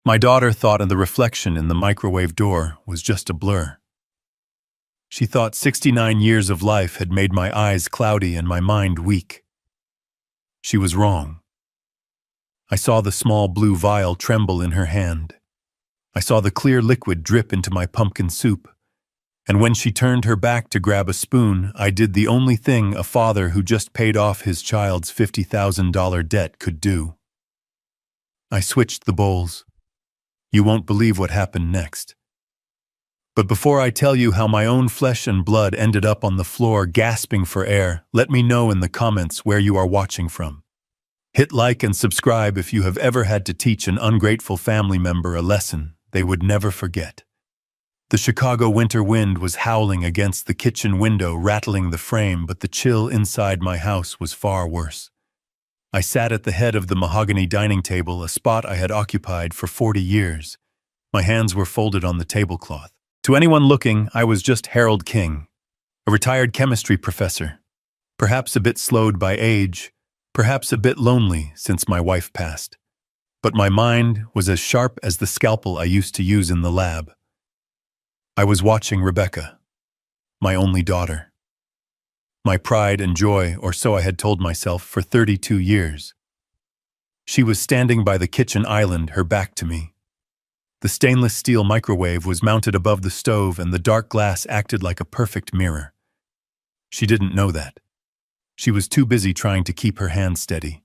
My daughter thought the reflection in the microwave door was just a blur. She thought 69 years of life had made my eyes cloudy and my mind weak. She was wrong. I saw the small blue vial tremble in her hand. I saw the clear liquid drip into my pumpkin soup. And when she turned her back to grab a spoon, I did the only thing a father who just paid off his child's $50,000 debt could do. I switched the bowls. You won't believe what happened next. But before I tell you how my own flesh and blood ended up on the floor gasping for air, let me know in the comments where you are watching from. Hit like and subscribe if you have ever had to teach an ungrateful family member a lesson they would never forget. The Chicago winter wind was howling against the kitchen window, rattling the frame, but the chill inside my house was far worse. I sat at the head of the mahogany dining table, a spot I had occupied for 40 years. My hands were folded on the tablecloth. To anyone looking, I was just Harold King, a retired chemistry professor, perhaps a bit slowed by age, perhaps a bit lonely since my wife passed. But my mind was as sharp as the scalpel I used to use in the lab. I was watching Rebecca, my only daughter. My pride and joy, or so I had told myself for 32 years. She was standing by the kitchen island, her back to me. The stainless steel microwave was mounted above the stove and the dark glass acted like a perfect mirror. She didn't know that. She was too busy trying to keep her hand steady.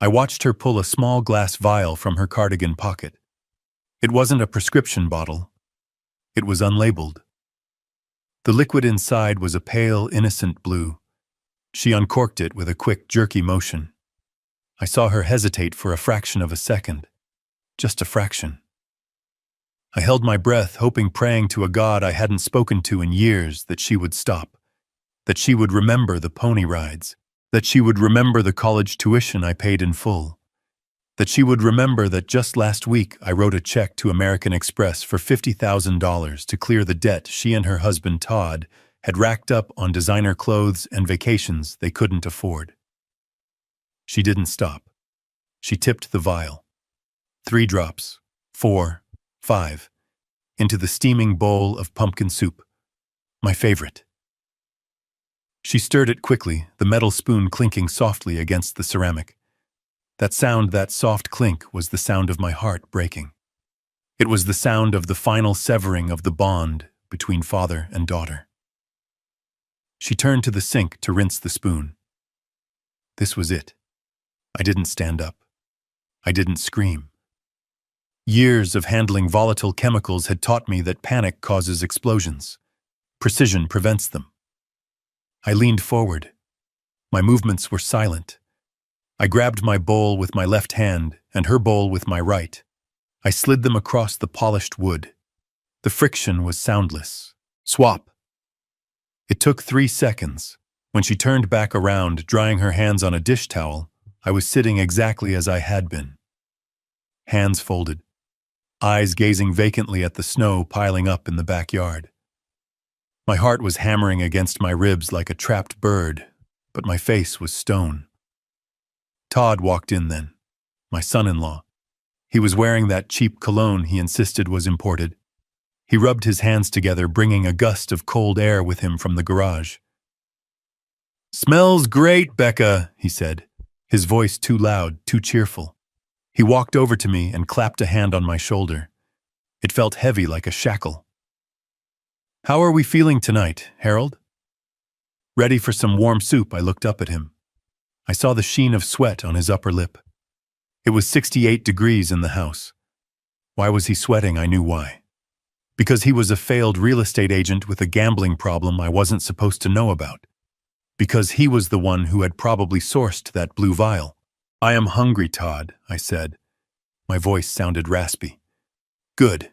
I watched her pull a small glass vial from her cardigan pocket. It wasn't a prescription bottle. It was unlabeled. The liquid inside was a pale, innocent blue. She uncorked it with a quick, jerky motion. I saw her hesitate for a fraction of a second. Just a fraction. I held my breath, hoping, praying to a God I hadn't spoken to in years, that she would stop, that she would remember the pony rides, that she would remember the college tuition I paid in full, that she would remember that just last week I wrote a check to American Express for $50,000 to clear the debt she and her husband Todd had racked up on designer clothes and vacations they couldn't afford. She didn't stop. She tipped the vial. 3 drops, 4, 5, into the steaming bowl of pumpkin soup, my favorite. She stirred it quickly, the metal spoon clinking softly against the ceramic. That sound, that soft clink, was the sound of my heart breaking. It was the sound of the final severing of the bond between father and daughter. She turned to the sink to rinse the spoon. This was it. I didn't stand up. I didn't scream. Years of handling volatile chemicals had taught me that panic causes explosions. Precision prevents them. I leaned forward. My movements were silent. I grabbed my bowl with my left hand and her bowl with my right. I slid them across the polished wood. The friction was soundless. Swap. It took 3 seconds. When she turned back around, drying her hands on a dish towel, I was sitting exactly as I had been. Hands folded. Eyes gazing vacantly at the snow piling up in the backyard. My heart was hammering against my ribs like a trapped bird, but my face was stone. Todd walked in then, my son-in-law. He was wearing that cheap cologne he insisted was imported. He rubbed his hands together, bringing a gust of cold air with him from the garage. "Smells great, Becca," he said, his voice too loud, too cheerful. He walked over to me and clapped a hand on my shoulder. It felt heavy like a shackle. "How are we feeling tonight, Harold?" Ready for some warm soup, I looked up at him. I saw the sheen of sweat on his upper lip. It was 68 degrees in the house. Why was he sweating? I knew why. Because he was a failed real estate agent with a gambling problem I wasn't supposed to know about. Because he was the one who had probably sourced that blue vial. "I am hungry, Todd," I said. My voice sounded raspy. "Good."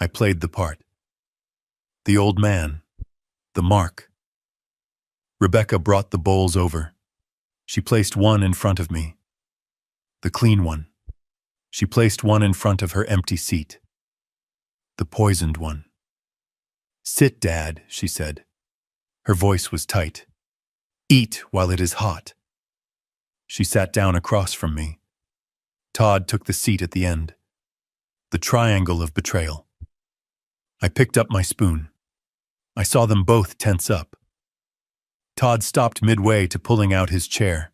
I played the part. The old man. The mark. Rebecca brought the bowls over. She placed one in front of me. The clean one. She placed one in front of her empty seat. The poisoned one. "Sit, Dad," she said. Her voice was tight. "Eat while it is hot." She sat down across from me. Todd took the seat at the end. The triangle of betrayal. I picked up my spoon. I saw them both tense up. Todd stopped midway to pulling out his chair.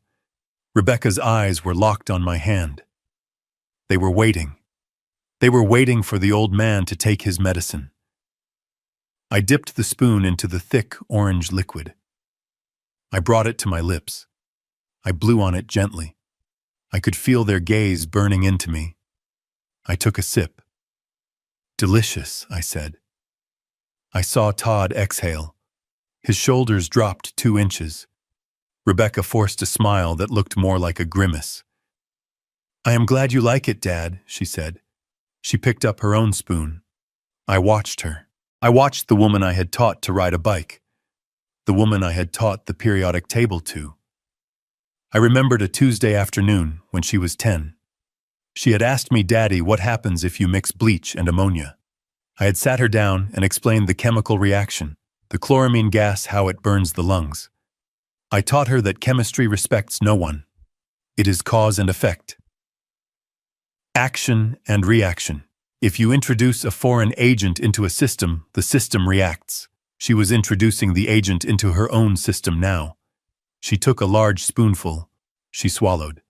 Rebecca's eyes were locked on my hand. They were waiting. They were waiting for the old man to take his medicine. I dipped the spoon into the thick orange liquid. I brought it to my lips. I blew on it gently. I could feel their gaze burning into me. I took a sip. "Delicious," I said. I saw Todd exhale. His shoulders dropped 2 inches. Rebecca forced a smile that looked more like a grimace. "I am glad you like it, Dad," she said. She picked up her own spoon. I watched her. I watched the woman I had taught to ride a bike. The woman I had taught the periodic table to. I remembered a Tuesday afternoon when she was 10. She had asked me, "Daddy, what happens if you mix bleach and ammonia?" I had sat her down and explained the chemical reaction, the chloramine gas, how it burns the lungs. I taught her that chemistry respects no one. It is cause and effect. Action and reaction. If you introduce a foreign agent into a system, the system reacts. She was introducing the agent into her own system now. She took a large spoonful. She swallowed.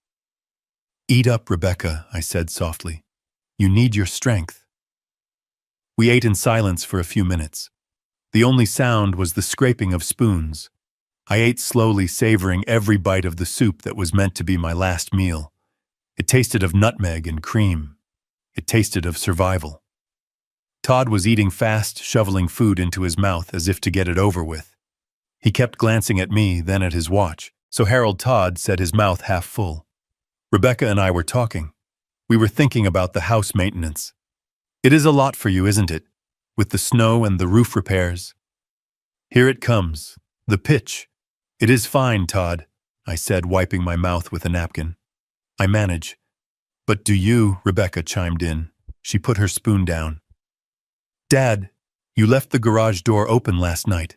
"Eat up, Rebecca," I said softly. "You need your strength." We ate in silence for a few minutes. The only sound was the scraping of spoons. I ate slowly, savoring every bite of the soup that was meant to be my last meal. It tasted of nutmeg and cream. It tasted of survival. Todd was eating fast, shoveling food into his mouth as if to get it over with. He kept glancing at me, then at his watch, so Harold Todd said, his mouth half full. Rebecca and I were talking. We were thinking about the house maintenance. "It is a lot for you, isn't it? With the snow and the roof repairs." "Here it comes. The pitch." "It is fine, Todd," I said, wiping my mouth with a napkin. "I manage." "But do you?" Rebecca chimed in. She put her spoon down. "Dad, you left the garage door open last night.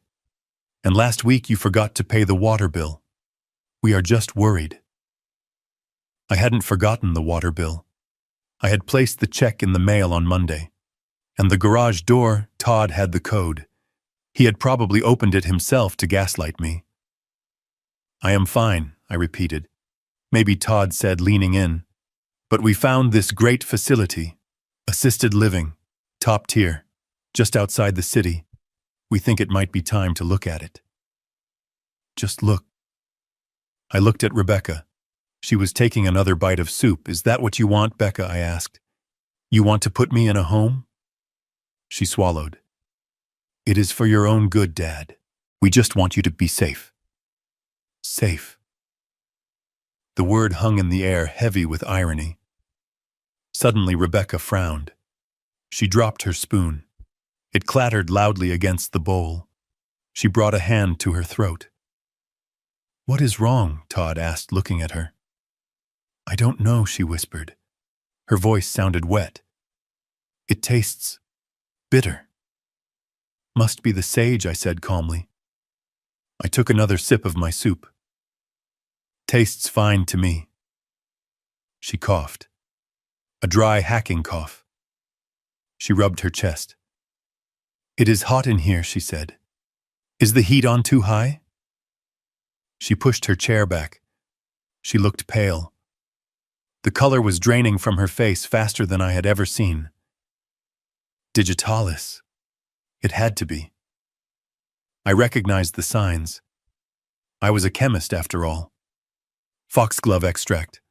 And last week you forgot to pay the water bill. We are just worried." I hadn't forgotten the water bill. I had placed the check in the mail on Monday. And the garage door, Todd had the code. He had probably opened it himself to gaslight me. "I am fine," I repeated. Maybe Todd said, leaning in. "But we found this great facility. Assisted living. Top tier. Just outside the city. We think it might be time to look at it." "Just look." I looked at Rebecca. She was taking another bite of soup. "Is that what you want, Becca?" I asked. "You want to put me in a home?" She swallowed. "It is for your own good, Dad. We just want you to be safe." Safe. The word hung in the air, heavy with irony. Suddenly Rebecca frowned. She dropped her spoon. It clattered loudly against the bowl. She brought a hand to her throat. "What is wrong?" Todd asked, looking at her. "I don't know," she whispered. Her voice sounded wet. "It tastes bitter." "Must be the sage," I said calmly. I took another sip of my soup. "Tastes fine to me." She coughed. A dry, hacking cough. She rubbed her chest. "It is hot in here," she said. "Is the heat on too high?" She pushed her chair back. She looked pale. The color was draining from her face faster than I had ever seen. Digitalis. It had to be. I recognized the signs. I was a chemist, after all. Foxglove extract.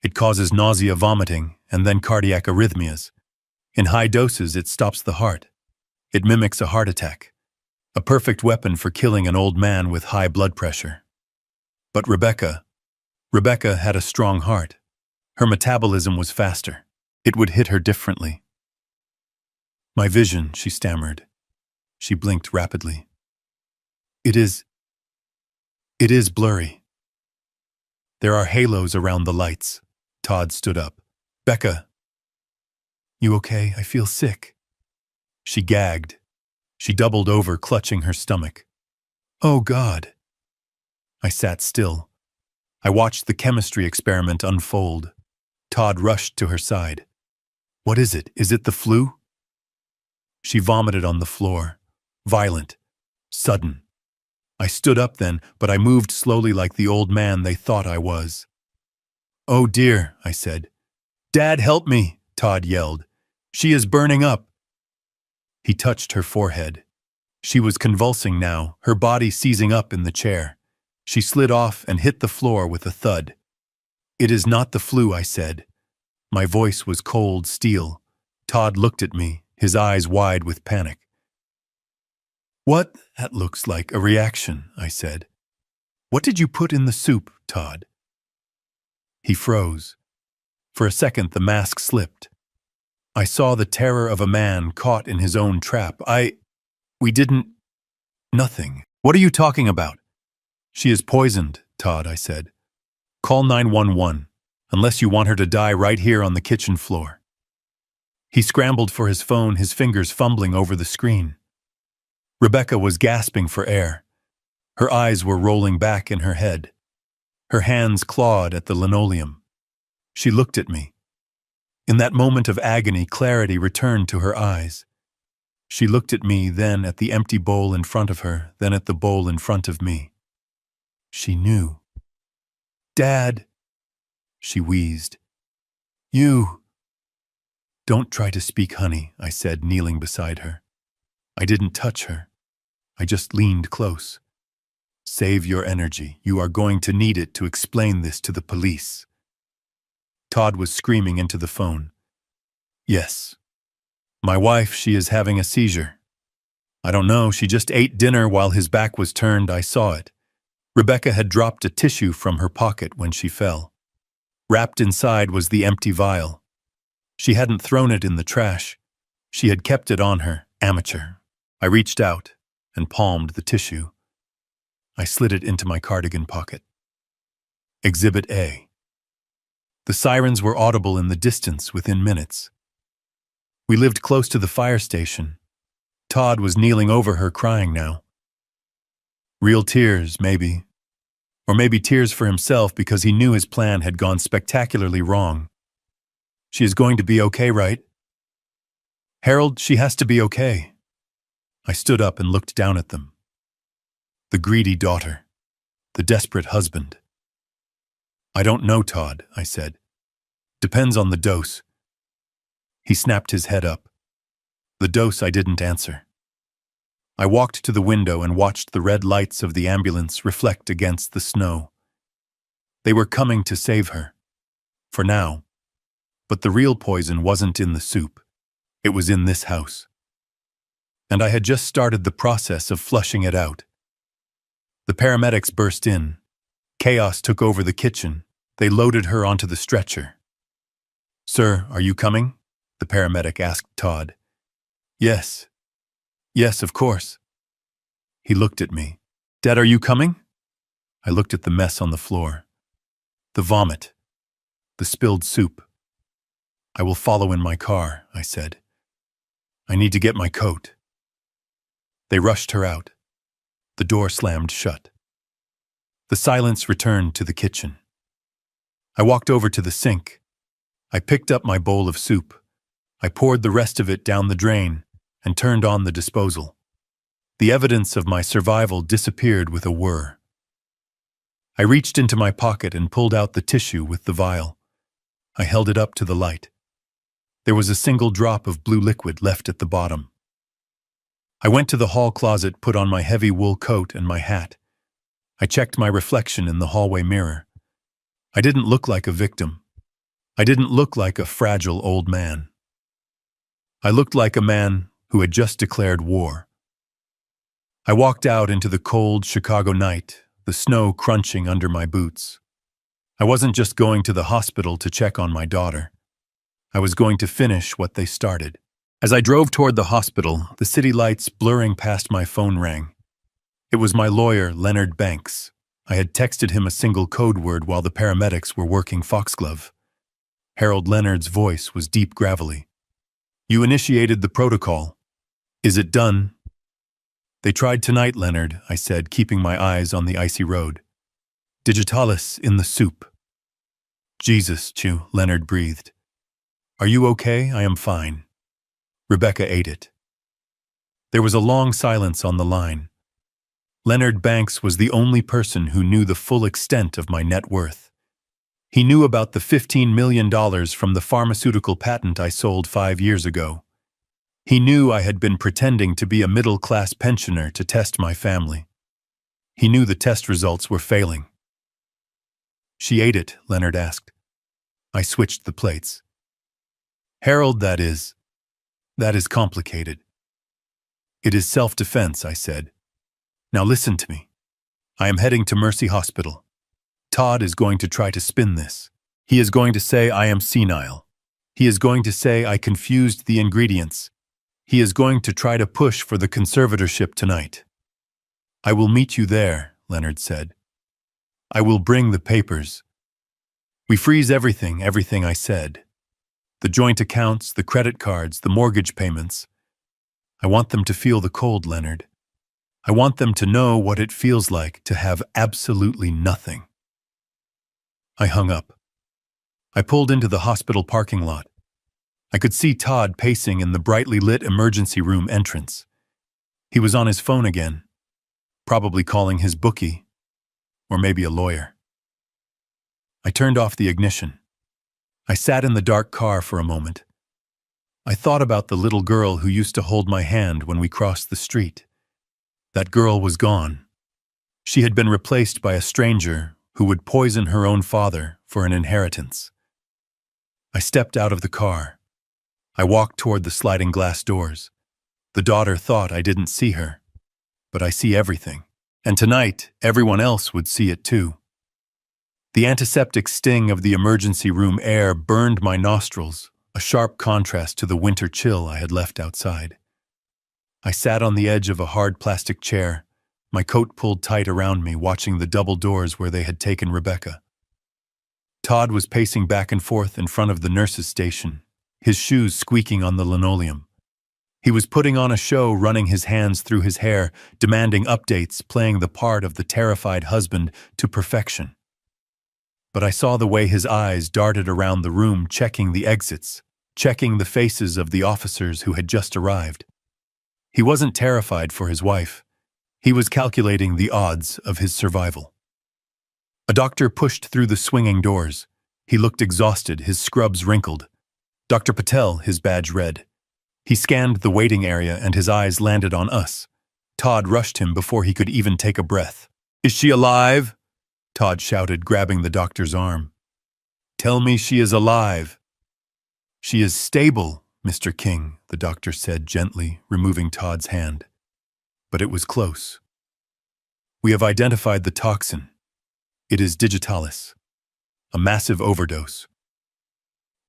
It causes nausea, vomiting, and then cardiac arrhythmias. In high doses, it stops the heart. It mimics a heart attack. A perfect weapon for killing an old man with high blood pressure. But Rebecca had a strong heart. Her metabolism was faster. It would hit her differently. "My vision," she stammered. She blinked rapidly. It is blurry. There are halos around the lights." Todd stood up. "Becca." "You okay? I feel sick." She gagged. She doubled over, clutching her stomach. "Oh, God." I sat still. I watched the chemistry experiment unfold. Todd rushed to her side. What is it? Is it the flu? She vomited on the floor. Violent. Sudden. I stood up then, but I moved slowly like the old man they thought I was. Oh dear, I said. Dad, help me, Todd yelled. She is burning up. He touched her forehead. She was convulsing now, her body seizing up in the chair. She slid off and hit the floor with a thud. It is not the flu, I said. My voice was cold steel. Todd looked at me, his eyes wide with panic. What? That looks like a reaction, I said. What did you put in the soup, Todd? He froze. For a second, the mask slipped. I saw the terror of a man caught in his own trap. We didn't... Nothing. What are you talking about? She is poisoned, Todd, I said. Call 911, unless you want her to die right here on the kitchen floor. He scrambled for his phone, his fingers fumbling over the screen. Rebecca was gasping for air. Her eyes were rolling back in her head. Her hands clawed at the linoleum. She looked at me. In that moment of agony, clarity returned to her eyes. She looked at me, then at the empty bowl in front of her, then at the bowl in front of me. She knew. Dad, she wheezed. You. Don't try to speak, honey, I said, kneeling beside her. I didn't touch her. I just leaned close. Save your energy. You are going to need it to explain this to the police. Todd was screaming into the phone. Yes. My wife, she is having a seizure. I don't know, she just ate dinner while his back was turned. I saw it. Rebecca had dropped a tissue from her pocket when she fell. Wrapped inside was the empty vial. She hadn't thrown it in the trash. She had kept it on her. Amateur. I reached out and palmed the tissue. I slid it into my cardigan pocket. Exhibit A. The sirens were audible in the distance within minutes. We lived close to the fire station. Todd was kneeling over her, crying now. Real tears, maybe. Or maybe tears for himself because he knew his plan had gone spectacularly wrong. She is going to be okay, right? Harold, she has to be okay. I stood up and looked down at them. The greedy daughter. The desperate husband. I don't know, Todd, I said. Depends on the dose. He snapped his head up. The dose, I didn't answer. I walked to the window and watched the red lights of the ambulance reflect against the snow. They were coming to save her. For now. But the real poison wasn't in the soup. It was in this house. And I had just started the process of flushing it out. The paramedics burst in. Chaos took over the kitchen. They loaded her onto the stretcher. Sir, are you coming? The paramedic asked Todd. Yes. Yes, of course. He looked at me. Dad, are you coming? I looked at the mess on the floor. The vomit. The spilled soup. I will follow in my car, I said. I need to get my coat. They rushed her out. The door slammed shut. The silence returned to the kitchen. I walked over to the sink. I picked up my bowl of soup. I poured the rest of it down the drain and turned on the disposal. The evidence of my survival disappeared with a whir. I reached into my pocket and pulled out the tissue with the vial. I held it up to the light. There was a single drop of blue liquid left at the bottom. I went to the hall closet, put on my heavy wool coat and my hat. I checked my reflection in the hallway mirror. I didn't look like a victim. I didn't look like a fragile old man. I looked like a man who had just declared war. I walked out into the cold Chicago night, the snow crunching under my boots. I wasn't just going to the hospital to check on my daughter. I was going to finish what they started. As I drove toward the hospital, the city lights blurring past my phone rang. It was my lawyer, Leonard Banks. I had texted him a single code word while the paramedics were working foxglove. Harold Leonard's voice was deep gravelly. You initiated the protocol. Is it done? They tried tonight, Leonard, I said, keeping my eyes on the icy road. Digitalis in the soup. Jesus, Chew, Leonard breathed. Are you okay? I am fine. Rebecca ate it. There was a long silence on the line. Leonard Banks was the only person who knew the full extent of my net worth. He knew about the $15 million from the pharmaceutical patent I sold 5 years ago. He knew I had been pretending to be a middle-class pensioner to test my family. He knew the test results were failing. She ate it, Leonard asked. I switched the plates. Harold, that is complicated. It is self-defense, I said. Now listen to me. I am heading to Mercy Hospital. Todd is going to try to spin this. He is going to say I am senile. He is going to say I confused the ingredients. He is going to try to push for the conservatorship tonight. I will meet you there, Leonard said. I will bring the papers. We freeze everything I said. The joint accounts, the credit cards, the mortgage payments. I want them to feel the cold, Leonard. I want them to know what it feels like to have absolutely nothing. I hung up. I pulled into the hospital parking lot. I could see Todd pacing in the brightly lit emergency room entrance. He was on his phone again, probably calling his bookie, or maybe a lawyer. I turned off the ignition. I sat in the dark car for a moment. I thought about the little girl who used to hold my hand when we crossed the street. That girl was gone. She had been replaced by a stranger who would poison her own father for an inheritance. I stepped out of the car. I walked toward the sliding glass doors. The daughter thought I didn't see her, but I see everything. And tonight, everyone else would see it too. The antiseptic sting of the emergency room air burned my nostrils, a sharp contrast to the winter chill I had left outside. I sat on the edge of a hard plastic chair, my coat pulled tight around me, watching the double doors where they had taken Rebecca. Todd was pacing back and forth in front of the nurse's station, his shoes squeaking on the linoleum. He was putting on a show, running his hands through his hair, demanding updates, playing the part of the terrified husband to perfection. But I saw the way his eyes darted around the room, checking the exits, checking the faces of the officers who had just arrived. He wasn't terrified for his wife. He was calculating the odds of his survival. A doctor pushed through the swinging doors. He looked exhausted, his scrubs wrinkled. Dr. Patel, his badge read. He scanned the waiting area and his eyes landed on us. Todd rushed him before he could even take a breath. "Is she alive?" Todd shouted, grabbing the doctor's arm. "Tell me she is alive." "She is stable, Mr. King," the doctor said gently, removing Todd's hand. But it was close. "We have identified the toxin. It is digitalis. A massive overdose."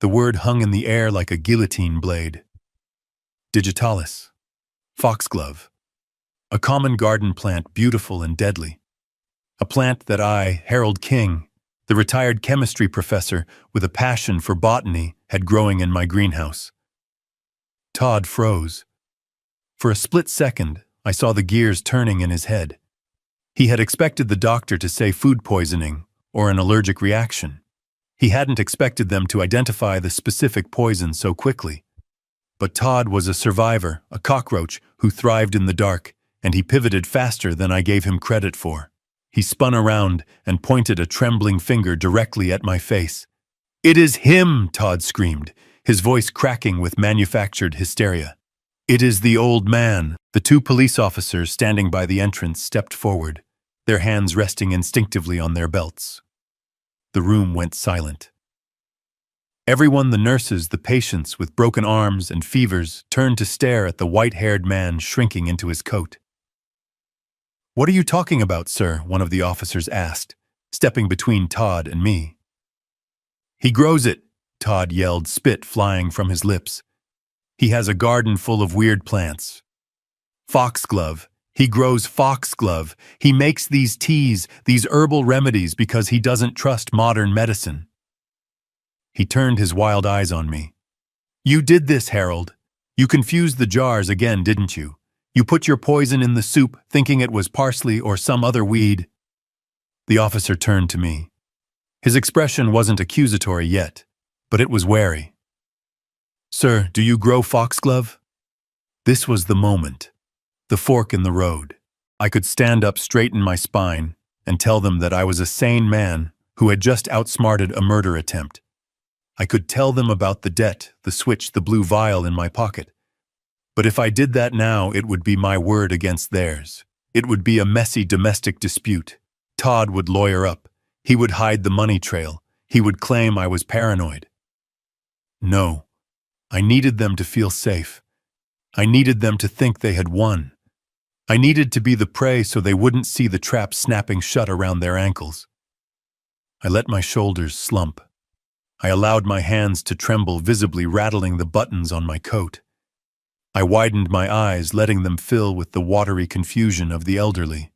The word hung in the air like a guillotine blade. Digitalis. Foxglove. A common garden plant, beautiful and deadly. A plant that I, Harold King, the retired chemistry professor with a passion for botany, had growing in my greenhouse. Todd froze. For a split second, I saw the gears turning in his head. He had expected the doctor to say food poisoning or an allergic reaction. He hadn't expected them to identify the specific poison so quickly. But Todd was a survivor, a cockroach who thrived in the dark, and he pivoted faster than I gave him credit for. He spun around and pointed a trembling finger directly at my face. "It is him!" Todd screamed, his voice cracking with manufactured hysteria. "It is the old man." The two police officers standing by the entrance stepped forward, their hands resting instinctively on their belts. The room went silent. Everyone, the nurses, the patients with broken arms and fevers, turned to stare at the white-haired man shrinking into his coat. "What are you talking about, sir?" one of the officers asked, stepping between Todd and me. "He grows it," Todd yelled, spit flying from his lips. "He has a garden full of weird plants. Foxglove. He grows foxglove. He makes these teas, these herbal remedies because he doesn't trust modern medicine." He turned his wild eyes on me. "You did this, Harold. You confused the jars again, didn't you? You put your poison in the soup, thinking it was parsley or some other weed." The officer turned to me. His expression wasn't accusatory yet, but it was wary. "Sir, do you grow foxglove?" This was the moment, the fork in the road. I could stand up, straighten my spine, and tell them that I was a sane man who had just outsmarted a murder attempt. I could tell them about the debt, the switch, the blue vial in my pocket. But if I did that now, it would be my word against theirs. It would be a messy domestic dispute. Todd would lawyer up. He would hide the money trail. He would claim I was paranoid. No, I needed them to feel safe. I needed them to think they had won. I needed to be the prey so they wouldn't see the trap snapping shut around their ankles. I let my shoulders slump. I allowed my hands to tremble, visibly rattling the buttons on my coat. I widened my eyes, letting them fill with the watery confusion of the elderly.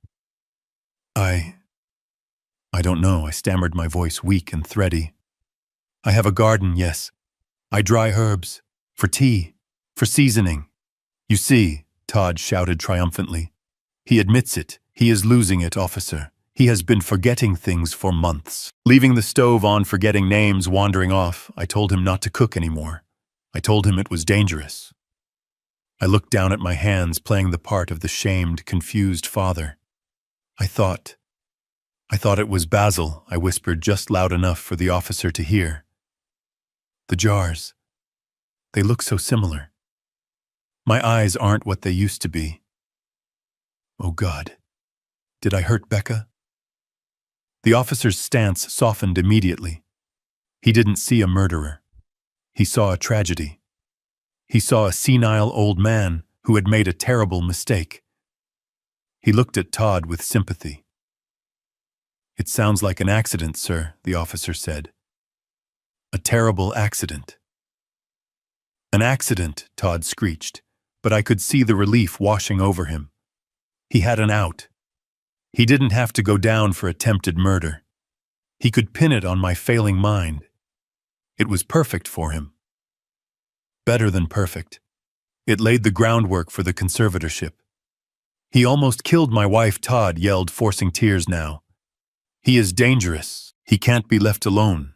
I don't know, I stammered, my voice weak and thready. I have a garden, yes. I dry herbs, for tea, for seasoning. You see, Todd shouted triumphantly. He admits it. He is losing it, officer. He has been forgetting things for months. Leaving the stove on, forgetting names, wandering off. I told him not to cook anymore. I told him it was dangerous. I looked down at my hands, playing the part of the shamed, confused father. I thought it was Basil, I whispered just loud enough for the officer to hear. The jars. They look so similar. My eyes aren't what they used to be. Oh God, did I hurt Becca? The officer's stance softened immediately. He didn't see a murderer. He saw a tragedy. He saw a senile old man who had made a terrible mistake. He looked at Todd with sympathy. It sounds like an accident, sir, the officer said. A terrible accident. An accident, Todd screeched, but I could see the relief washing over him. He had an out. He didn't have to go down for attempted murder. He could pin it on my failing mind. It was perfect for him. Better than perfect. It laid the groundwork for the conservatorship. He almost killed my wife, Todd yelled, forcing tears now. He is dangerous. He can't be left alone.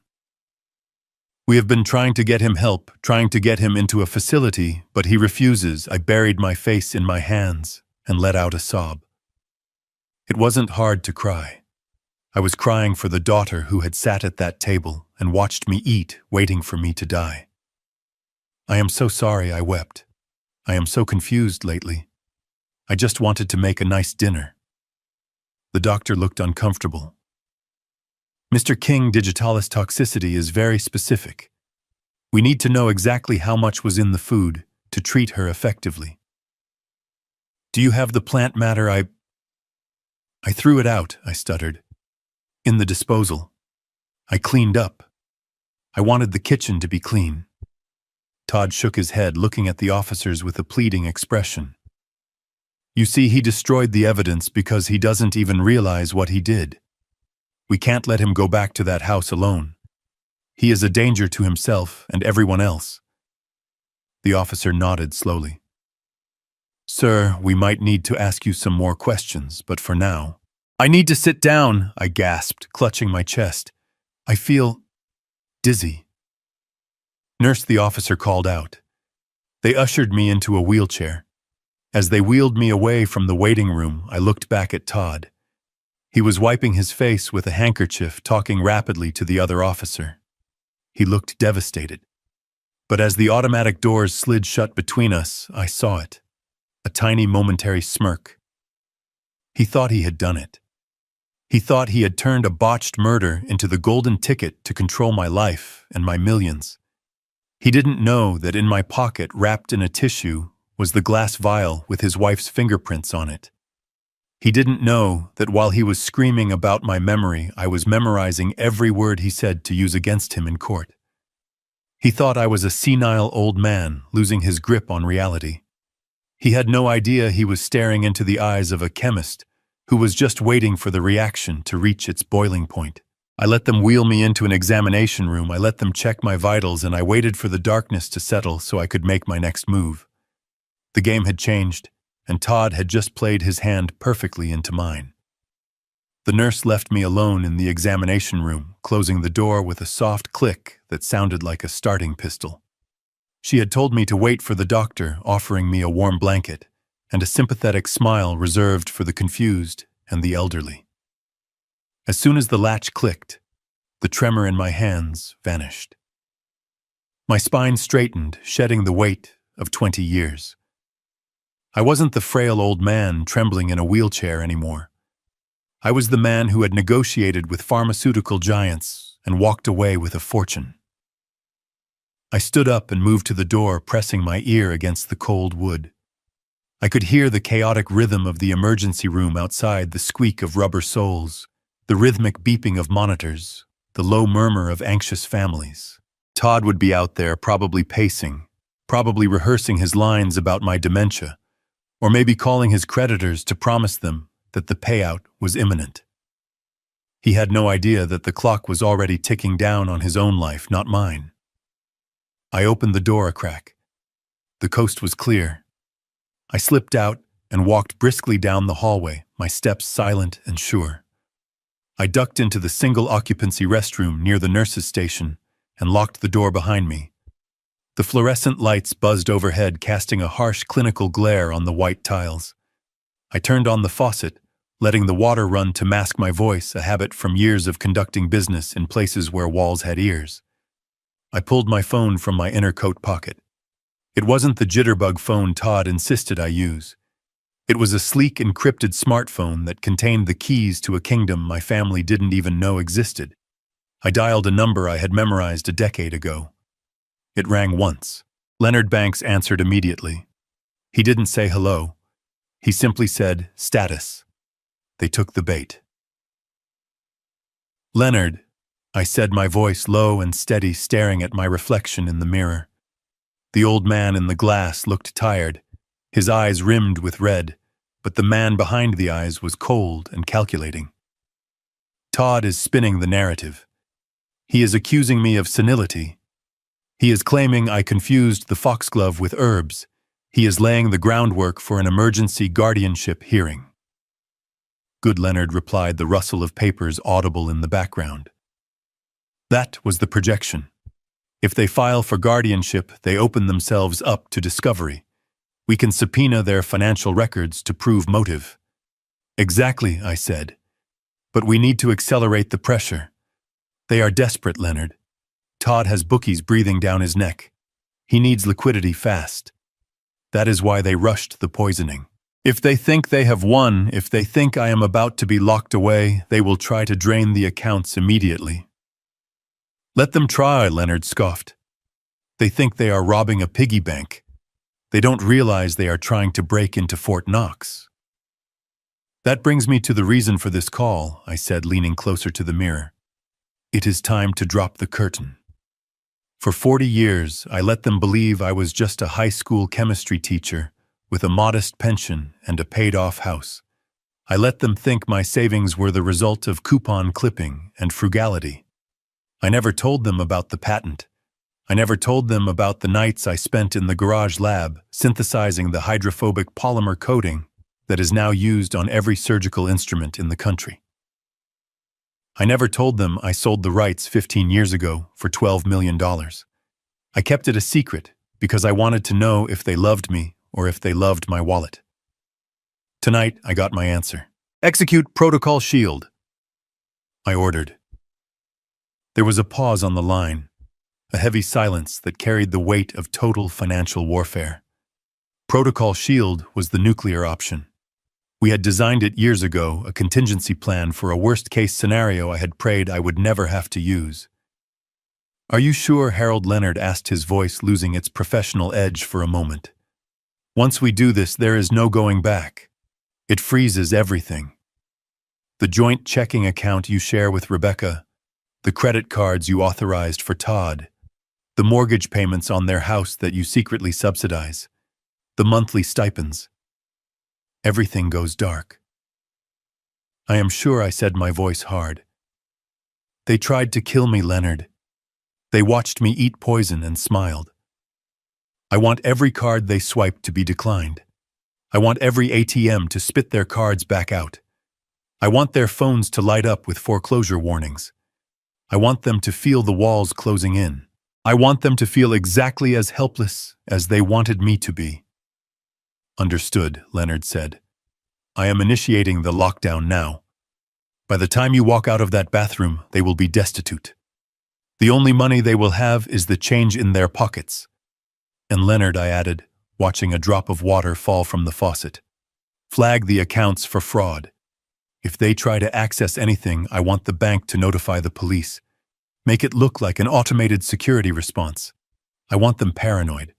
We have been trying to get him help, trying to get him into a facility, but he refuses. I buried my face in my hands and let out a sob. It wasn't hard to cry. I was crying for the daughter who had sat at that table and watched me eat, waiting for me to die. I am so sorry, I wept. I am so confused lately. I just wanted to make a nice dinner. The doctor looked uncomfortable. Mr. King, digitalis toxicity is very specific. We need to know exactly how much was in the food to treat her effectively. Do you have the plant matter? I threw it out, I stuttered. In the disposal. I cleaned up. I wanted the kitchen to be clean. Todd shook his head, looking at the officers with a pleading expression. You see, he destroyed the evidence because he doesn't even realize what he did. We can't let him go back to that house alone. He is a danger to himself and everyone else. The officer nodded slowly. Sir, we might need to ask you some more questions, but for now... I need to sit down, I gasped, clutching my chest. I feel dizzy. Nurse, the officer called out. They ushered me into a wheelchair. As they wheeled me away from the waiting room, I looked back at Todd. He was wiping his face with a handkerchief, talking rapidly to the other officer. He looked devastated. But as the automatic doors slid shut between us, I saw it. A tiny momentary smirk. He thought he had done it. He thought he had turned a botched murder into the golden ticket to control my life and my millions. He didn't know that in my pocket, wrapped in a tissue, was the glass vial with his wife's fingerprints on it. He didn't know that while he was screaming about my memory, I was memorizing every word he said to use against him in court. He thought I was a senile old man losing his grip on reality. He had no idea he was staring into the eyes of a chemist who was just waiting for the reaction to reach its boiling point. I let them wheel me into an examination room. I let them check my vitals, and I waited for the darkness to settle so I could make my next move. The game had changed, and Todd had just played his hand perfectly into mine. The nurse left me alone in the examination room, closing the door with a soft click that sounded like a starting pistol. She had told me to wait for the doctor, offering me a warm blanket and a sympathetic smile reserved for the confused and the elderly. As soon as the latch clicked, the tremor in my hands vanished. My spine straightened, shedding the weight of 20 years. I wasn't the frail old man trembling in a wheelchair anymore. I was the man who had negotiated with pharmaceutical giants and walked away with a fortune. I stood up and moved to the door, pressing my ear against the cold wood. I could hear the chaotic rhythm of the emergency room outside, the squeak of rubber soles, the rhythmic beeping of monitors, the low murmur of anxious families. Todd would be out there, probably pacing, probably rehearsing his lines about my dementia, or maybe calling his creditors to promise them that the payout was imminent. He had no idea that the clock was already ticking down on his own life, not mine. I opened the door a crack. The coast was clear. I slipped out and walked briskly down the hallway, my steps silent and sure. I ducked into the single-occupancy restroom near the nurse's station and locked the door behind me. The fluorescent lights buzzed overhead, casting a harsh clinical glare on the white tiles. I turned on the faucet, letting the water run to mask my voice, a habit from years of conducting business in places where walls had ears. I pulled my phone from my inner coat pocket. It wasn't the jitterbug phone Todd insisted I use. It was a sleek, encrypted smartphone that contained the keys to a kingdom my family didn't even know existed. I dialed a number I had memorized a decade ago. It rang once. Leonard Banks answered immediately. He didn't say hello. He simply said, "Status." They took the bait. "Leonard," I said, my voice low and steady, staring at my reflection in the mirror. The old man in the glass looked tired, his eyes rimmed with red, but the man behind the eyes was cold and calculating. Todd is spinning the narrative. He is accusing me of senility. He is claiming I confused the foxglove with herbs. He is laying the groundwork for an emergency guardianship hearing. "Good," Leonard replied, the rustle of papers audible in the background. That was the projection. If they file for guardianship, they open themselves up to discovery. We can subpoena their financial records to prove motive. "Exactly," I said. "But we need to accelerate the pressure. They are desperate, Leonard. Todd has bookies breathing down his neck. He needs liquidity fast. That is why they rushed the poisoning. If they think they have won, if they think I am about to be locked away, they will try to drain the accounts immediately." "Let them try," Leonard scoffed. "They think they are robbing a piggy bank. They don't realize they are trying to break into Fort Knox." "That brings me to the reason for this call," I said, leaning closer to the mirror. "It is time to drop the curtain. For 40 years, I let them believe I was just a high school chemistry teacher with a modest pension and a paid-off house. I let them think my savings were the result of coupon clipping and frugality. I never told them about the patent. I never told them about the nights I spent in the garage lab synthesizing the hydrophobic polymer coating that is now used on every surgical instrument in the country. I never told them I sold the rights 15 years ago for $12 million. I kept it a secret because I wanted to know if they loved me or if they loved my wallet. Tonight, I got my answer. "Execute Protocol Shield," I ordered. There was a pause on the line, a heavy silence that carried the weight of total financial warfare. Protocol Shield was the nuclear option. We had designed it years ago, a contingency plan for a worst-case scenario I had prayed I would never have to use. "Are you sure?" Harold Leonard asked, his voice losing its professional edge for a moment. "Once we do this, there is no going back. It freezes everything. The joint checking account you share with Rebecca, the credit cards you authorized for Todd, the mortgage payments on their house that you secretly subsidize, the monthly stipends. Everything goes dark." "I am sure," I said, my voice hard. "They tried to kill me, Leonard. They watched me eat poison and smiled. I want every card they swiped to be declined. I want every ATM to spit their cards back out. I want their phones to light up with foreclosure warnings. I want them to feel the walls closing in. I want them to feel exactly as helpless as they wanted me to be. Understood, Leonard said. I am initiating the lockdown now. By the time you walk out of that bathroom, they will be destitute. The only money they will have is the change in their pockets. And Leonard, I added, watching a drop of water fall from the faucet. Flag the accounts for fraud. If they try to access anything, I want the bank to notify the police. Make it look like an automated security response. I want them paranoid.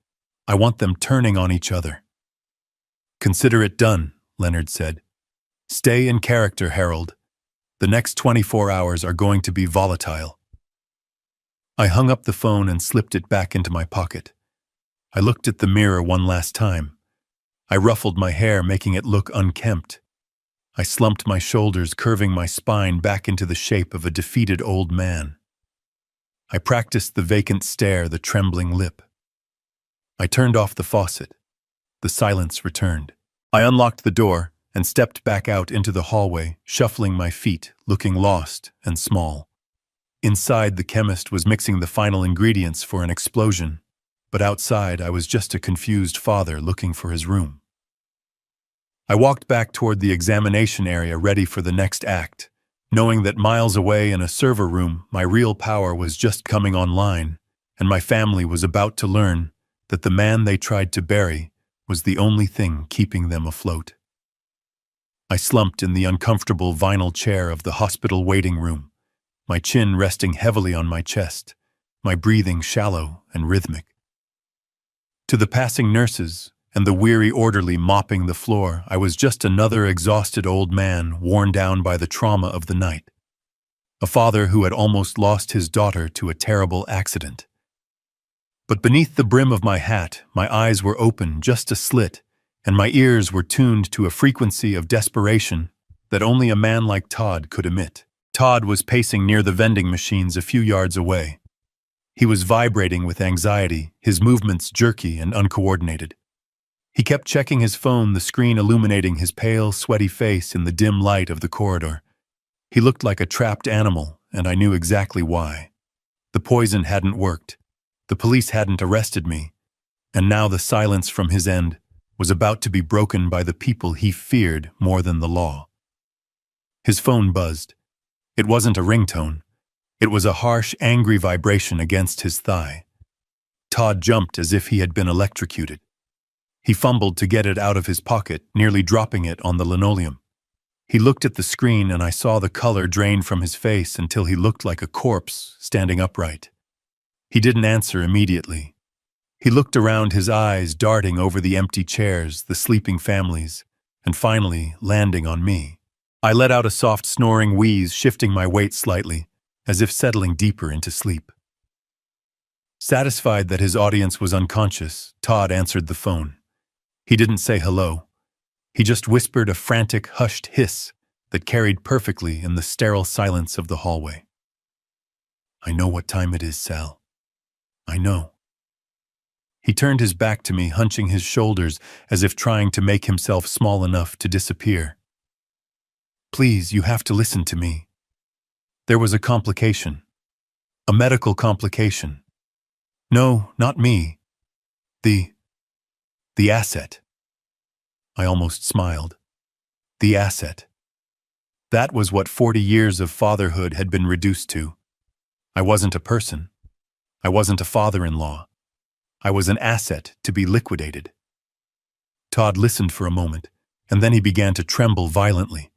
I want them turning on each other. Consider it done, Leonard said. Stay in character, Harold. The next 24 hours are going to be volatile. I hung up the phone and slipped it back into my pocket. I looked at the mirror one last time. I ruffled my hair, making it look unkempt. I slumped my shoulders, curving my spine back into the shape of a defeated old man. I practiced the vacant stare, the trembling lip. I turned off the faucet. The silence returned. I unlocked the door and stepped back out into the hallway, shuffling my feet, looking lost and small. Inside, the chemist was mixing the final ingredients for an explosion, but outside I was just a confused father looking for his room. I walked back toward the examination area, ready for the next act, knowing that miles away in a server room, my real power was just coming online, and my family was about to learn that the man they tried to bury was the only thing keeping them afloat. I slumped in the uncomfortable vinyl chair of the hospital waiting room, my chin resting heavily on my chest, my breathing shallow and rhythmic. To the passing nurses and the weary orderly mopping the floor, I was just another exhausted old man worn down by the trauma of the night. A father who had almost lost his daughter to a terrible accident. But beneath the brim of my hat, my eyes were open just a slit, and my ears were tuned to a frequency of desperation that only a man like Todd could emit. Todd was pacing near the vending machines a few yards away. He was vibrating with anxiety, his movements jerky and uncoordinated. He kept checking his phone, the screen illuminating his pale, sweaty face in the dim light of the corridor. He looked like a trapped animal, and I knew exactly why. The poison hadn't worked. The police hadn't arrested me, and now the silence from his end was about to be broken by the people he feared more than the law. His phone buzzed. It wasn't a ringtone. It was a harsh, angry vibration against his thigh. Todd jumped as if he had been electrocuted. He fumbled to get it out of his pocket, nearly dropping it on the linoleum. He looked at the screen, and I saw the color drain from his face until he looked like a corpse standing upright. He didn't answer immediately. He looked around, his eyes darting over the empty chairs, the sleeping families, and finally landing on me. I let out a soft snoring wheeze, shifting my weight slightly, as if settling deeper into sleep. Satisfied that his audience was unconscious, Todd answered the phone. He didn't say hello. He just whispered a frantic, hushed hiss that carried perfectly in the sterile silence of the hallway. I know what time it is, Sal. I know. He turned his back to me, hunching his shoulders as if trying to make himself small enough to disappear. Please, you have to listen to me. There was a complication. A medical complication. No, not me. The asset. I almost smiled. The asset. That was what 40 years of fatherhood had been reduced to. I wasn't a person. I wasn't a father-in-law. I was an asset to be liquidated. Todd listened for a moment, and then he began to tremble violently.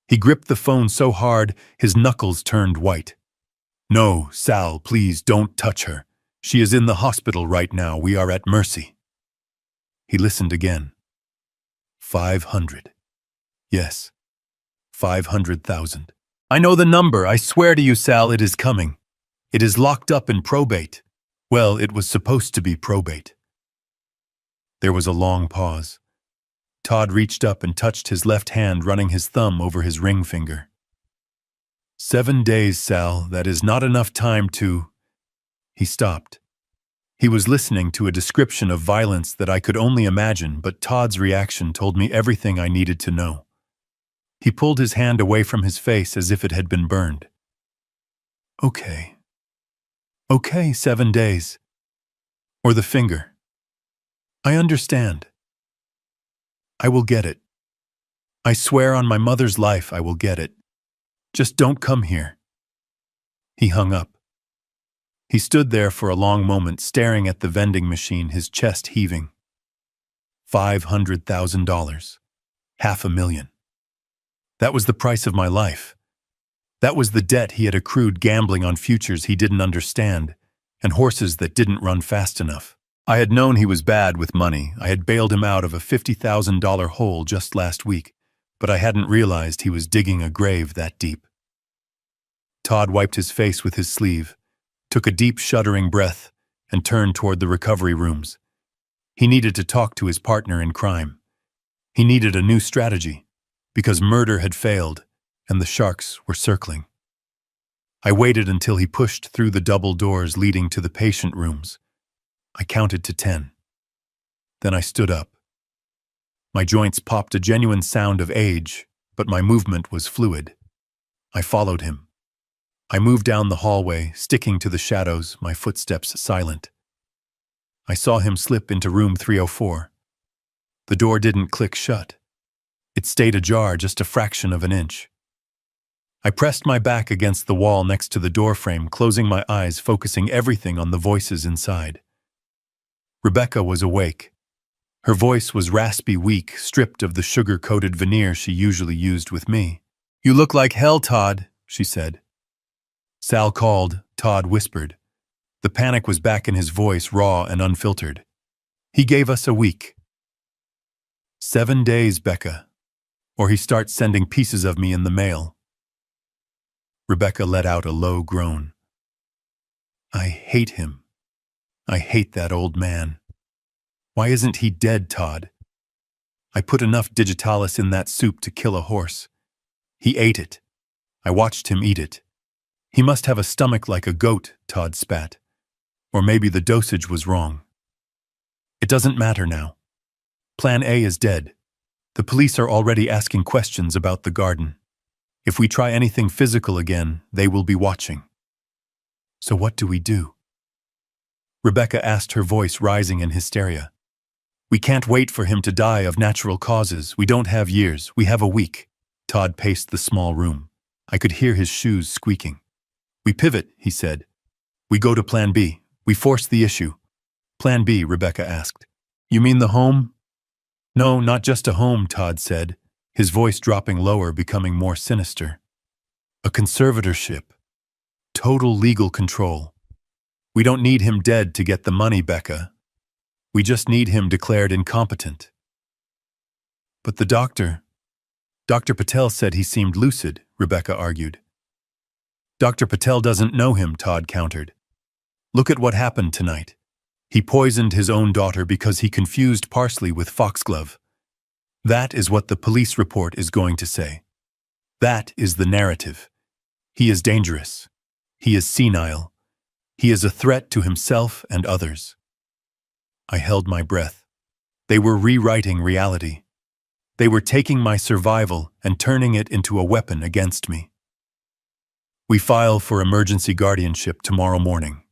He gripped the phone so hard, his knuckles turned white. No, Sal, please don't touch her. She is in the hospital right now. We are at mercy. He listened again. 500. Yes, 500,000. I know the number. I swear to you, Sal, it is coming. It is locked up in probate. Well, it was supposed to be probate. There was a long pause. Todd reached up and touched his left hand, running his thumb over his ring finger. 7 days, Sal. That is not enough time to... He stopped. He was listening to a description of violence that I could only imagine, but Todd's reaction told me everything I needed to know. He pulled his hand away from his face as if it had been burned. Okay. Okay, 7 days. Or the finger. I understand. I will get it. I swear on my mother's life I will get it. Just don't come here. He hung up. He stood there for a long moment, staring at the vending machine, his chest heaving. $500,000. $500,000. That was the price of my life. That was the debt he had accrued gambling on futures he didn't understand, and horses that didn't run fast enough. I had known he was bad with money. I had bailed him out of a $50,000 hole just last week, but I hadn't realized he was digging a grave that deep. Todd wiped his face with his sleeve, took a deep, shuddering breath, and turned toward the recovery rooms. He needed to talk to his partner in crime. He needed a new strategy, because murder had failed, and the sharks were circling. I waited until he pushed through the double doors leading to the patient rooms. I counted to 10. Then I stood up. My joints popped a genuine sound of age, but my movement was fluid. I followed him. I moved down the hallway, sticking to the shadows, my footsteps silent. I saw him slip into room 304. The door didn't click shut. It stayed ajar just a fraction of an inch. I pressed my back against the wall next to the doorframe, closing my eyes, focusing everything on the voices inside. Rebecca was awake. Her voice was raspy, weak, stripped of the sugar-coated veneer she usually used with me. "You look like hell, Todd," she said. Sal called, Todd whispered. The panic was back in his voice, raw and unfiltered. "He gave us a week." 7 days, Becca. Or he starts sending pieces of me in the mail. Rebecca let out a low groan. I hate him. I hate that old man. Why isn't he dead, Todd? I put enough digitalis in that soup to kill a horse. He ate it. I watched him eat it. He must have a stomach like a goat, Todd spat. Or maybe the dosage was wrong. It doesn't matter now. Plan A is dead. The police are already asking questions about the garden. If we try anything physical again, they will be watching. So what do we do? Rebecca asked, her voice rising in hysteria. We can't wait for him to die of natural causes. We don't have years. We have a week. Todd paced the small room. I could hear his shoes squeaking. We pivot, he said. We go to Plan B. We force the issue. Plan B, Rebecca asked. You mean the home? No, not just a home, Todd said, his voice dropping lower, becoming more sinister. A conservatorship. Total legal control. We don't need him dead to get the money, Becca. We just need him declared incompetent. But the doctor... Dr. Patel said he seemed lucid, Rebecca argued. Dr. Patel doesn't know him, Todd countered. Look at what happened tonight. He poisoned his own daughter because he confused parsley with foxglove. That is what the police report is going to say. That is the narrative. He is dangerous. He is senile. He is a threat to himself and others. I held my breath. They were rewriting reality. They were taking my survival and turning it into a weapon against me. We file for emergency guardianship tomorrow morning.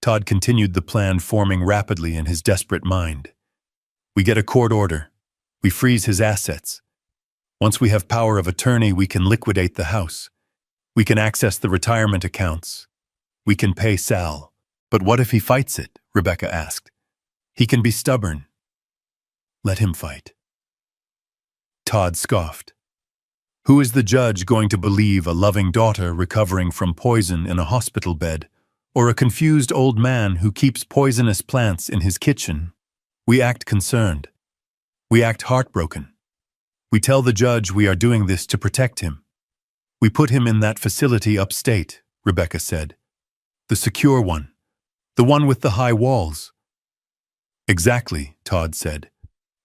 Todd continued the plan forming rapidly in his desperate mind. We get a court order. We freeze his assets. Once we have power of attorney, we can liquidate the house. We can access the retirement accounts. We can pay Sal. But what if he fights it? Rebecca asked. He can be stubborn. Let him fight. Todd scoffed. Who is the judge going to believe, a loving daughter recovering from poison in a hospital bed, or a confused old man who keeps poisonous plants in his kitchen? We act concerned. We act heartbroken. We tell the judge we are doing this to protect him. We put him in that facility upstate, Rebecca said. The secure one. The one with the high walls. Exactly, Todd said.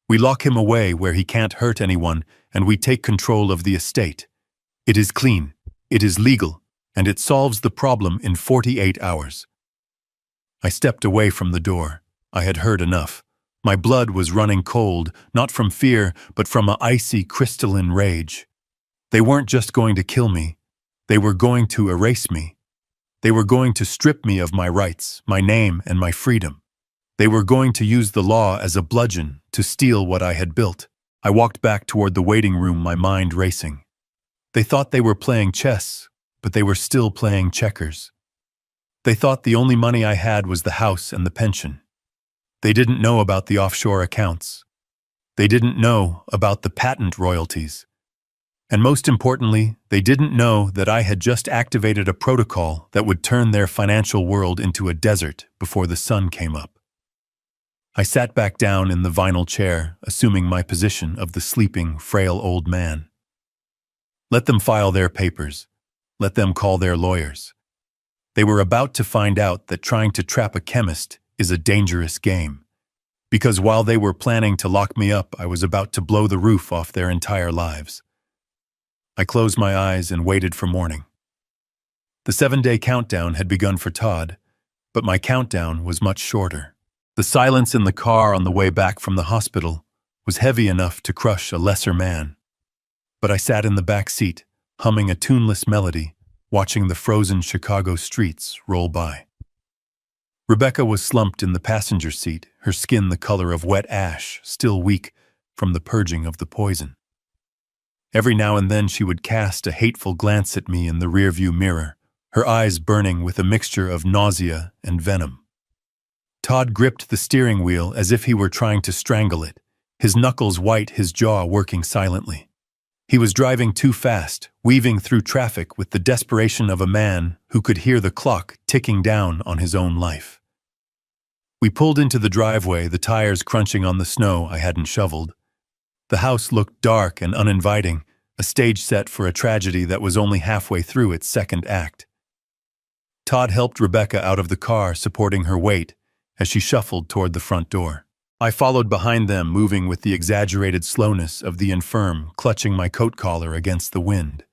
We lock him away where he can't hurt anyone, and we take control of the estate. It is clean, it is legal, and it solves the problem in 48 hours. I stepped away from the door. I had heard enough. My blood was running cold, not from fear, but from an icy, crystalline rage. They weren't just going to kill me. They were going to erase me. They were going to strip me of my rights, my name, and my freedom. They were going to use the law as a bludgeon to steal what I had built. I walked back toward the waiting room, my mind racing. They thought they were playing chess, but they were still playing checkers. They thought the only money I had was the house and the pension. They didn't know about the offshore accounts. They didn't know about the patent royalties. And most importantly, they didn't know that I had just activated a protocol that would turn their financial world into a desert before the sun came up. I sat back down in the vinyl chair, assuming my position of the sleeping, frail old man. Let them file their papers. Let them call their lawyers. They were about to find out that trying to trap a chemist is a dangerous game. Because while they were planning to lock me up, I was about to blow the roof off their entire lives. I closed my eyes and waited for morning. The 7-day countdown had begun for Todd, but my countdown was much shorter. The silence in the car on the way back from the hospital was heavy enough to crush a lesser man. But I sat in the back seat, humming a tuneless melody, watching the frozen Chicago streets roll by. Rebecca was slumped in the passenger seat, her skin the color of wet ash, still weak from the purging of the poison. Every now and then she would cast a hateful glance at me in the rearview mirror, her eyes burning with a mixture of nausea and venom. Todd gripped the steering wheel as if he were trying to strangle it, his knuckles white, his jaw working silently. He was driving too fast, weaving through traffic with the desperation of a man who could hear the clock ticking down on his own life. We pulled into the driveway, the tires crunching on the snow I hadn't shoveled. The house looked dark and uninviting, a stage set for a tragedy that was only halfway through its second act. Todd helped Rebecca out of the car, supporting her weight as she shuffled toward the front door. I followed behind them, moving with the exaggerated slowness of the infirm, clutching my coat collar against the wind.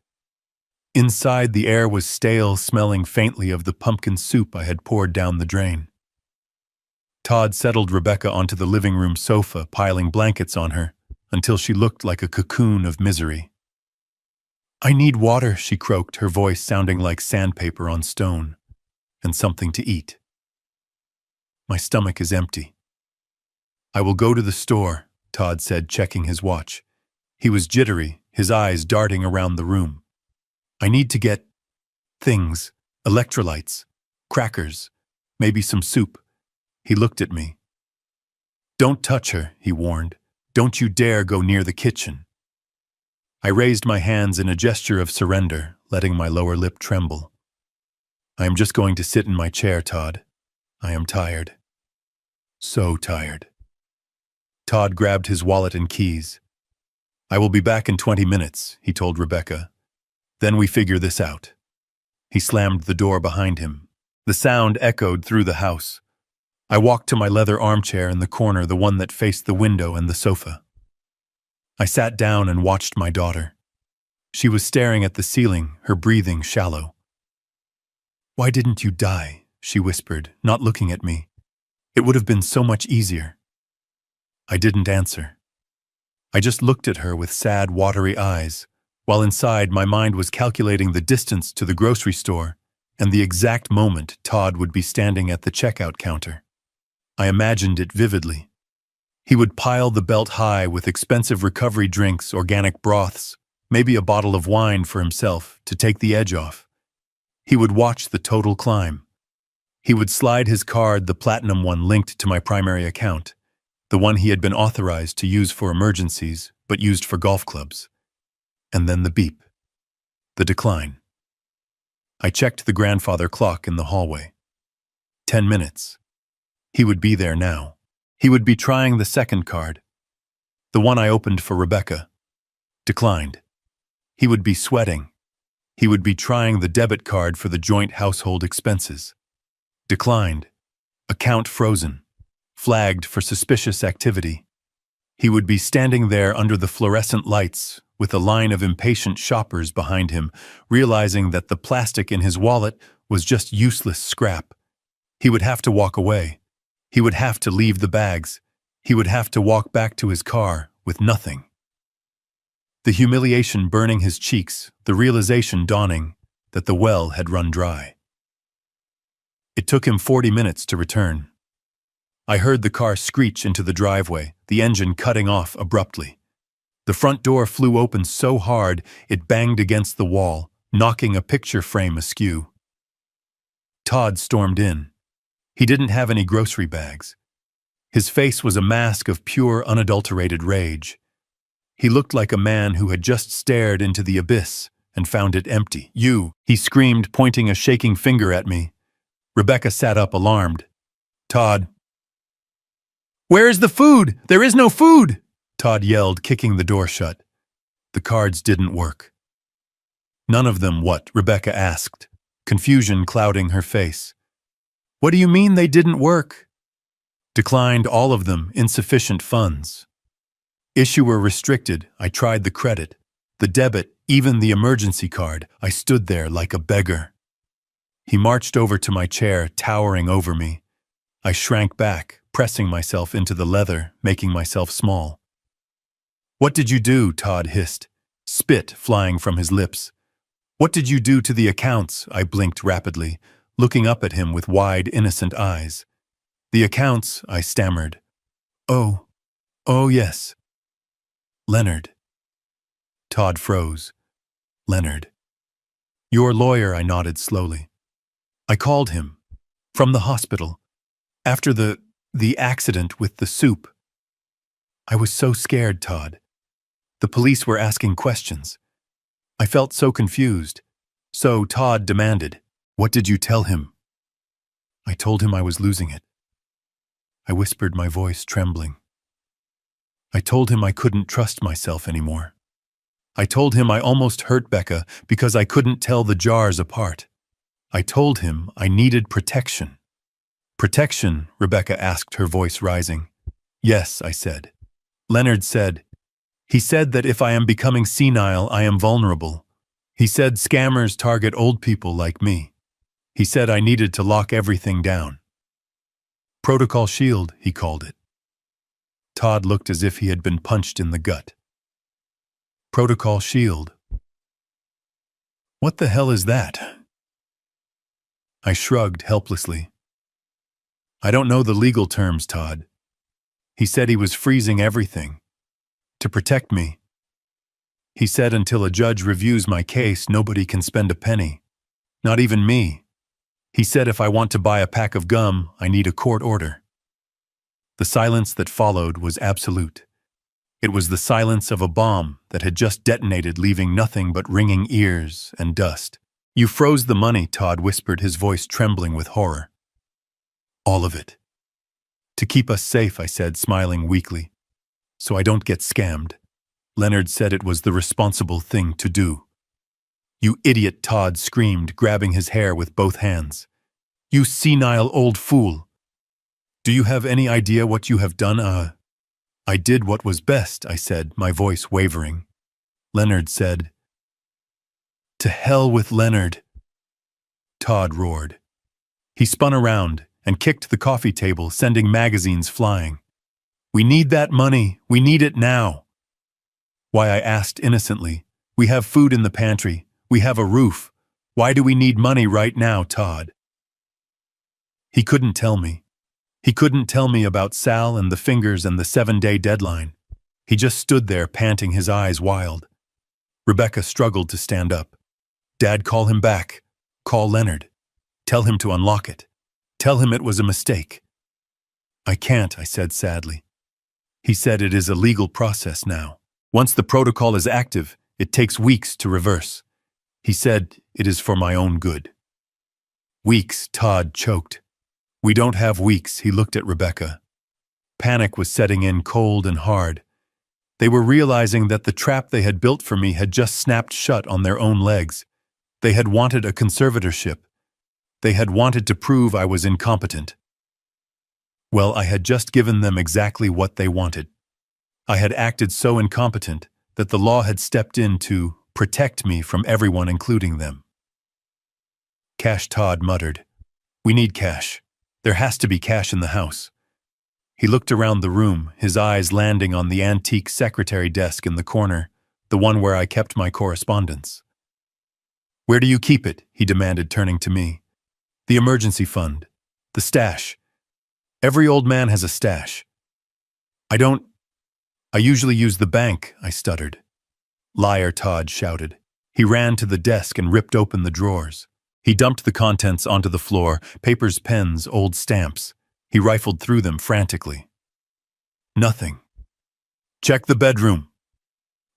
Inside, the air was stale, smelling faintly of the pumpkin soup I had poured down the drain. Todd settled Rebecca onto the living room sofa, piling blankets on her, until she looked like a cocoon of misery. "I need water," she croaked, her voice sounding like sandpaper on stone, "and something to eat. My stomach is empty." "I will go to the store," Todd said, checking his watch. He was jittery, his eyes darting around the room. "I need to get things, electrolytes, crackers, maybe some soup." He looked at me. "Don't touch her," he warned. "Don't you dare go near the kitchen." I raised my hands in a gesture of surrender, letting my lower lip tremble. "I am just going to sit in my chair, Todd. I am tired. So tired." Todd grabbed his wallet and keys. "I will be back in 20 minutes, he told Rebecca. "Then we figure this out." He slammed the door behind him. The sound echoed through the house. I walked to my leather armchair in the corner, the one that faced the window and the sofa. I sat down and watched my daughter. She was staring at the ceiling, her breathing shallow. "Why didn't you die?" she whispered, not looking at me. "It would have been so much easier." I didn't answer. I just looked at her with sad, watery eyes, while inside my mind was calculating the distance to the grocery store and the exact moment Todd would be standing at the checkout counter. I imagined it vividly. He would pile the belt high with expensive recovery drinks, organic broths, maybe a bottle of wine for himself to take the edge off. He would watch the total climb. He would slide his card, the platinum one linked to my primary account, the one he had been authorized to use for emergencies, but used for golf clubs. And then the beep. The decline. I checked the grandfather clock in the hallway. 10 minutes. He would be there now. He would be trying the second card. The one I opened for Rebecca. Declined. He would be sweating. He would be trying the debit card for the joint household expenses. Declined. Account frozen. Flagged for suspicious activity. He would be standing there under the fluorescent lights with a line of impatient shoppers behind him, realizing that the plastic in his wallet was just useless scrap. He would have to walk away. He would have to leave the bags. He would have to walk back to his car with nothing. the humiliation burning his cheeks, the realization dawning that the well had run dry. It took him 40 minutes to return. I heard the car screech into the driveway, the engine cutting off abruptly. The front door flew open so hard it banged against the wall, knocking a picture frame askew. Todd stormed in. He didn't have any grocery bags. His face was a mask of pure, unadulterated rage. He looked like a man who had just stared into the abyss and found it empty. "You!" he screamed, pointing a shaking finger at me. Rebecca sat up, alarmed. "Todd." "Where is the food? There is no food!" Todd yelled, kicking the door shut. The cards didn't work. "None of them what?" Rebecca asked, confusion clouding her face. "What do you mean they didn't work?" "Declined all of them, insufficient funds. Issuer restricted." I tried the credit, the debit, even the emergency card. I stood there like a beggar. He marched over to my chair, towering over me. I shrank back, pressing myself into the leather, making myself small. "What did you do?" Todd hissed, spit flying from his lips. "What did you do to the accounts?" I blinked rapidly, looking up at him with wide, innocent eyes. "The accounts," I stammered. Oh, yes. Leonard." Todd froze. "Leonard." "Your lawyer," I nodded slowly. "I called him. From the hospital. After the accident with the soup." I was so scared, Todd. The police were asking questions. I felt so confused. So Todd demanded, "What did you tell him?" I told him I was losing it. I whispered, my voice trembling. I told him I couldn't trust myself anymore. I told him I almost hurt Becca because I couldn't tell the jars apart. I told him I needed protection. "Protection?" Rebecca asked, her voice rising. "Yes," I said. Leonard said, "He said that if I am becoming senile, I am vulnerable. He said scammers target old people like me. He said I needed to lock everything down. Protocol Shield, he called it." Todd looked as if he had been punched in the gut. "Protocol Shield? What the hell is that?" I shrugged helplessly. "I don't know the legal terms, Todd. He said he was freezing everything. To protect me. He said until a judge reviews my case, nobody can spend a penny. Not even me. He said if I want to buy a pack of gum, I need a court order." The silence that followed was absolute. It was the silence of a bomb that had just detonated, leaving nothing but ringing ears and dust. "You froze the money," Todd whispered, his voice trembling with horror. "All of it." "To keep us safe," I said, smiling weakly. "So I don't get scammed. Leonard said it was the responsible thing to do." "You idiot," Todd screamed, grabbing his hair with both hands. "You senile old fool. Do you have any idea what you have done?" I did what was best," I said, my voice wavering. Leonard said. "To hell with Leonard," Todd roared. He spun around and kicked the coffee table, sending magazines flying. "We need that money. We need it now." "Why?" I asked innocently. "We have food in the pantry. We have a roof. Why do we need money right now, Todd?" He couldn't tell me. He couldn't tell me about Sal and the fingers and the 7-day deadline. He just stood there, panting, his eyes wild. Rebecca struggled to stand up. "Dad, call him back. Call Leonard. Tell him to unlock it. Tell him it was a mistake." "I can't," I said sadly. He said it is a legal process now. Once the protocol is active, it takes weeks to reverse. He said it is for my own good. "Weeks," Todd choked. "We don't have weeks," he looked at Rebecca. Panic was setting in, cold and hard. They were realizing that the trap they had built for me had just snapped shut on their own legs. They had wanted a conservatorship. They had wanted to prove I was incompetent. Well, I had just given them exactly what they wanted. I had acted so incompetent that the law had stepped in to protect me from everyone, including them. "Cash," Todd muttered. "We need cash. There has to be cash in the house." He looked around the room, his eyes landing on the antique secretary desk in the corner, the one where I kept my correspondence. "Where do you keep it?" he demanded, turning to me. "The emergency fund. The stash. Every old man has a stash." I usually use the bank," I stuttered. "Liar," Todd shouted. He ran to the desk and ripped open the drawers. He dumped the contents onto the floor, papers, pens, old stamps. He rifled through them frantically. Nothing. "Check the bedroom,"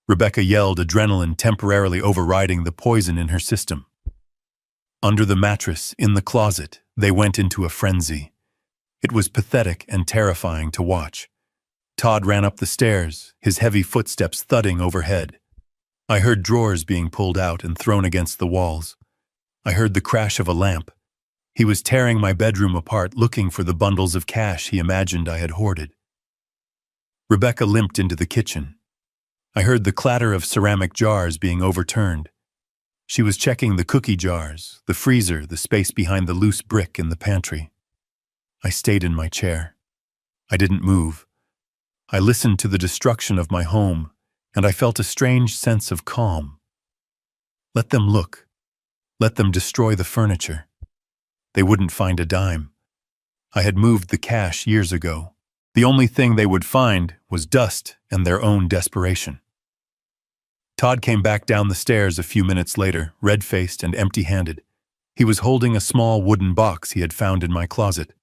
Rebecca yelled, adrenaline temporarily overriding the poison in her system. Under the mattress, in the closet, they went into a frenzy. It was pathetic and terrifying to watch. Todd ran up the stairs, his heavy footsteps thudding overhead. I heard drawers being pulled out and thrown against the walls. I heard the crash of a lamp. He was tearing my bedroom apart, looking for the bundles of cash he imagined I had hoarded. Rebecca limped into the kitchen. I heard the clatter of ceramic jars being overturned. She was checking the cookie jars, the freezer, the space behind the loose brick in the pantry. I stayed in my chair. I didn't move. I listened to the destruction of my home, and I felt a strange sense of calm. Let them look. Let them destroy the furniture. They wouldn't find a dime. I had moved the cash years ago. The only thing they would find was dust and their own desperation. Todd came back down the stairs a few minutes later, red-faced and empty-handed. He was holding a small wooden box he had found in my closet,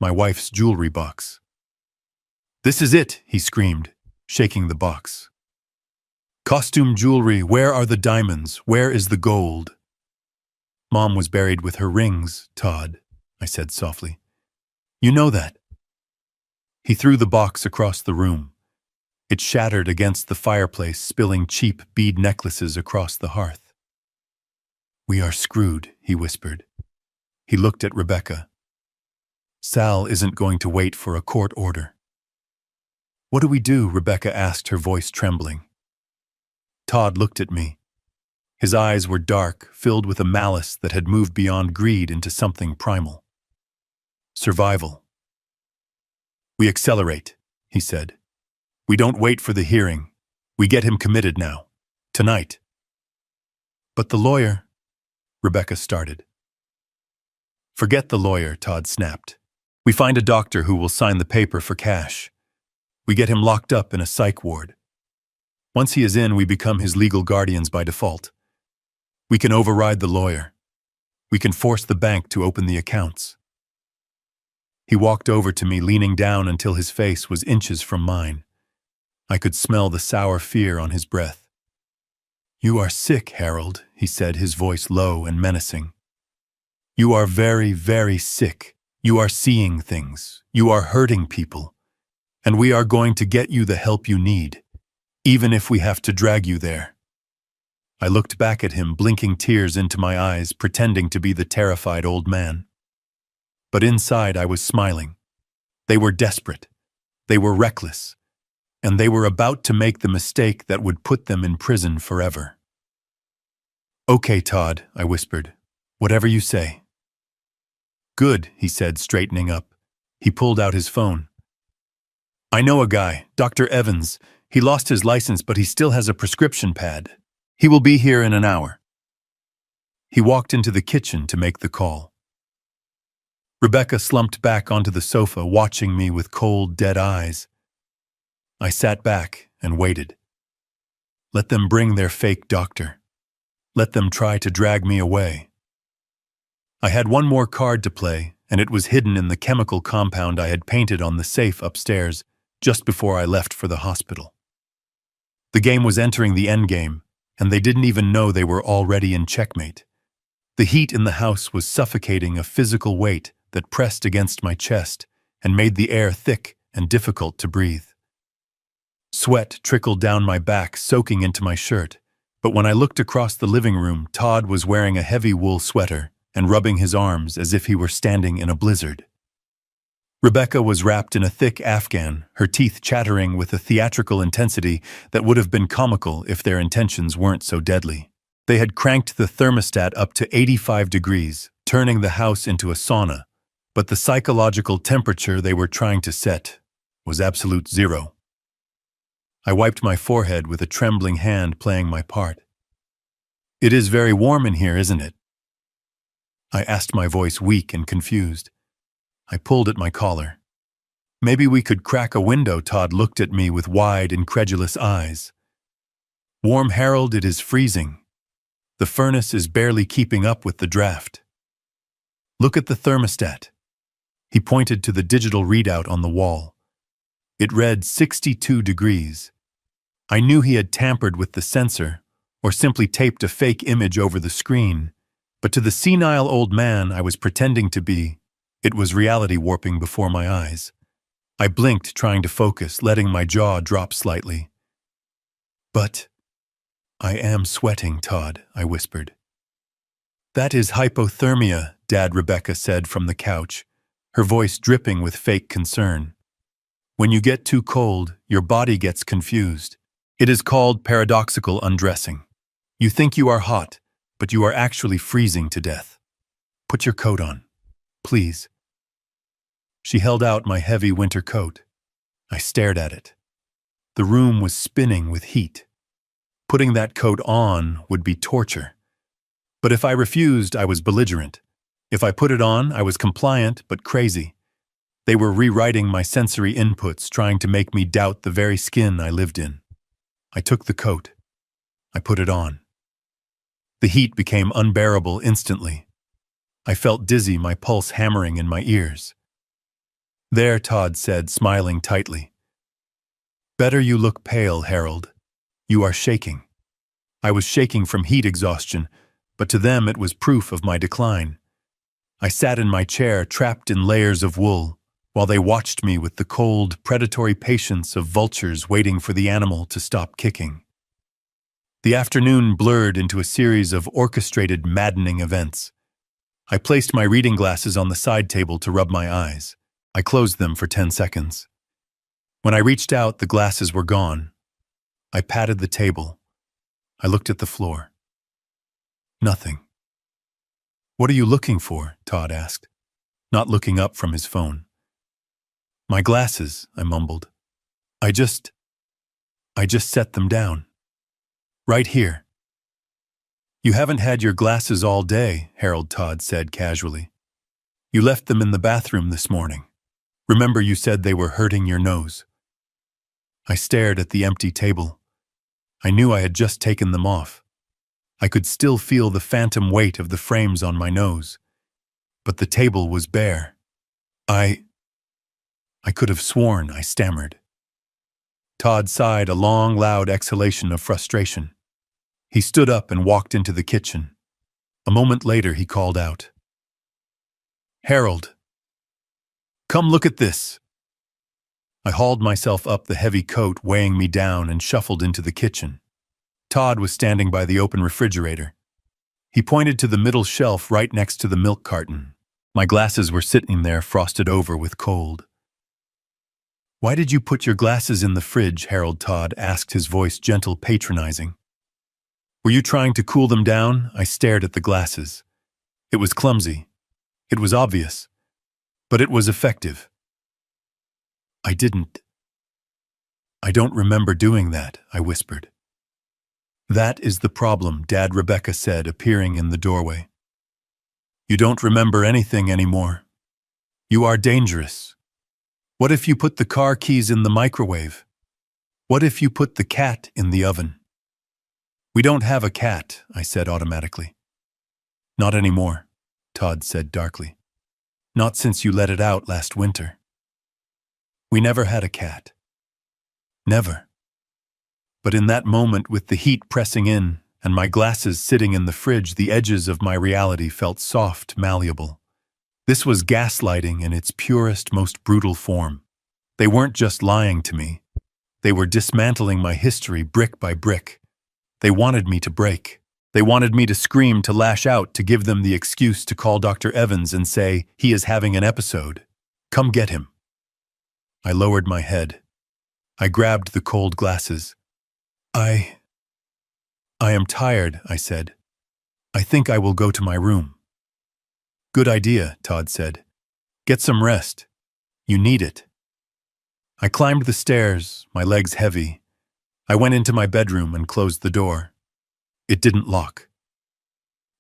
my wife's jewelry box. "This is it," he screamed, shaking the box. "Costume jewelry, where are the diamonds? Where is the gold?" "Mom was buried with her rings, Todd," I said softly. "You know that." He threw the box across the room. It shattered against the fireplace, spilling cheap bead necklaces across the hearth. "We are screwed," he whispered. He looked at Rebecca. "Sal isn't going to wait for a court order." "What do we do?" Rebecca asked, her voice trembling. Todd looked at me. His eyes were dark, filled with a malice that had moved beyond greed into something primal. "Survival. We accelerate," he said. "We don't wait for the hearing. We get him committed now. Tonight." "But the lawyer," Rebecca started. "Forget the lawyer," Todd snapped. "We find a doctor who will sign the paper for cash. We get him locked up in a psych ward. Once he is in, we become his legal guardians by default. We can override the lawyer. We can force the bank to open the accounts." He walked over to me, leaning down until his face was inches from mine. I could smell the sour fear on his breath. "You are sick, Harold," he said, his voice low and menacing. "You are very, very sick. You are seeing things. You are hurting people. And we are going to get you the help you need, even if we have to drag you there." I looked back at him, blinking tears into my eyes, pretending to be the terrified old man. But inside I was smiling. They were desperate. They were reckless. And they were about to make the mistake that would put them in prison forever. "Okay, Todd," I whispered. "Whatever you say." "Good," he said, straightening up. He pulled out his phone. "I know a guy, Dr. Evans. He lost his license, but he still has a prescription pad. He will be here in an hour." He walked into the kitchen to make the call. Rebecca slumped back onto the sofa, watching me with cold, dead eyes. I sat back and waited. Let them bring their fake doctor. Let them try to drag me away. I had one more card to play, and it was hidden in the chemical compound I had painted on the safe upstairs just before I left for the hospital. The game was entering the endgame, and they didn't even know they were already in checkmate. The heat in the house was suffocating, a physical weight that pressed against my chest and made the air thick and difficult to breathe. Sweat trickled down my back, soaking into my shirt, but when I looked across the living room, Todd was wearing a heavy wool sweater and rubbing his arms as if he were standing in a blizzard. Rebecca was wrapped in a thick afghan, her teeth chattering with a theatrical intensity that would have been comical if their intentions weren't so deadly. They had cranked the thermostat up to 85 degrees, turning the house into a sauna, but the psychological temperature they were trying to set was absolute zero. I wiped my forehead with a trembling hand playing my part. "It is very warm in here, isn't it?" I asked, my voice weak and confused. I pulled at my collar. "Maybe we could crack a window." Todd looked at me with wide, incredulous eyes. "Warm, Harold, it is freezing. The furnace is barely keeping up with the draft. Look at the thermostat." He pointed to the digital readout on the wall. It read 62 degrees. I knew he had tampered with the sensor, or simply taped a fake image over the screen, but to the senile old man I was pretending to be, it was reality warping before my eyes. I blinked, trying to focus, letting my jaw drop slightly. "But I am sweating, Todd," I whispered. "That is hypothermia," Dad Rebecca said from the couch, her voice dripping with fake concern. "When you get too cold, your body gets confused. It is called paradoxical undressing. You think you are hot, but you are actually freezing to death. Put your coat on, please." She held out my heavy winter coat. I stared at it. The room was spinning with heat. Putting that coat on would be torture. But if I refused, I was belligerent. If I put it on, I was compliant but crazy. They were rewriting my sensory inputs, trying to make me doubt the very skin I lived in. I took the coat. I put it on. The heat became unbearable instantly. I felt dizzy, my pulse hammering in my ears. "There," Todd said, smiling tightly. "Better. You look pale, Harold. You are shaking." I was shaking from heat exhaustion, but to them it was proof of my decline. I sat in my chair, trapped in layers of wool, while they watched me with the cold, predatory patience of vultures waiting for the animal to stop kicking. The afternoon blurred into a series of orchestrated, maddening events. I placed my reading glasses on the side table to rub my eyes. I closed them for 10 seconds. When I reached out, the glasses were gone. I patted the table. I looked at the floor. Nothing. "What are you looking for?" Todd asked, not looking up from his phone. "My glasses," I mumbled. I just set them down. Right here." "You haven't had your glasses all day," Harold Todd said casually. "You left them in the bathroom this morning. Remember, you said they were hurting your nose." I stared at the empty table. I knew I had just taken them off. I could still feel the phantom weight of the frames on my nose. But the table was bare. I could have sworn," I stammered. Todd sighed, a long, loud exhalation of frustration. He stood up and walked into the kitchen. A moment later, he called out, "Harold, come look at this." I hauled myself up, the heavy coat weighing me down, and shuffled into the kitchen. Todd was standing by the open refrigerator. He pointed to the middle shelf right next to the milk carton. My glasses were sitting there, frosted over with cold. "Why did you put your glasses in the fridge?" Harold Todd asked, his voice gentle, patronizing. "Were you trying to cool them down?" I stared at the glasses. It was clumsy. It was obvious. But it was effective. I don't remember doing that," I whispered. "That is the problem," Dad Rebecca said, appearing in the doorway. "You don't remember anything anymore. You are dangerous. What if you put the car keys in the microwave? What if you put the cat in the oven?" "We don't have a cat," I said automatically. "Not anymore," Todd said darkly. "Not since you let it out last winter. We never had a cat. Never." But in that moment, with the heat pressing in and my glasses sitting in the fridge, the edges of my reality felt soft, malleable. This was gaslighting in its purest, most brutal form. They weren't just lying to me. They were dismantling my history brick by brick. They wanted me to break. They wanted me to scream, to lash out, to give them the excuse to call Dr. Evans and say, "He is having an episode. Come get him." I lowered my head. I grabbed the cold glasses. I am tired," I said. "I think I will go to my room." "Good idea," Todd said. "Get some rest. You need it." I climbed the stairs, my legs heavy. I went into my bedroom and closed the door. It didn't lock.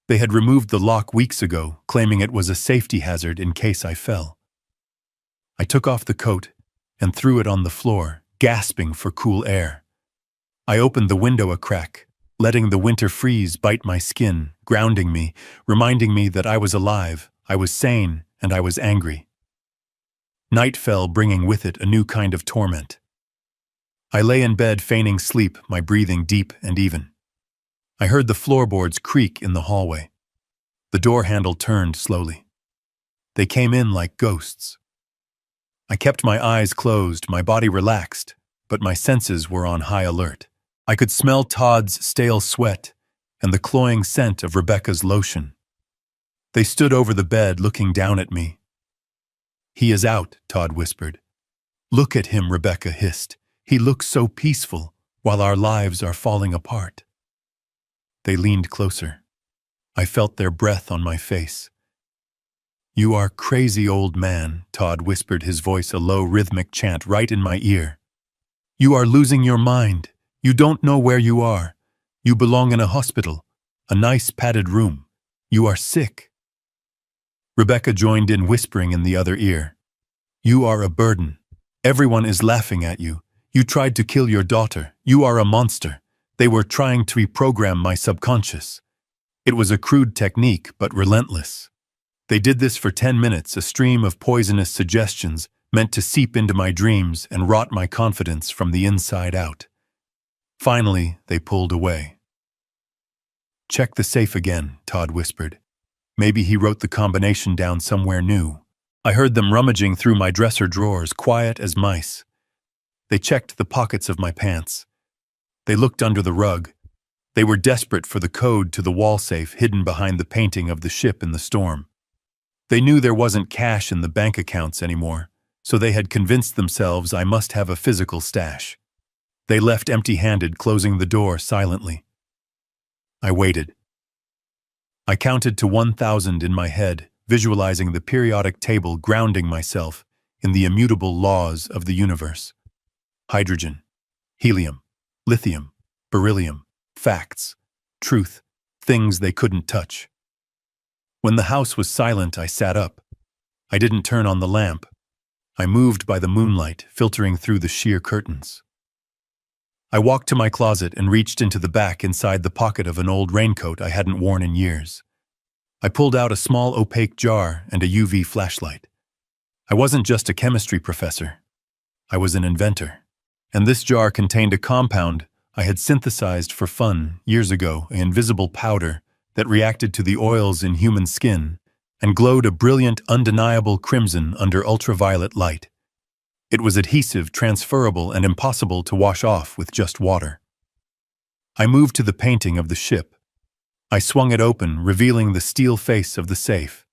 They had removed the lock weeks ago, claiming it was a safety hazard in case I fell. I took off the coat and threw it on the floor, gasping for cool air. I opened the window a crack, letting the winter freeze bite my skin, grounding me, reminding me that I was alive, I was sane, and I was angry. Night fell, bringing with it a new kind of torment. I lay in bed feigning sleep, my breathing deep and even. I heard the floorboards creak in the hallway. The door handle turned slowly. They came in like ghosts. I kept my eyes closed, my body relaxed, but my senses were on high alert. I could smell Todd's stale sweat and the cloying scent of Rebecca's lotion. They stood over the bed, looking down at me. "He is out," Todd whispered. "Look at him," Rebecca hissed. "He looks so peaceful, while our lives are falling apart." They leaned closer. I felt their breath on my face. "You are crazy, old man," Todd whispered, his voice a low rhythmic chant right in my ear. "You are losing your mind. You don't know where you are. You belong in a hospital, a nice padded room. You are sick." Rebecca joined in, whispering in the other ear. "You are a burden. Everyone is laughing at you. You tried to kill your daughter. You are a monster. They were trying to reprogram my subconscious. It was a crude technique, but relentless. They did this for 10 minutes, a stream of poisonous suggestions meant to seep into my dreams and rot my confidence from the inside out. Finally, they pulled away. "Check the safe again," Todd whispered. Maybe he wrote the combination down somewhere new. I heard them rummaging through my dresser drawers, quiet as mice. They checked the pockets of my pants. They looked under the rug. They were desperate for the code to the wall safe hidden behind the painting of the ship in the storm. They knew there wasn't cash in the bank accounts anymore, so they had convinced themselves I must have a physical stash. They left empty-handed, closing the door silently. I waited. I counted to 1,000 in my head, visualizing the periodic table, grounding myself in the immutable laws of the universe. Hydrogen, helium, lithium, beryllium, facts, truth, things they couldn't touch. When the house was silent, I sat up. I didn't turn on the lamp. I moved by the moonlight, filtering through the sheer curtains. I walked to my closet and reached into the back inside the pocket of an old raincoat I hadn't worn in years. I pulled out a small opaque jar and a UV flashlight. I wasn't just a chemistry professor. I was an inventor. And this jar contained a compound I had synthesized for fun years ago, an invisible powder that reacted to the oils in human skin and glowed a brilliant, undeniable crimson under ultraviolet light. It was adhesive, transferable, and impossible to wash off with just water. I moved to the painting of the ship. I swung it open, revealing the steel face of the safe.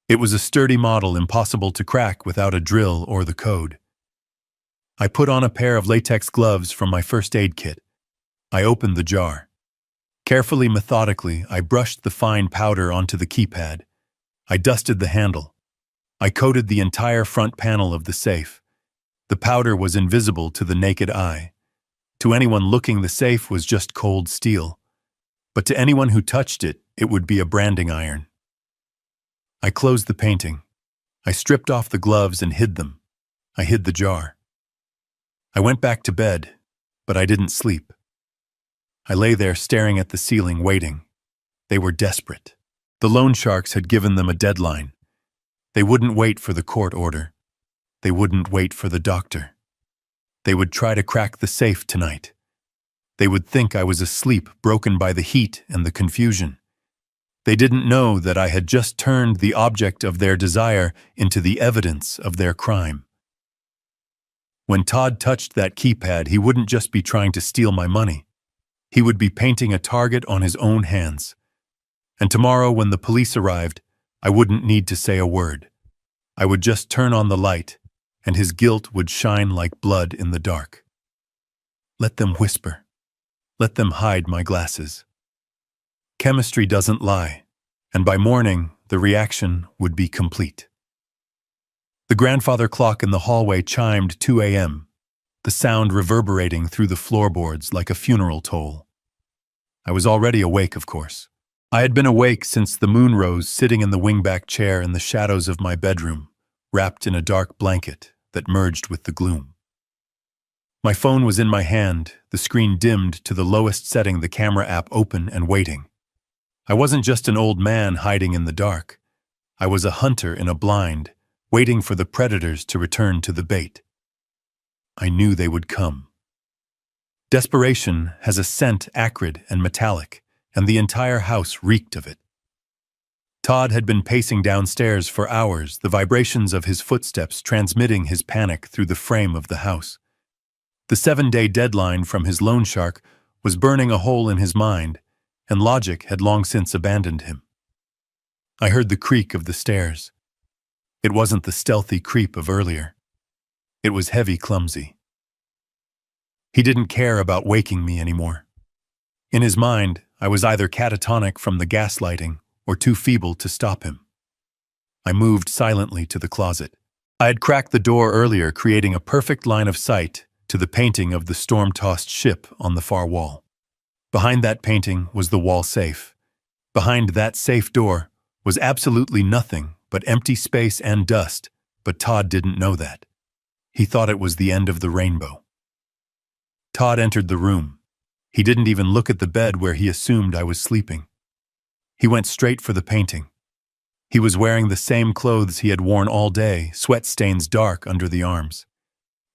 It was a sturdy model, impossible to crack without a drill or the code. I put on a pair of latex gloves from my first aid kit. I opened the jar. Carefully, methodically, I brushed the fine powder onto the keypad. I dusted the handle. I coated the entire front panel of the safe. The powder was invisible to the naked eye. To anyone looking, the safe was just cold steel. But to anyone who touched it, it would be a branding iron. I closed the painting. I stripped off the gloves and hid them. I hid the jar. I went back to bed, but I didn't sleep. I lay there staring at the ceiling, waiting. They were desperate. The loan sharks had given them a deadline. They wouldn't wait for the court order. They wouldn't wait for the doctor. They would try to crack the safe tonight. They would think I was asleep, broken by the heat and the confusion. They didn't know that I had just turned the object of their desire into the evidence of their crime. When Todd touched that keypad, he wouldn't just be trying to steal my money. He would be painting a target on his own hands. And tomorrow, when the police arrived, I wouldn't need to say a word. I would just turn on the light, and his guilt would shine like blood in the dark. Let them whisper. Let them hide my glasses. Chemistry doesn't lie, and by morning, the reaction would be complete. The grandfather clock in the hallway chimed 2 a.m. the sound reverberating through the floorboards like a funeral toll. I was already awake, of course. I had been awake since the moon rose, sitting in the wingback chair in the shadows of my bedroom, wrapped in a dark blanket that merged with the gloom. My phone was in my hand, the screen dimmed to the lowest setting, the camera app open and waiting. I wasn't just an old man hiding in the dark. I was a hunter in a blind, waiting for the predators to return to the bait. I knew they would come. Desperation has a scent acrid and metallic, and the entire house reeked of it. Todd had been pacing downstairs for hours, the vibrations of his footsteps transmitting his panic through the frame of the house. The 7-day deadline from his loan shark was burning a hole in his mind, and logic had long since abandoned him. I heard the creak of the stairs. It wasn't the stealthy creep of earlier. It was heavy, clumsy. He didn't care about waking me anymore. In his mind, I was either catatonic from the gaslighting or too feeble to stop him. I moved silently to the closet. I had cracked the door earlier, creating a perfect line of sight to the painting of the storm-tossed ship on the far wall. Behind that painting was the wall safe. Behind that safe door was absolutely nothing but empty space and dust, but Todd didn't know that. He thought it was the end of the rainbow. Todd entered the room. He didn't even look at the bed where he assumed I was sleeping. He went straight for the painting. He was wearing the same clothes he had worn all day, sweat stains dark under the arms.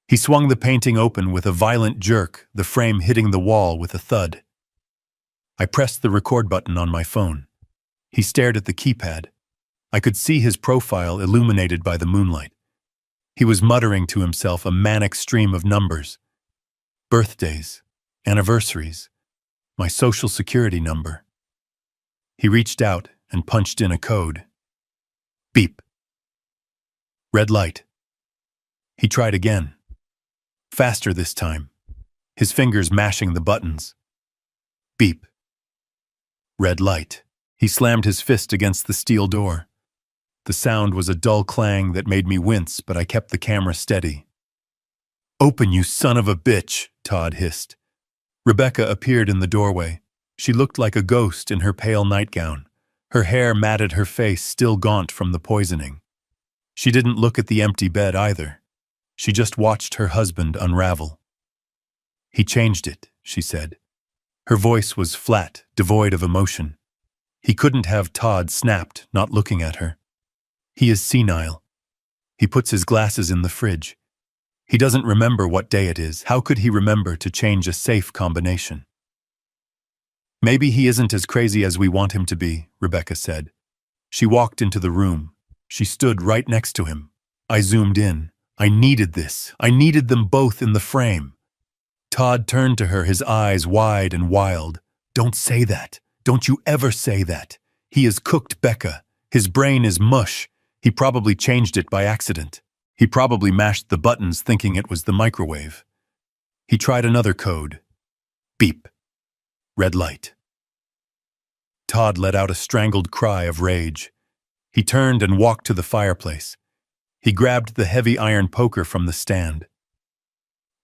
He swung the painting open with a violent jerk, the frame hitting the wall with a thud. I pressed the record button on my phone. He stared at the keypad. I could see his profile illuminated by the moonlight. He was muttering to himself a manic stream of numbers. Birthdays, anniversaries, my social security number. He reached out and punched in a code. Beep. Red light. He tried again. Faster this time, his fingers mashing the buttons. Beep. Red light. He slammed his fist against the steel door. The sound was a dull clang that made me wince, but I kept the camera steady. "Open, you son of a bitch," Todd hissed. Rebecca appeared in the doorway. She looked like a ghost in her pale nightgown. Her hair matted her face, still gaunt from the poisoning. She didn't look at the empty bed either. She just watched her husband unravel. "He changed it," she said. Her voice was flat, devoid of emotion. He couldn't have. Todd snapped, not looking at her. "He is senile. He puts his glasses in the fridge. He doesn't remember what day it is. How could he remember to change a safe combination?" "Maybe he isn't as crazy as we want him to be," Rebecca said. She walked into the room. She stood right next to him. I zoomed in. I needed this. I needed them both in the frame. Todd turned to her, his eyes wide and wild. "Don't say that. Don't you ever say that. He is cooked, Becca. His brain is mush. He probably changed it by accident. He probably mashed the buttons thinking it was the microwave." He tried another code. Beep. Red light. Todd let out a strangled cry of rage. He turned and walked to the fireplace. He grabbed the heavy iron poker from the stand.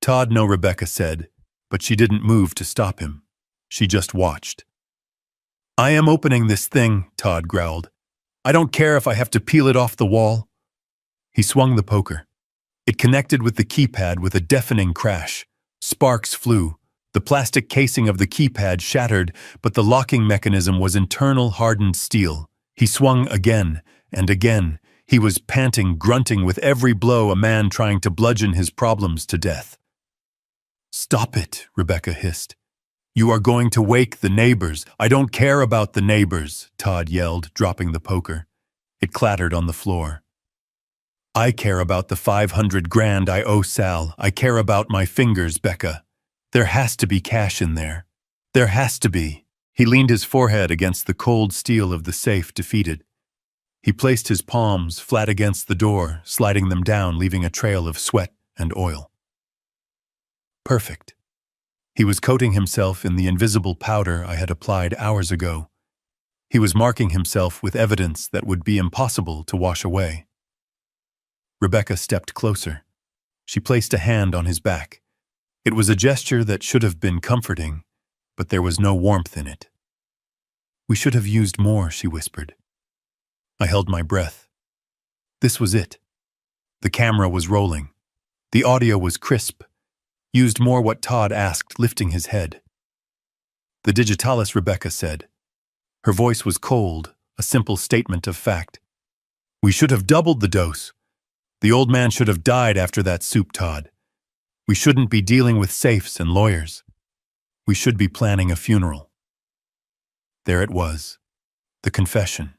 "Todd, no," Rebecca said, but she didn't move to stop him. She just watched. "I am opening this thing," Todd growled. "I don't care if I have to peel it off the wall." He swung the poker. It connected with the keypad with a deafening crash. Sparks flew. The plastic casing of the keypad shattered, but the locking mechanism was internal hardened steel. He swung again and again. He was panting, grunting with every blow, a man trying to bludgeon his problems to death. "Stop it," Rebecca hissed. "You are going to wake the neighbors." "I don't care about the neighbors," Todd yelled, dropping the poker. It clattered on the floor. "I care about the 500 grand I owe Sal. I care about my fingers, Becca. There has to be cash in there. There has to be." He leaned his forehead against the cold steel of the safe, defeated. He placed his palms flat against the door, sliding them down, leaving a trail of sweat and oil. Perfect. He was coating himself in the invisible powder I had applied hours ago. He was marking himself with evidence that would be impossible to wash away. Rebecca stepped closer. She placed a hand on his back. It was a gesture that should have been comforting, but there was no warmth in it. "We should have used more," she whispered. I held my breath. This was it. The camera was rolling. The audio was crisp. "Used more," what Todd asked, lifting his head. "The digitalis," Rebecca said. Her voice was cold, a simple statement of fact. "We should have doubled the dose. The old man should have died after that soup, Todd. We shouldn't be dealing with safes and lawyers. We should be planning a funeral." There it was, the confession.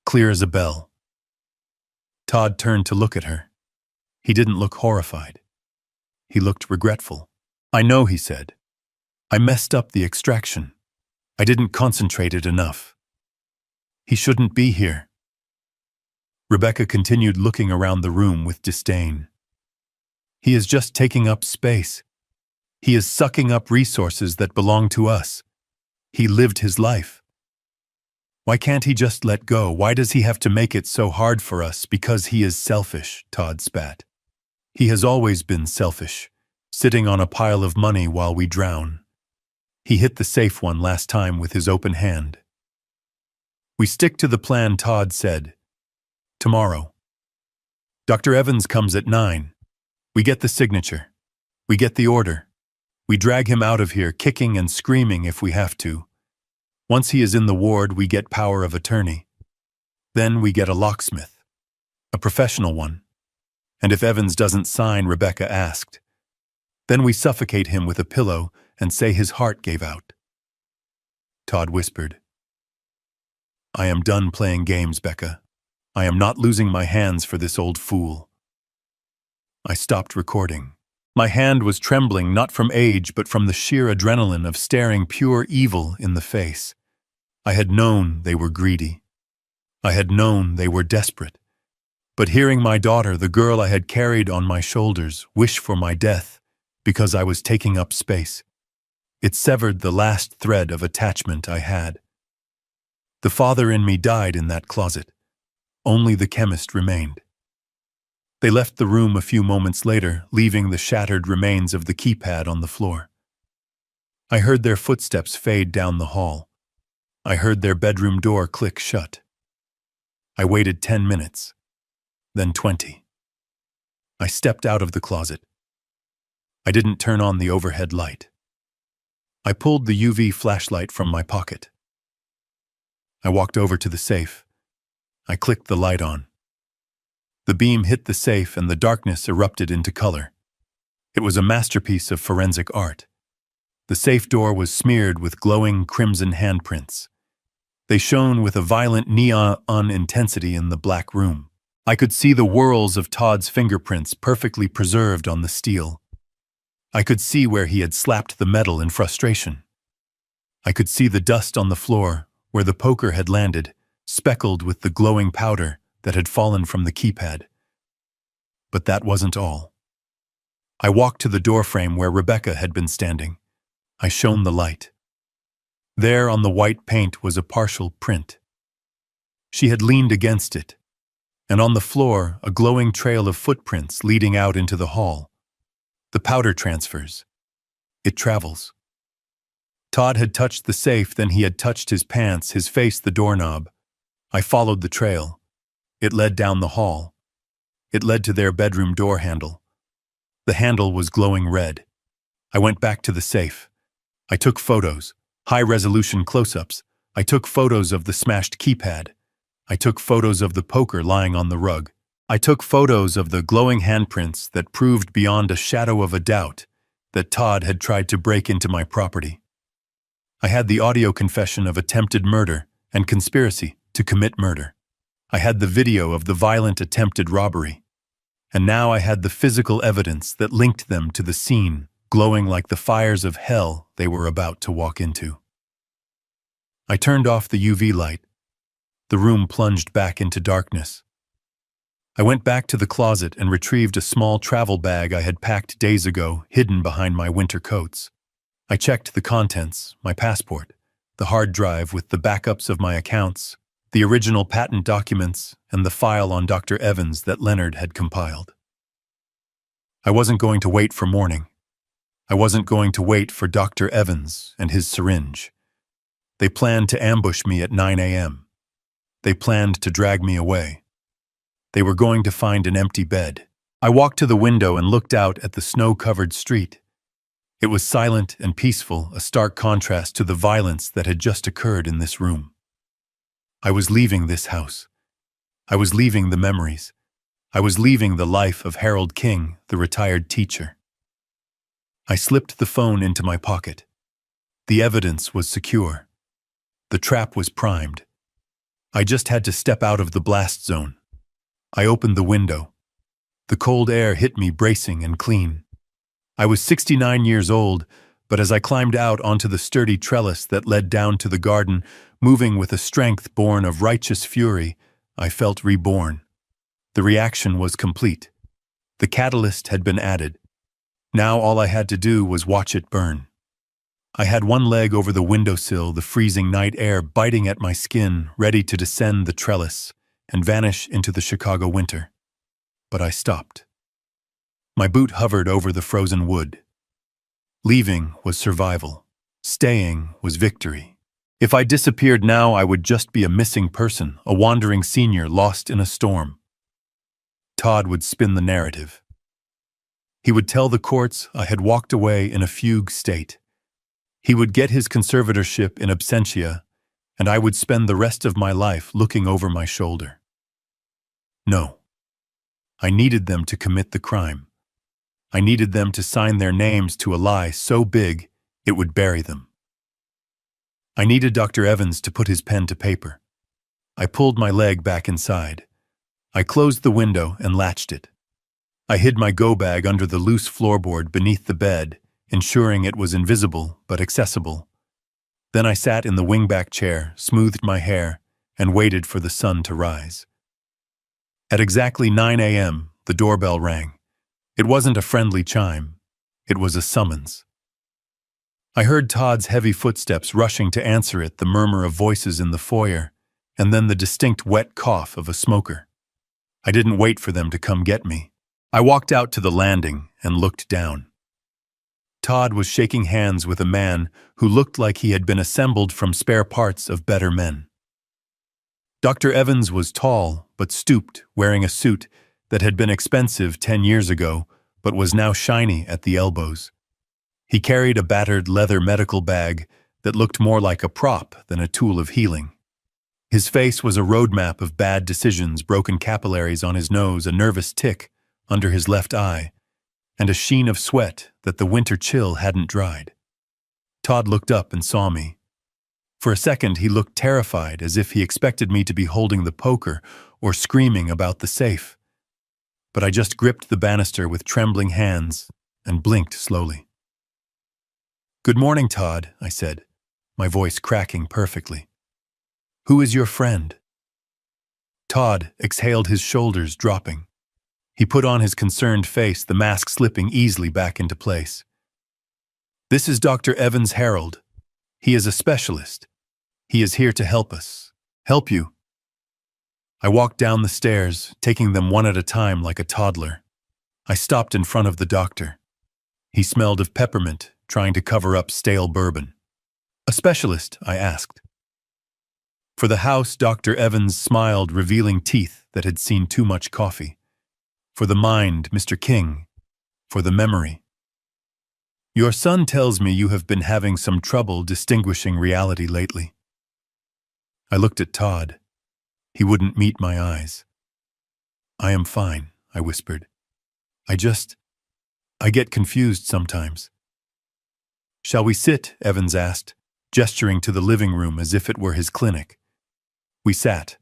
Clear as a bell. Todd turned to look at her. He didn't look horrified. He looked regretful. "I know," he said. "I messed up the extraction. I didn't concentrate it enough. He shouldn't be here." Rebecca continued looking around the room with disdain. "He is just taking up space. He is sucking up resources that belong to us. He lived his life. Why can't he just let go? Why does he have to make it so hard for us? Because he is selfish," Todd spat. "He has always been selfish, sitting on a pile of money while we drown. He hit the safe one last time with his open hand." "We stick to the plan," Todd said. "Tomorrow. Dr. Evans comes at 9. We get the signature. We get the order. We drag him out of here, kicking and screaming if we have to. Once he is in the ward, we get power of attorney. Then we get a locksmith. A professional one. And if Evans doesn't sign," Rebecca asked, "then we suffocate him with a pillow and say his heart gave out." Todd whispered, "I am done playing games, Becca. I am not losing my hands for this old fool." I stopped recording. My hand was trembling, not from age, but from the sheer adrenaline of staring pure evil in the face. I had known they were greedy. I had known they were desperate. But hearing my daughter, the girl I had carried on my shoulders, wish for my death because I was taking up space, it severed the last thread of attachment I had. The father in me died in that closet. Only the chemist remained. They left the room a few moments later, leaving the shattered remains of the keypad on the floor. I heard their footsteps fade down the hall. I heard their bedroom door click shut. I waited 10 minutes, then 20. I stepped out of the closet. I didn't turn on the overhead light. I pulled the UV flashlight from my pocket. I walked over to the safe. I clicked the light on. The beam hit the safe and the darkness erupted into color. It was a masterpiece of forensic art. The safe door was smeared with glowing crimson handprints. They shone with a violent neon intensity in the black room. I could see the whorls of Todd's fingerprints perfectly preserved on the steel. I could see where he had slapped the metal in frustration. I could see the dust on the floor where the poker had landed, speckled with the glowing powder that had fallen from the keypad. But that wasn't all. I walked to the doorframe where Rebecca had been standing. I shone the light. There on the white paint was a partial print. She had leaned against it, and on the floor a glowing trail of footprints leading out into the hall. The powder transfers. It travels. Todd had touched the safe, then he had touched his pants, his face the doorknob. I followed the trail. It led down the hall. It led to their bedroom door handle. The handle was glowing red. I went back to the safe. I took photos, high-resolution close-ups. I took photos of the smashed keypad. I took photos of the poker lying on the rug. I took photos of the glowing handprints that proved beyond a shadow of a doubt that Todd had tried to break into my property. I had the audio confession of attempted murder and conspiracy to commit murder. I had the video of the violent attempted robbery. And now I had the physical evidence that linked them to the scene, glowing like the fires of hell they were about to walk into. I turned off the UV light. The room plunged back into darkness. I went back to the closet and retrieved a small travel bag I had packed days ago, hidden behind my winter coats. I checked the contents, my passport, the hard drive with the backups of my accounts, the original patent documents, and the file on Dr. Evans that Leonard had compiled. I wasn't going to wait for morning. I wasn't going to wait for Dr. Evans and his syringe. They planned to ambush me at 9 a.m. They planned to drag me away. They were going to find an empty bed. I walked to the window and looked out at the snow-covered street. It was silent and peaceful, a stark contrast to the violence that had just occurred in this room. I was leaving this house. I was leaving the memories. I was leaving the life of Harold King, the retired teacher. I slipped the phone into my pocket. The evidence was secure. The trap was primed. I just had to step out of the blast zone. I opened the window. The cold air hit me bracing and clean. I was 69 years old, but as I climbed out onto the sturdy trellis that led down to the garden, moving with a strength born of righteous fury, I felt reborn. The reaction was complete. The catalyst had been added. Now all I had to do was watch it burn. I had one leg over the windowsill, the freezing night air biting at my skin, ready to descend the trellis and vanish into the Chicago winter. But I stopped. My boot hovered over the frozen wood. Leaving was survival. Staying was victory. If I disappeared now, I would just be a missing person, a wandering senior lost in a storm. Todd would spin the narrative. He would tell the courts I had walked away in a fugue state. He would get his conservatorship in absentia, and I would spend the rest of my life looking over my shoulder. No. I needed them to commit the crime. I needed them to sign their names to a lie so big it would bury them. I needed Dr. Evans to put his pen to paper. I pulled my leg back inside. I closed the window and latched it. I hid my go-bag under the loose floorboard beneath the bed, ensuring it was invisible but accessible. Then I sat in the wingback chair, smoothed my hair, and waited for the sun to rise. At exactly 9 a.m., the doorbell rang. It wasn't a friendly chime. It was a summons. I heard Todd's heavy footsteps rushing to answer it, the murmur of voices in the foyer, and then the distinct wet cough of a smoker. I didn't wait for them to come get me. I walked out to the landing and looked down. Todd was shaking hands with a man who looked like he had been assembled from spare parts of better men. Dr. Evans was tall but stooped, wearing a suit that had been expensive 10 years ago but was now shiny at the elbows. He carried a battered leather medical bag that looked more like a prop than a tool of healing. His face was a roadmap of bad decisions, broken capillaries on his nose, a nervous tic under his left eye, and a sheen of sweat that the winter chill hadn't dried. Todd looked up and saw me. For a second he looked terrified, as if he expected me to be holding the poker or screaming about the safe. But I just gripped the banister with trembling hands and blinked slowly. "Good morning, Todd," I said, my voice cracking perfectly. "Who is your friend?" Todd exhaled, his shoulders dropping. He put on his concerned face, the mask slipping easily back into place. "This is Dr. Evans Harold. He is a specialist. He is here to help us. Help you." I walked down the stairs, taking them one at a time like a toddler. I stopped in front of the doctor. He smelled of peppermint, trying to cover up stale bourbon. "A specialist?" I asked. For the house, Dr. Evans smiled, revealing teeth that had seen too much coffee. For the mind, Mr. King. For the memory. "Your son tells me you have been having some trouble distinguishing reality lately." I looked at Todd. He wouldn't meet my eyes. "I am fine," I whispered. I get confused sometimes." "Shall we sit?" Evans asked, gesturing to the living room as if it were his clinic. We sat.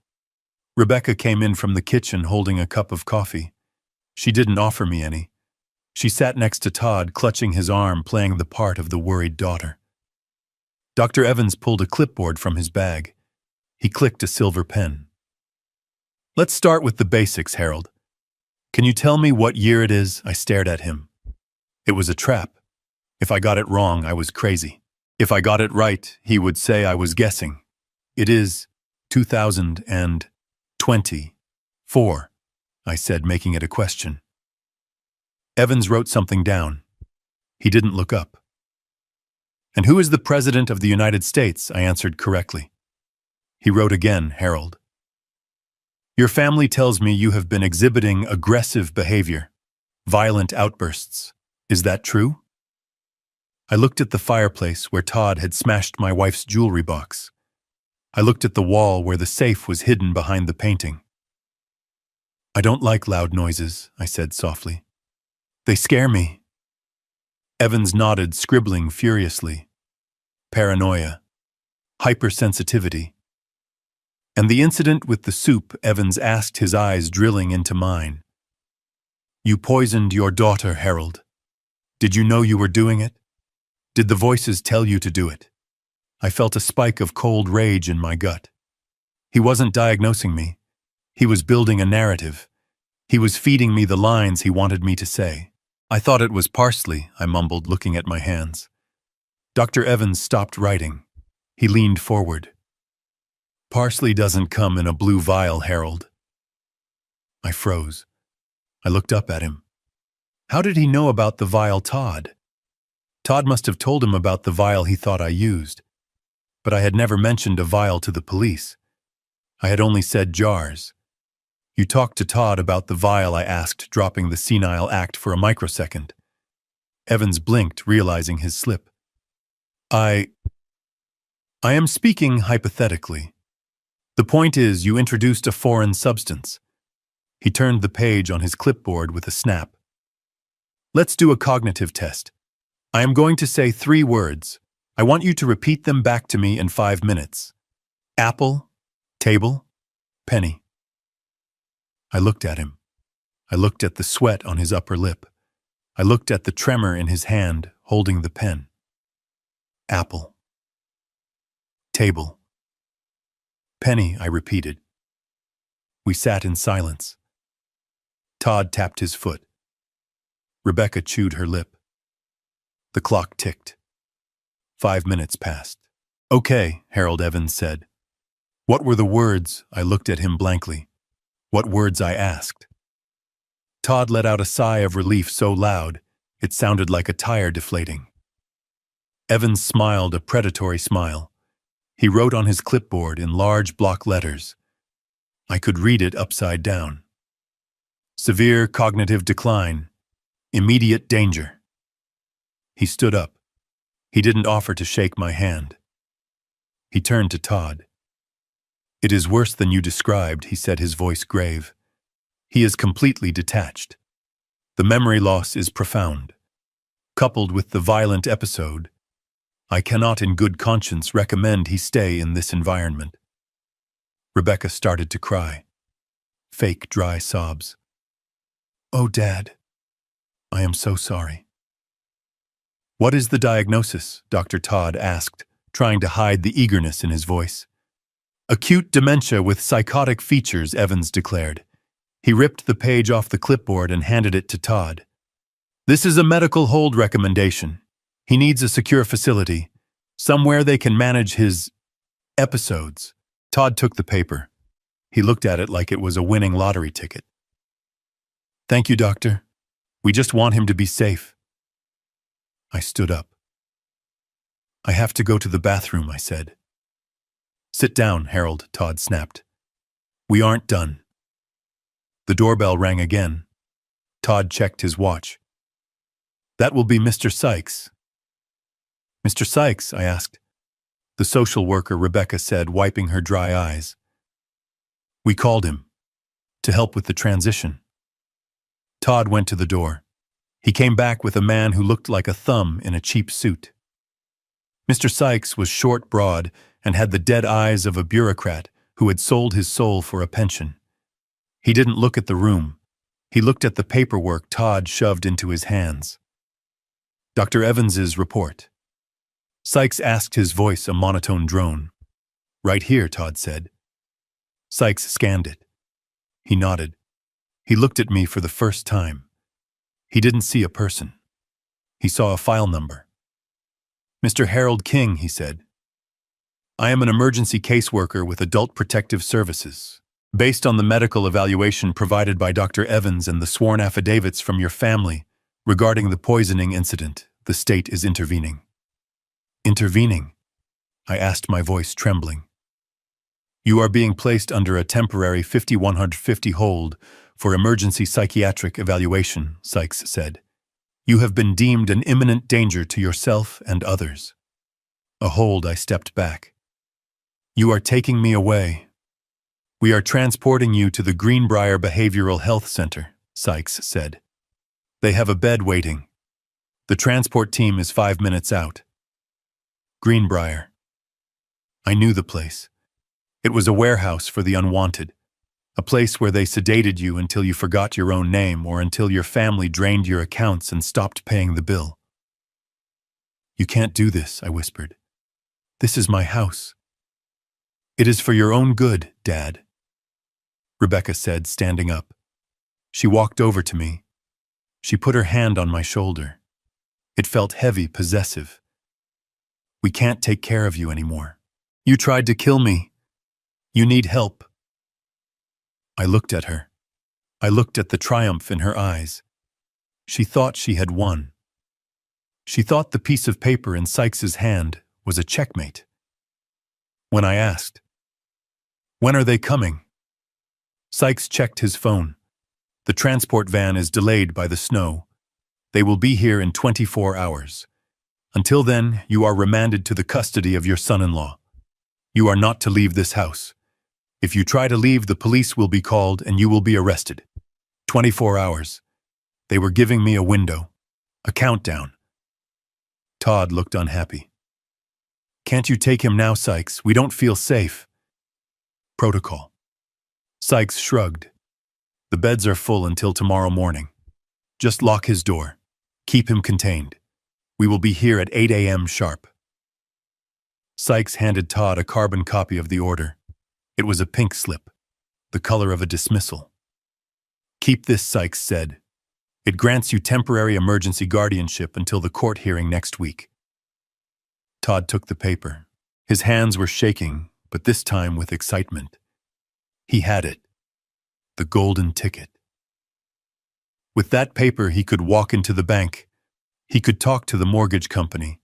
Rebecca came in from the kitchen holding a cup of coffee. She didn't offer me any. She sat next to Todd, clutching his arm, playing the part of the worried daughter. Dr. Evans pulled a clipboard from his bag. He clicked a silver pen. "Let's start with the basics, Harold. Can you tell me what year it is?" I stared at him. It was a trap. If I got it wrong, I was crazy. If I got it right, he would say I was guessing. "It is 2024, I said, making it a question. Evans wrote something down. He didn't look up. "And who is the President of the United States?" I answered correctly. He wrote again, Harold. "Your family tells me you have been exhibiting aggressive behavior, violent outbursts. Is that true?" I looked at the fireplace where Todd had smashed my wife's jewelry box. I looked at the wall where the safe was hidden behind the painting. "I don't like loud noises," I said softly. "They scare me." Evans nodded, scribbling furiously. "Paranoia. Hypersensitivity." "And the incident with the soup," Evans asked, his eyes drilling into mine. "You poisoned your daughter, Harold. Did you know you were doing it? Did the voices tell you to do it?" I felt a spike of cold rage in my gut. He wasn't diagnosing me. He was building a narrative. He was feeding me the lines he wanted me to say. "I thought it was parsley," I mumbled, looking at my hands. Dr. Evans stopped writing. He leaned forward. "Parsley doesn't come in a blue vial, Harold." I froze. I looked up at him. How did he know about the vial Todd? Todd must have told him about the vial he thought I used. But I had never mentioned a vial to the police. I had only said jars. "You talked to Todd about the vial?" I asked, dropping the senile act for a microsecond. Evans blinked, realizing his slip. I am speaking hypothetically. The point is, you introduced a foreign substance." He turned the page on his clipboard with a snap. "Let's do a cognitive test. I am going to say 3 words. I want you to repeat them back to me in 5 minutes. Apple, table, penny." I looked at him. I looked at the sweat on his upper lip. I looked at the tremor in his hand holding the pen. Apple. Table. Penny, I repeated. We sat in silence. Todd tapped his foot. Rebecca chewed her lip. The clock ticked. 5 minutes passed. "Okay," Harold Evans said. "What were the words?" I looked at him blankly. "What words?" I asked. Todd let out a sigh of relief so loud, it sounded like a tire deflating. Evans smiled a predatory smile. He wrote on his clipboard in large block letters. I could read it upside down. "Severe cognitive decline. Immediate danger." He stood up. He didn't offer to shake my hand. He turned to Todd. "It is worse than you described," he said, his voice grave. "He is completely detached. The memory loss is profound. Coupled with the violent episode, I cannot in good conscience recommend he stay in this environment." Rebecca started to cry. Fake dry sobs. "Oh, Dad, I am so sorry." "What is the diagnosis?" Dr. Todd asked, trying to hide the eagerness in his voice. "Acute dementia with psychotic features," Evans declared. He ripped the page off the clipboard and handed it to Todd. "This is a medical hold recommendation. He needs a secure facility, somewhere they can manage his episodes." Todd took the paper. He looked at it like it was a winning lottery ticket. "Thank you, doctor. We just want him to be safe." I stood up. "I have to go to the bathroom," I said. "Sit down, Harold," Todd snapped. "We aren't done." The doorbell rang again. Todd checked his watch. "That will be Mr. Sykes." "Mr. Sykes?" I asked. "The social worker," Rebecca said, wiping her dry eyes. "We called him to help with the transition." Todd went to the door. He came back with a man who looked like a thumb in a cheap suit. Mr. Sykes was short, broad, and had the dead eyes of a bureaucrat who had sold his soul for a pension. He didn't look at the room. He looked at the paperwork Todd shoved into his hands. "Dr. Evans's report." Sykes asked, his voice a monotone drone. "Right here," Todd said. Sykes scanned it. He nodded. He looked at me for the first time. He didn't see a person. He saw a file number. "Mr. Harold King," he said. "I am an emergency caseworker with Adult Protective Services. Based on the medical evaluation provided by Dr. Evans and the sworn affidavits from your family regarding the poisoning incident, The state is intervening. Intervening? I asked, my voice trembling. You are being placed under a temporary 5150 hold for emergency psychiatric evaluation, Sykes said. You have been deemed an imminent danger to yourself and others. A hold, I stepped back. You are taking me away. We are transporting you to the Greenbrier Behavioral Health Center, Sykes said. They have a bed waiting. The transport team is 5 minutes out. Greenbrier. I knew the place. It was a warehouse for the unwanted, a place where they sedated you until you forgot your own name or until your family drained your accounts and stopped paying the bill. You can't do this, I whispered. This is my house. It is for your own good, Dad, Rebecca said, standing up. She walked over to me. She put her hand on my shoulder. It felt heavy, possessive. We can't take care of you anymore. You tried to kill me. You need help. I looked at her. I looked at the triumph in her eyes. She thought she had won. She thought the piece of paper in Sykes's hand was a checkmate. When I asked, "When are they coming?" Sykes checked his phone. The transport van is delayed by the snow. They will be here in 24 hours. Until then, you are remanded to the custody of your son-in-law. You are not to leave this house. If you try to leave, the police will be called and you will be arrested. 24 hours. They were giving me a window, a countdown. Todd looked unhappy. Can't you take him now, Sykes? We don't feel safe. Protocol. Sykes shrugged. The beds are full until tomorrow morning. Just lock his door. Keep him contained. We will be here at 8 a.m. sharp. Sykes handed Todd a carbon copy of the order. It was a pink slip, the color of a dismissal. Keep this, Sykes said. It grants you temporary emergency guardianship until the court hearing next week. Todd took the paper. His hands were shaking, but this time with excitement. He had it. The golden ticket. With that paper, he could walk into the bank. He could talk to the mortgage company.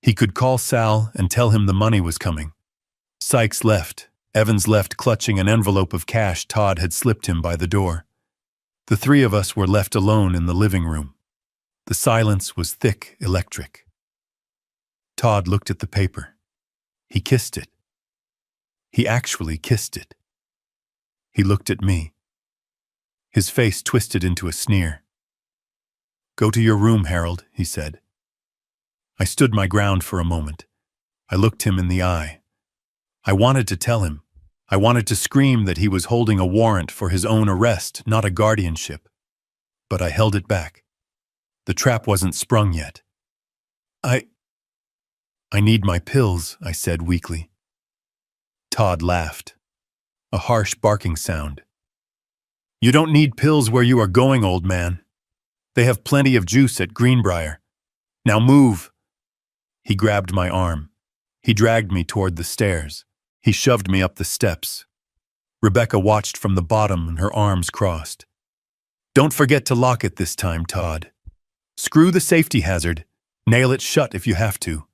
He could call Sal and tell him the money was coming. Sykes left. Evans left clutching an envelope of cash Todd had slipped him by the door. The three of us were left alone in the living room. The silence was thick, electric. Todd looked at the paper. He kissed it. He actually kissed it. He looked at me. His face twisted into a sneer. Go to your room, Harold, he said. I stood my ground for a moment. I looked him in the eye. I wanted to tell him. I wanted to scream that he was holding a warrant for his own arrest, not a guardianship. But I held it back. The trap wasn't sprung yet. I need my pills, I said weakly. Todd laughed. A harsh barking sound. You don't need pills where you are going, old man. They have plenty of juice at Greenbrier. Now move. He grabbed my arm. He dragged me toward the stairs. He shoved me up the steps. Rebecca watched from the bottom and her arms crossed. Don't forget to lock it this time, Todd. Screw the safety hazard. Nail it shut if you have to.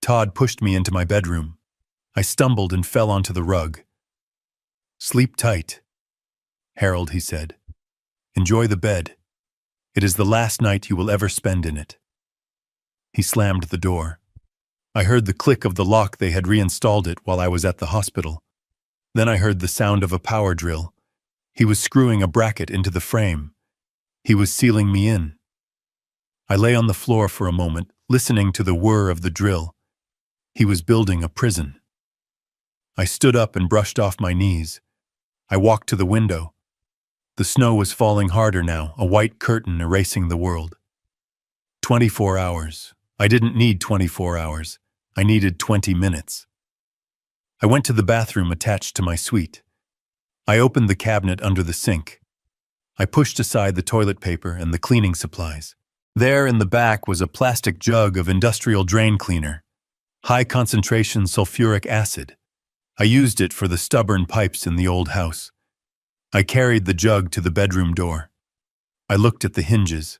Todd pushed me into my bedroom. I stumbled and fell onto the rug. Sleep tight, Harold, he said. Enjoy the bed. It is the last night you will ever spend in it. He slammed the door. I heard the click of the lock. They had reinstalled it while I was at the hospital. Then I heard the sound of a power drill. He was screwing a bracket into the frame. He was sealing me in. I lay on the floor for a moment, listening to the whir of the drill. He was building a prison. I stood up and brushed off my knees. I walked to the window. The snow was falling harder now, a white curtain erasing the world. 24 hours. I didn't need 24 hours. I needed 20 minutes. I went to the bathroom attached to my suite. I opened the cabinet under the sink. I pushed aside the toilet paper and the cleaning supplies. There in the back was a plastic jug of industrial drain cleaner, high-concentration sulfuric acid. I used it for the stubborn pipes in the old house. I carried the jug to the bedroom door. I looked at the hinges.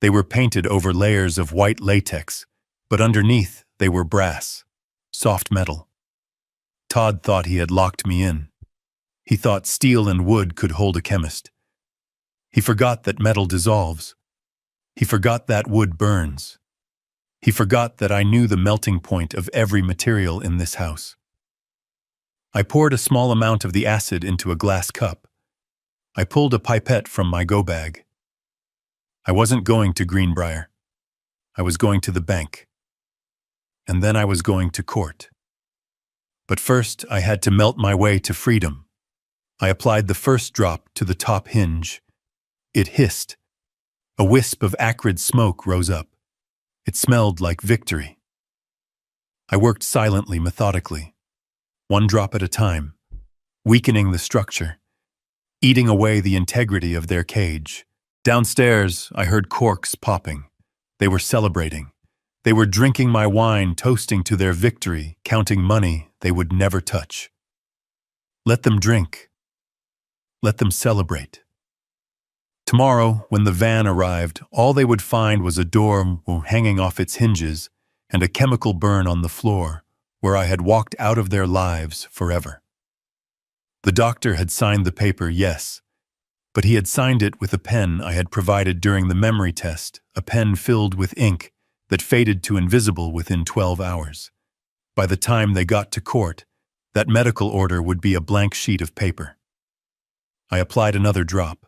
They were painted over layers of white latex, but underneath they were brass, soft metal. Todd thought he had locked me in. He thought steel and wood could hold a chemist. He forgot that metal dissolves. He forgot that wood burns. He forgot that I knew the melting point of every material in this house. I poured a small amount of the acid into a glass cup. I pulled a pipette from my go bag. I wasn't going to Greenbrier. I was going to the bank. And then I was going to court. But first, I had to melt my way to freedom. I applied the first drop to the top hinge. It hissed. A wisp of acrid smoke rose up. It smelled like victory. I worked silently, methodically, one drop at a time, weakening the structure, eating away the integrity of their cage. Downstairs, I heard corks popping. They were celebrating. They were drinking my wine, toasting to their victory, counting money they would never touch. Let them drink. Let them celebrate. Tomorrow, when the van arrived, all they would find was a door hanging off its hinges and a chemical burn on the floor, where I had walked out of their lives forever. The doctor had signed the paper, yes, but he had signed it with a pen I had provided during the memory test, a pen filled with ink that faded to invisible within 12 hours. By the time they got to court, that medical order would be a blank sheet of paper. I applied another drop.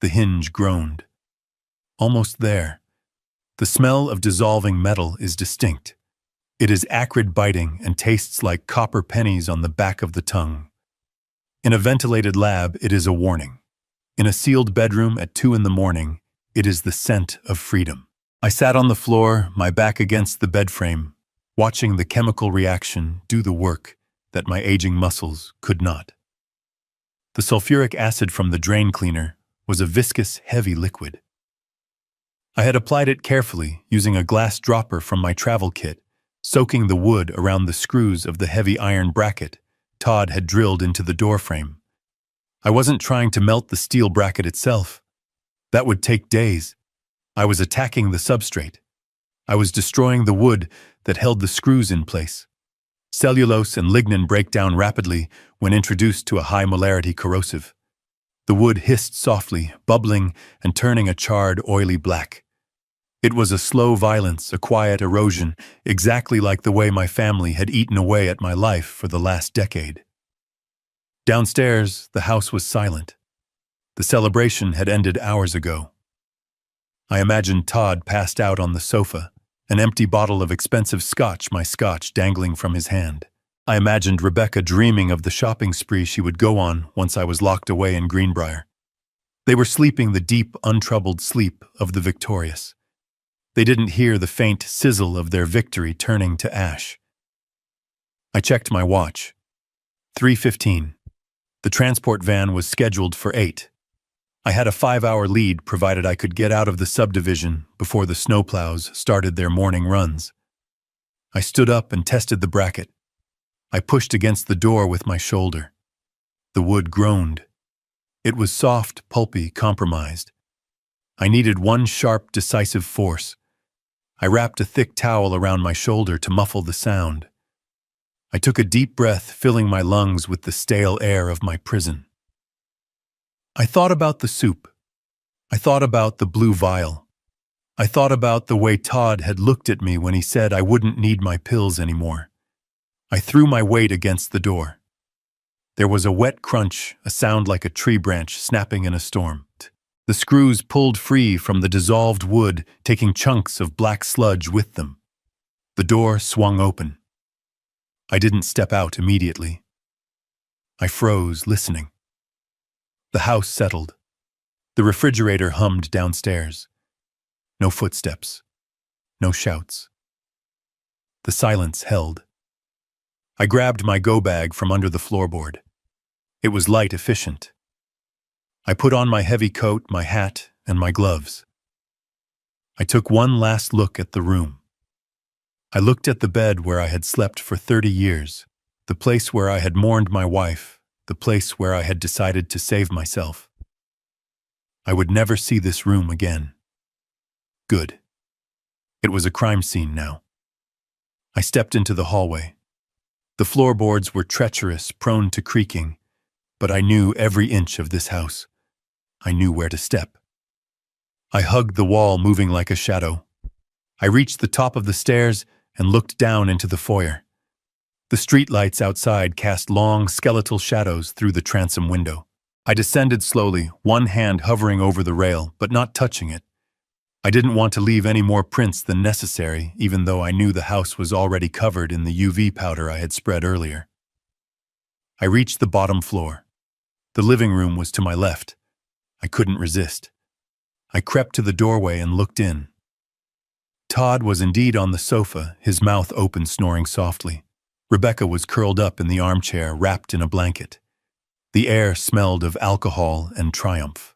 The hinge groaned. Almost there. The smell of dissolving metal is distinct. It is acrid biting and tastes like copper pennies on the back of the tongue. In a ventilated lab, it is a warning. In a sealed bedroom at 2 a.m, it is the scent of freedom. I sat on the floor, my back against the bed frame, watching the chemical reaction do the work that my aging muscles could not. The sulfuric acid from the drain cleaner was a viscous, heavy liquid. I had applied it carefully, using a glass dropper from my travel kit, soaking the wood around the screws of the heavy iron bracket Todd had drilled into the door frame. I wasn't trying to melt the steel bracket itself. That would take days. I was attacking the substrate. I was destroying the wood that held the screws in place. Cellulose and lignin break down rapidly when introduced to a high molarity corrosive. The wood hissed softly, bubbling and turning a charred, oily black. It was a slow violence, a quiet erosion, exactly like the way my family had eaten away at my life for the last decade. Downstairs, the house was silent. The celebration had ended hours ago. I imagined Todd passed out on the sofa, an empty bottle of expensive scotch, my scotch, dangling from his hand. I imagined Rebecca dreaming of the shopping spree she would go on once I was locked away in Greenbrier. They were sleeping the deep, untroubled sleep of the victorious. They didn't hear the faint sizzle of their victory turning to ash. I checked my watch. 3:15. The transport van was scheduled for 8. I had a 5-hour lead provided I could get out of the subdivision before the snowplows started their morning runs. I stood up and tested the bracket. I pushed against the door with my shoulder. The wood groaned. It was soft, pulpy, compromised. I needed one sharp, decisive force. I wrapped a thick towel around my shoulder to muffle the sound. I took a deep breath, filling my lungs with the stale air of my prison. I thought about the soup. I thought about the blue vial. I thought about the way Todd had looked at me when he said I wouldn't need my pills anymore. I threw my weight against the door. There was a wet crunch, a sound like a tree branch snapping in a storm. The screws pulled free from the dissolved wood, taking chunks of black sludge with them. The door swung open. I didn't step out immediately. I froze, listening. The house settled. The refrigerator hummed downstairs. No footsteps. No shouts. The silence held. I grabbed my go bag from under the floorboard. It was light, efficient. I put on my heavy coat, my hat, and my gloves. I took one last look at the room. I looked at the bed where I had slept for 30 years, the place where I had mourned my wife, the place where I had decided to save myself. I would never see this room again. Good. It was a crime scene now. I stepped into the hallway. The floorboards were treacherous, prone to creaking, but I knew every inch of this house. I knew where to step. I hugged the wall, moving like a shadow. I reached the top of the stairs and looked down into the foyer. The streetlights outside cast long, skeletal shadows through the transom window. I descended slowly, one hand hovering over the rail, but not touching it. I didn't want to leave any more prints than necessary, even though I knew the house was already covered in the UV powder I had spread earlier. I reached the bottom floor. The living room was to my left. I couldn't resist. I crept to the doorway and looked in. Todd was indeed on the sofa, his mouth open, snoring softly. Rebecca was curled up in the armchair, wrapped in a blanket. The air smelled of alcohol and triumph.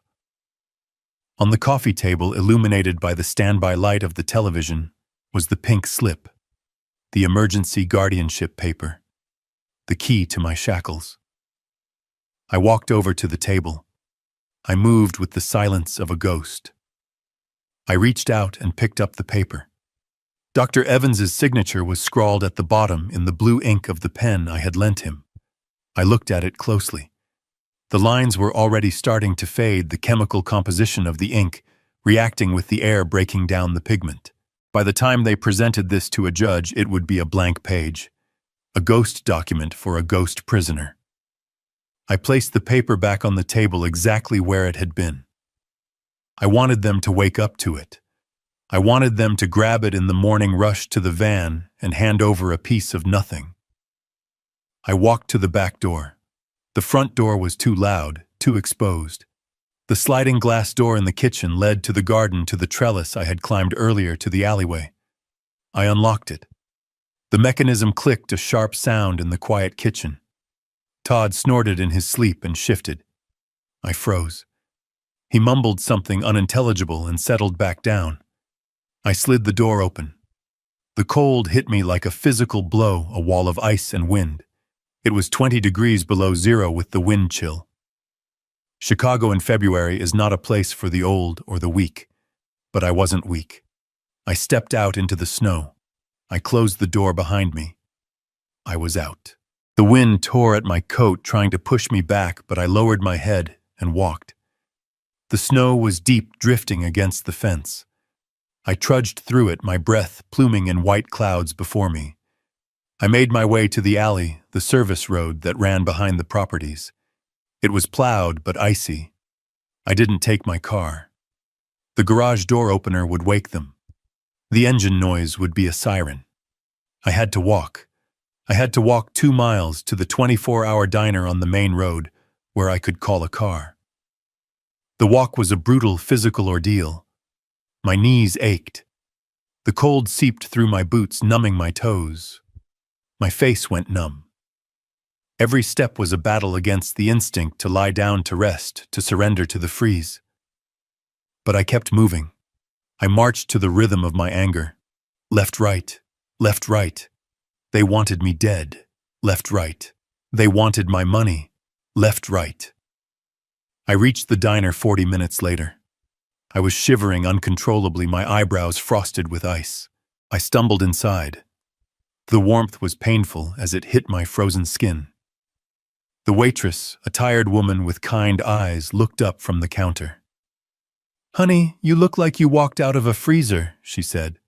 On the coffee table, illuminated by the standby light of the television, was the pink slip, the emergency guardianship paper, the key to my shackles. I walked over to the table. I moved with the silence of a ghost. I reached out and picked up the paper. Dr. Evans's signature was scrawled at the bottom in the blue ink of the pen I had lent him. I looked at it closely. The lines were already starting to fade, the chemical composition of the ink reacting with the air breaking down the pigment. By the time they presented this to a judge, it would be a blank page, a ghost document for a ghost prisoner. I placed the paper back on the table exactly where it had been. I wanted them to wake up to it. I wanted them to grab it in the morning rush to the van and hand over a piece of nothing. I walked to the back door. The front door was too loud, too exposed. The sliding glass door in the kitchen led to the garden, to the trellis I had climbed earlier, to the alleyway. I unlocked it. The mechanism clicked, a sharp sound in the quiet kitchen. Todd snorted in his sleep and shifted. I froze. He mumbled something unintelligible and settled back down. I slid the door open. The cold hit me like a physical blow, a wall of ice and wind. It was 20 degrees below zero with the wind chill. Chicago in February is not a place for the old or the weak, but I wasn't weak. I stepped out into the snow. I closed the door behind me. I was out. The wind tore at my coat, trying to push me back, but I lowered my head and walked. The snow was deep, drifting against the fence. I trudged through it, my breath pluming in white clouds before me. I made my way to the alley, the service road that ran behind the properties. It was plowed but icy. I didn't take my car. The garage door opener would wake them. The engine noise would be a siren. I had to walk. I had to walk 2 miles to the 24-hour diner on the main road where I could call a car. The walk was a brutal physical ordeal. My knees ached. The cold seeped through my boots, numbing my toes. My face went numb. Every step was a battle against the instinct to lie down, to rest, to surrender to the freeze. But I kept moving. I marched to the rhythm of my anger. Left, right, left, right. They wanted me dead. Left, right. They wanted my money. Left, right. I reached the diner 40 minutes later. I was shivering uncontrollably, my eyebrows frosted with ice. I stumbled inside. The warmth was painful as it hit my frozen skin. The waitress, a tired woman with kind eyes, looked up from the counter. "Honey, you look like you walked out of a freezer," she said.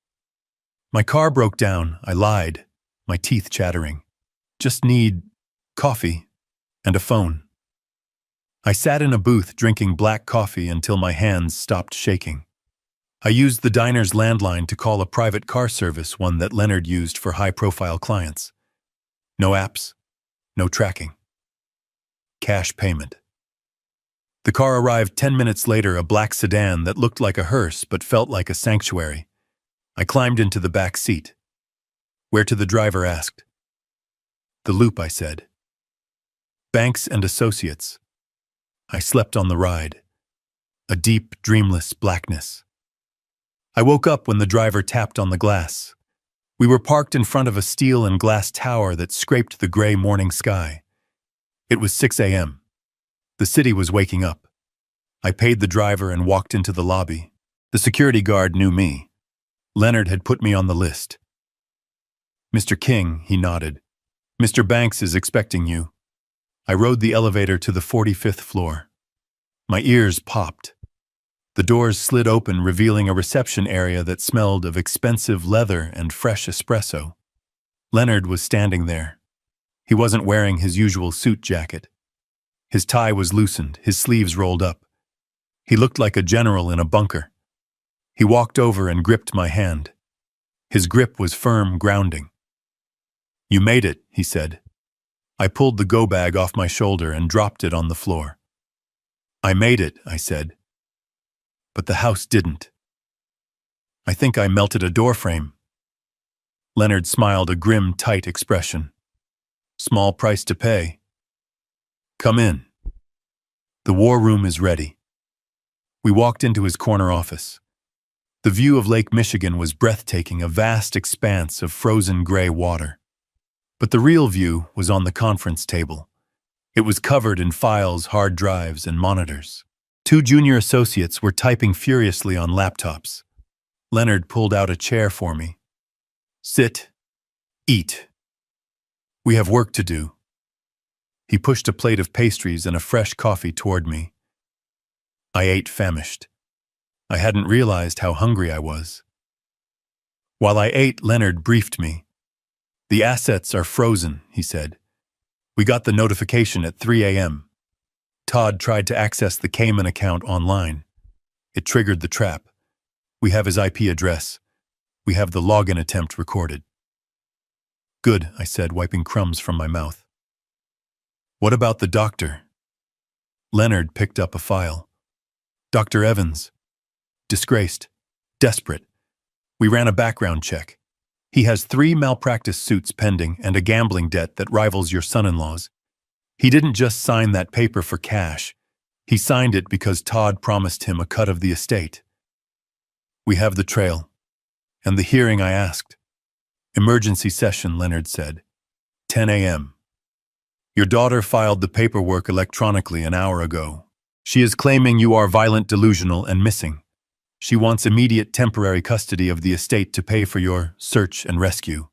"My car broke down," I lied, my teeth chattering. "Just need coffee and a phone." I sat in a booth drinking black coffee until my hands stopped shaking. I used the diner's landline to call a private car service, one that Leonard used for high-profile clients. No apps, no tracking. Cash payment. The car arrived 10 minutes later, a black sedan that looked like a hearse but felt like a sanctuary. I climbed into the back seat. "Where to?" the driver asked. "The Loop," I said. "Banks and Associates." I slept on the ride. A deep, dreamless blackness. I woke up when the driver tapped on the glass. We were parked in front of a steel and glass tower that scraped the gray morning sky. It was 6 a.m. The city was waking up. I paid the driver and walked into the lobby. The security guard knew me. Leonard had put me on the list. "Mr. King," he nodded. "Mr. Banks is expecting you." I rode the elevator to the 45th floor. My ears popped. The doors slid open, revealing a reception area that smelled of expensive leather and fresh espresso. Leonard was standing there. He wasn't wearing his usual suit jacket. His tie was loosened, his sleeves rolled up. He looked like a general in a bunker. He walked over and gripped my hand. His grip was firm, grounding. "You made it," he said. I pulled the go bag off my shoulder and dropped it on the floor. "I made it," I said. But the house didn't. "I think I melted a doorframe." Leonard smiled, a grim, tight expression. "Small price to pay. Come in. The war room is ready." We walked into his corner office. The view of Lake Michigan was breathtaking, a vast expanse of frozen gray water. But the real view was on the conference table. It was covered in files, hard drives, and monitors. 2 junior associates were typing furiously on laptops. Leonard pulled out a chair for me. "Sit. Eat. We have work to do." He pushed a plate of pastries and a fresh coffee toward me. I ate famished. I hadn't realized how hungry I was. While I ate, Leonard briefed me. "The assets are frozen," he said. "We got the notification at 3 a.m. Todd tried to access the Cayman account online. It triggered the trap. We have his IP address. We have the login attempt recorded." "Good," I said, wiping crumbs from my mouth. "What about the doctor?" Leonard picked up a file. "Dr. Evans. Disgraced. Desperate. We ran a background check. He has 3 malpractice suits pending and a gambling debt that rivals your son-in-law's. He didn't just sign that paper for cash. He signed it because Todd promised him a cut of the estate. We have the trail. And the hearing I asked." "Emergency session," Leonard said. 10 a.m. "Your daughter filed the paperwork electronically an hour ago. She is claiming you are violent, delusional, and missing. She wants immediate temporary custody of the estate to pay for your search and rescue."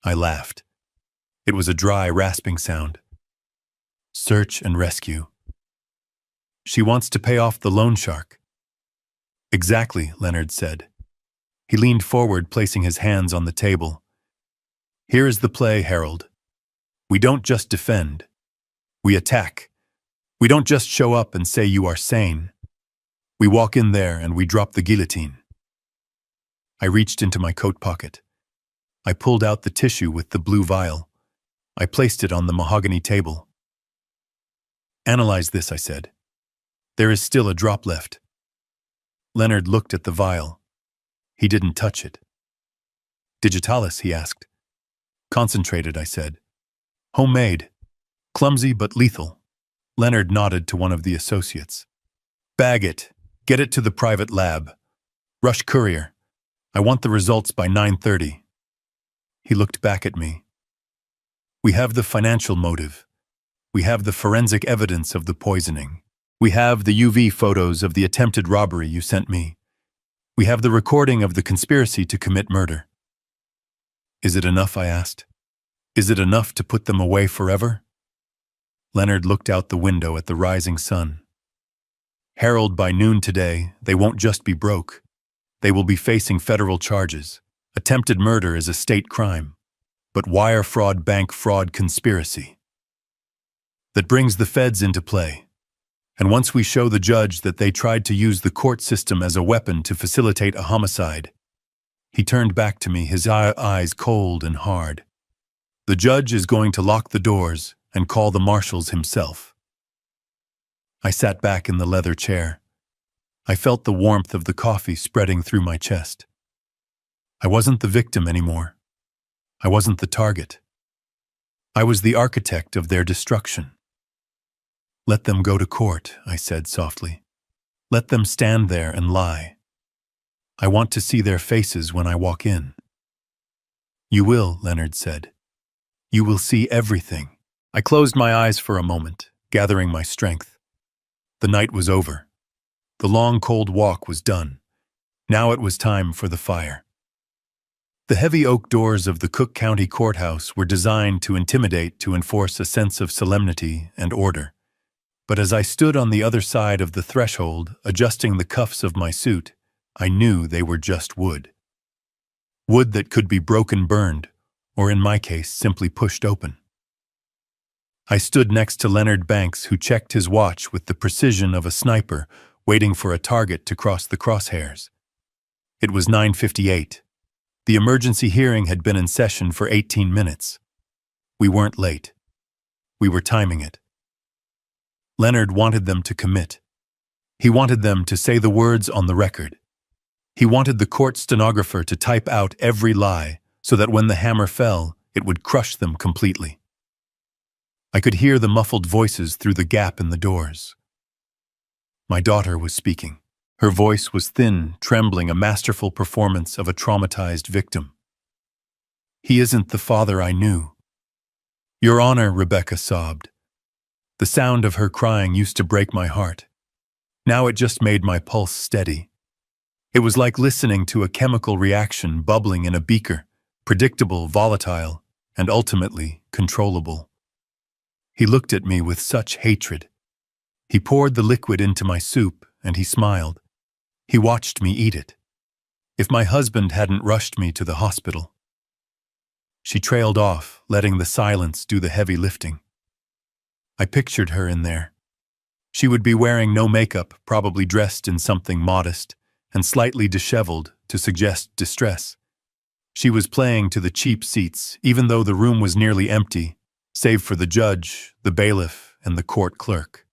I laughed. It was a dry, rasping sound. Search and rescue. "She wants to pay off the loan shark." "Exactly," Leonard said. He leaned forward, placing his hands on the table. "Here is the play, Harold. We don't just defend. We attack. We don't just show up and say you are sane. We walk in there and we drop the guillotine." I reached into my coat pocket. I pulled out the tissue with the blue vial. I placed it on the mahogany table. "Analyze this," I said. "There is still a drop left." Leonard looked at the vial. He didn't touch it. "Digitalis?" he asked. "Concentrated," I said. "Homemade. Clumsy but lethal." Leonard nodded to one of the associates. "Bag it. Get it to the private lab. Rush courier. I want the results by 9:30. He looked back at me. "We have the financial motive. We have the forensic evidence of the poisoning. We have the UV photos of the attempted robbery you sent me. We have the recording of the conspiracy to commit murder." "Is it enough?" I asked. "Is it enough to put them away forever?" Leonard looked out the window at the rising sun. "Harold, by noon today, they won't just be broke. They will be facing federal charges. Attempted murder is a state crime. But wire fraud, bank fraud, conspiracy. That brings the feds into play. And once we show the judge that they tried to use the court system as a weapon to facilitate a homicide," he turned back to me, his eyes cold and hard, "the judge is going to lock the doors and call the marshals himself." I sat back in the leather chair. I felt the warmth of the coffee spreading through my chest. I wasn't the victim anymore. I wasn't the target. I was the architect of their destruction. "Let them go to court," I said softly. "Let them stand there and lie. I want to see their faces when I walk in." "You will," Leonard said. "You will see everything." I closed my eyes for a moment, gathering my strength. The night was over. The long, cold walk was done. Now it was time for the fire. The heavy oak doors of the Cook County Courthouse were designed to intimidate, to enforce a sense of solemnity and order. But as I stood on the other side of the threshold, adjusting the cuffs of my suit, I knew they were just wood. Wood that could be broken, burned, or in my case, simply pushed open. I stood next to Leonard Banks, who checked his watch with the precision of a sniper, waiting for a target to cross the crosshairs. It was 9:58. The emergency hearing had been in session for 18 minutes. We weren't late. We were timing it. Leonard wanted them to commit. He wanted them to say the words on the record. He wanted the court stenographer to type out every lie so that when the hammer fell, it would crush them completely. I could hear the muffled voices through the gap in the doors. My daughter was speaking. Her voice was thin, trembling, a masterful performance of a traumatized victim. "He isn't the father I knew." "Your Honor," Rebecca sobbed. The sound of her crying used to break my heart. Now it just made my pulse steady. It was like listening to a chemical reaction bubbling in a beaker, predictable, volatile, and ultimately controllable. He looked at me with such hatred. He poured the liquid into my soup, and he smiled. He watched me eat it. If my husband hadn't rushed me to the hospital. She trailed off, letting the silence do the heavy lifting. I pictured her in there. She would be wearing no makeup, probably dressed in something modest, and slightly disheveled to suggest distress. She was playing to the cheap seats, even though the room was nearly empty, save for the judge, the bailiff, and the court clerk.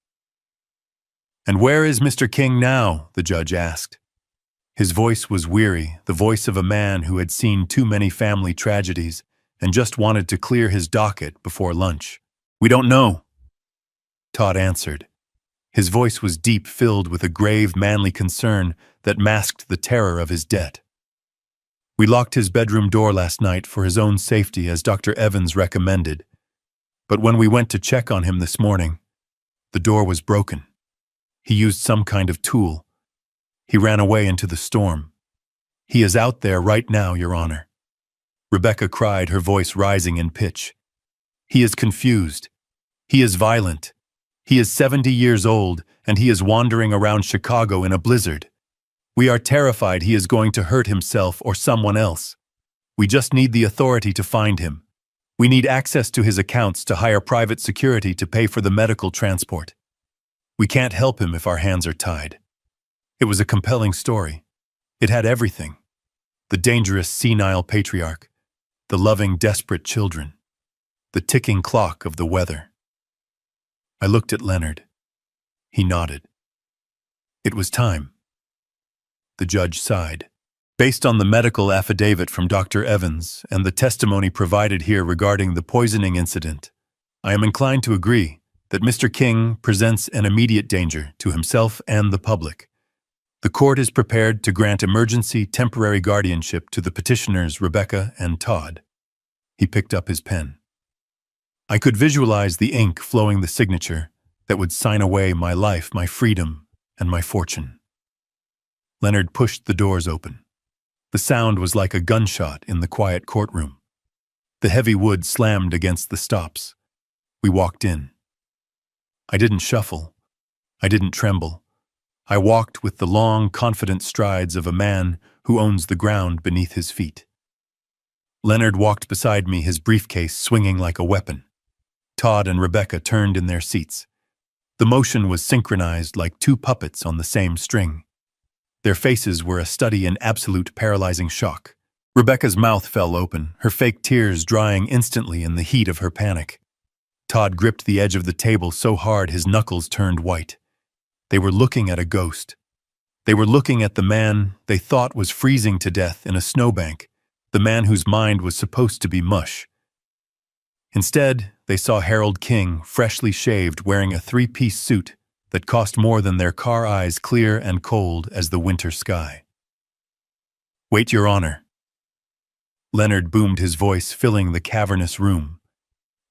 "And where is Mr. King now?" the judge asked. His voice was weary, the voice of a man who had seen too many family tragedies and just wanted to clear his docket before lunch. "We don't know," Todd answered. His voice was deep, filled with a grave, manly concern that masked the terror of his debt. "We locked his bedroom door last night for his own safety, as Dr. Evans recommended. But when we went to check on him this morning, the door was broken. He used some kind of tool. He ran away into the storm. He is out there right now, Your Honor." Rebecca cried, her voice rising in pitch. "He is confused. He is violent. He is 70 years old, and he is wandering around Chicago in a blizzard. We are terrified he is going to hurt himself or someone else. We just need the authority to find him. We need access to his accounts to hire private security to pay for the medical transport. We can't help him if our hands are tied." It was a compelling story. It had everything. The dangerous, senile patriarch, the loving, desperate children, the ticking clock of the weather. I looked at Leonard. He nodded. It was time. The judge sighed. "Based on the medical affidavit from Dr. Evans and the testimony provided here regarding the poisoning incident, I am inclined to agree that Mr. King presents an immediate danger to himself and the public. The court is prepared to grant emergency temporary guardianship to the petitioners Rebecca and Todd." He picked up his pen. I could visualize the ink flowing, the signature that would sign away my life, my freedom, and my fortune. Leonard pushed the doors open. The sound was like a gunshot in the quiet courtroom. The heavy wood slammed against the stops. We walked in. I didn't shuffle. I didn't tremble. I walked with the long, confident strides of a man who owns the ground beneath his feet. Leonard walked beside me, his briefcase swinging like a weapon. Todd and Rebecca turned in their seats. The motion was synchronized like two puppets on the same string. Their faces were a study in absolute paralyzing shock. Rebecca's mouth fell open, her fake tears drying instantly in the heat of her panic. Todd gripped the edge of the table so hard his knuckles turned white. They were looking at a ghost. They were looking at the man they thought was freezing to death in a snowbank, the man whose mind was supposed to be mush. Instead, they saw Harold King, freshly shaved, wearing a three-piece suit that cost more than their car eyes, clear and cold as the winter sky. "Wait, Your Honor." Leonard boomed, his voice filling the cavernous room.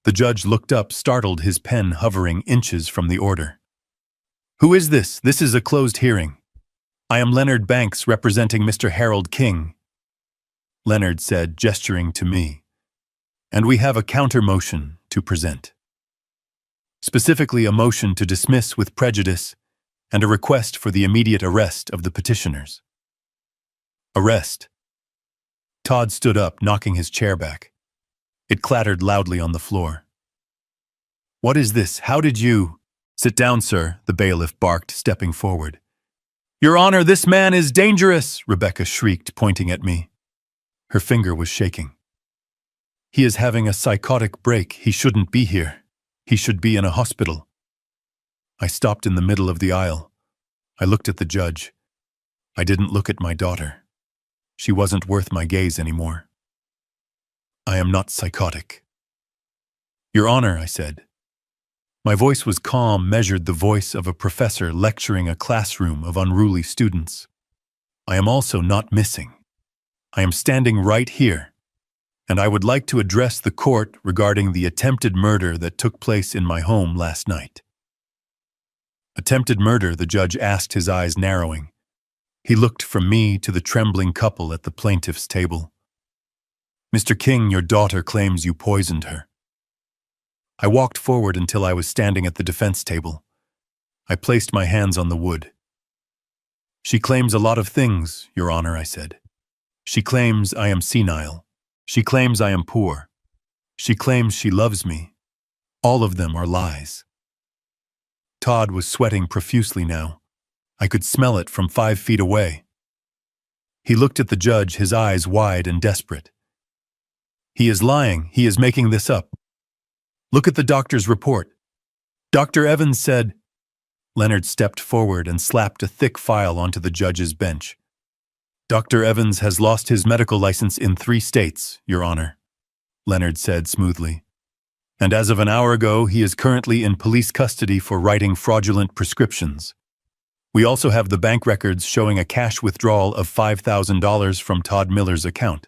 The judge looked up, startled, his pen hovering inches from the order. "Who is this? This is a closed hearing." I am Leonard Banks representing Mr. Harold King, Leonard said, gesturing to me. And we have a counter-motion to present. Specifically, a motion to dismiss with prejudice and a request for the immediate arrest of the petitioners. Arrest. Todd stood up, knocking his chair back. It clattered loudly on the floor. What is this? How did you— Sit down, sir, the bailiff barked, stepping forward. Your Honor, this man is dangerous, Rebecca shrieked, pointing at me. Her finger was shaking. He is having a psychotic break. He shouldn't be here. He should be in a hospital. I stopped in the middle of the aisle. I looked at the judge. I didn't look at my daughter. She wasn't worth my gaze anymore. I am not psychotic. Your Honor, I said. My voice was calm, measured, the voice of a professor lecturing a classroom of unruly students. I am also not missing. I am standing right here, and I would like to address the court regarding the attempted murder that took place in my home last night. Attempted murder, the judge asked, his eyes narrowing. He looked from me to the trembling couple at the plaintiff's table. Mr. King, your daughter claims you poisoned her. I walked forward until I was standing at the defense table. I placed my hands on the wood. She claims a lot of things, Your Honor, I said. She claims I am senile. She claims I am poor. She claims she loves me. All of them are lies. Todd was sweating profusely now. I could smell it from 5 feet away. He looked at the judge, his eyes wide and desperate. He is lying. He is making this up. Look at the doctor's report. Dr. Evans said— Leonard stepped forward and slapped a thick file onto the judge's bench. Dr. Evans has lost his medical license in 3 states, Your Honor, Leonard said smoothly. And as of an hour ago, he is currently in police custody for writing fraudulent prescriptions. We also have the bank records showing a cash withdrawal of $5,000 from Todd Miller's account.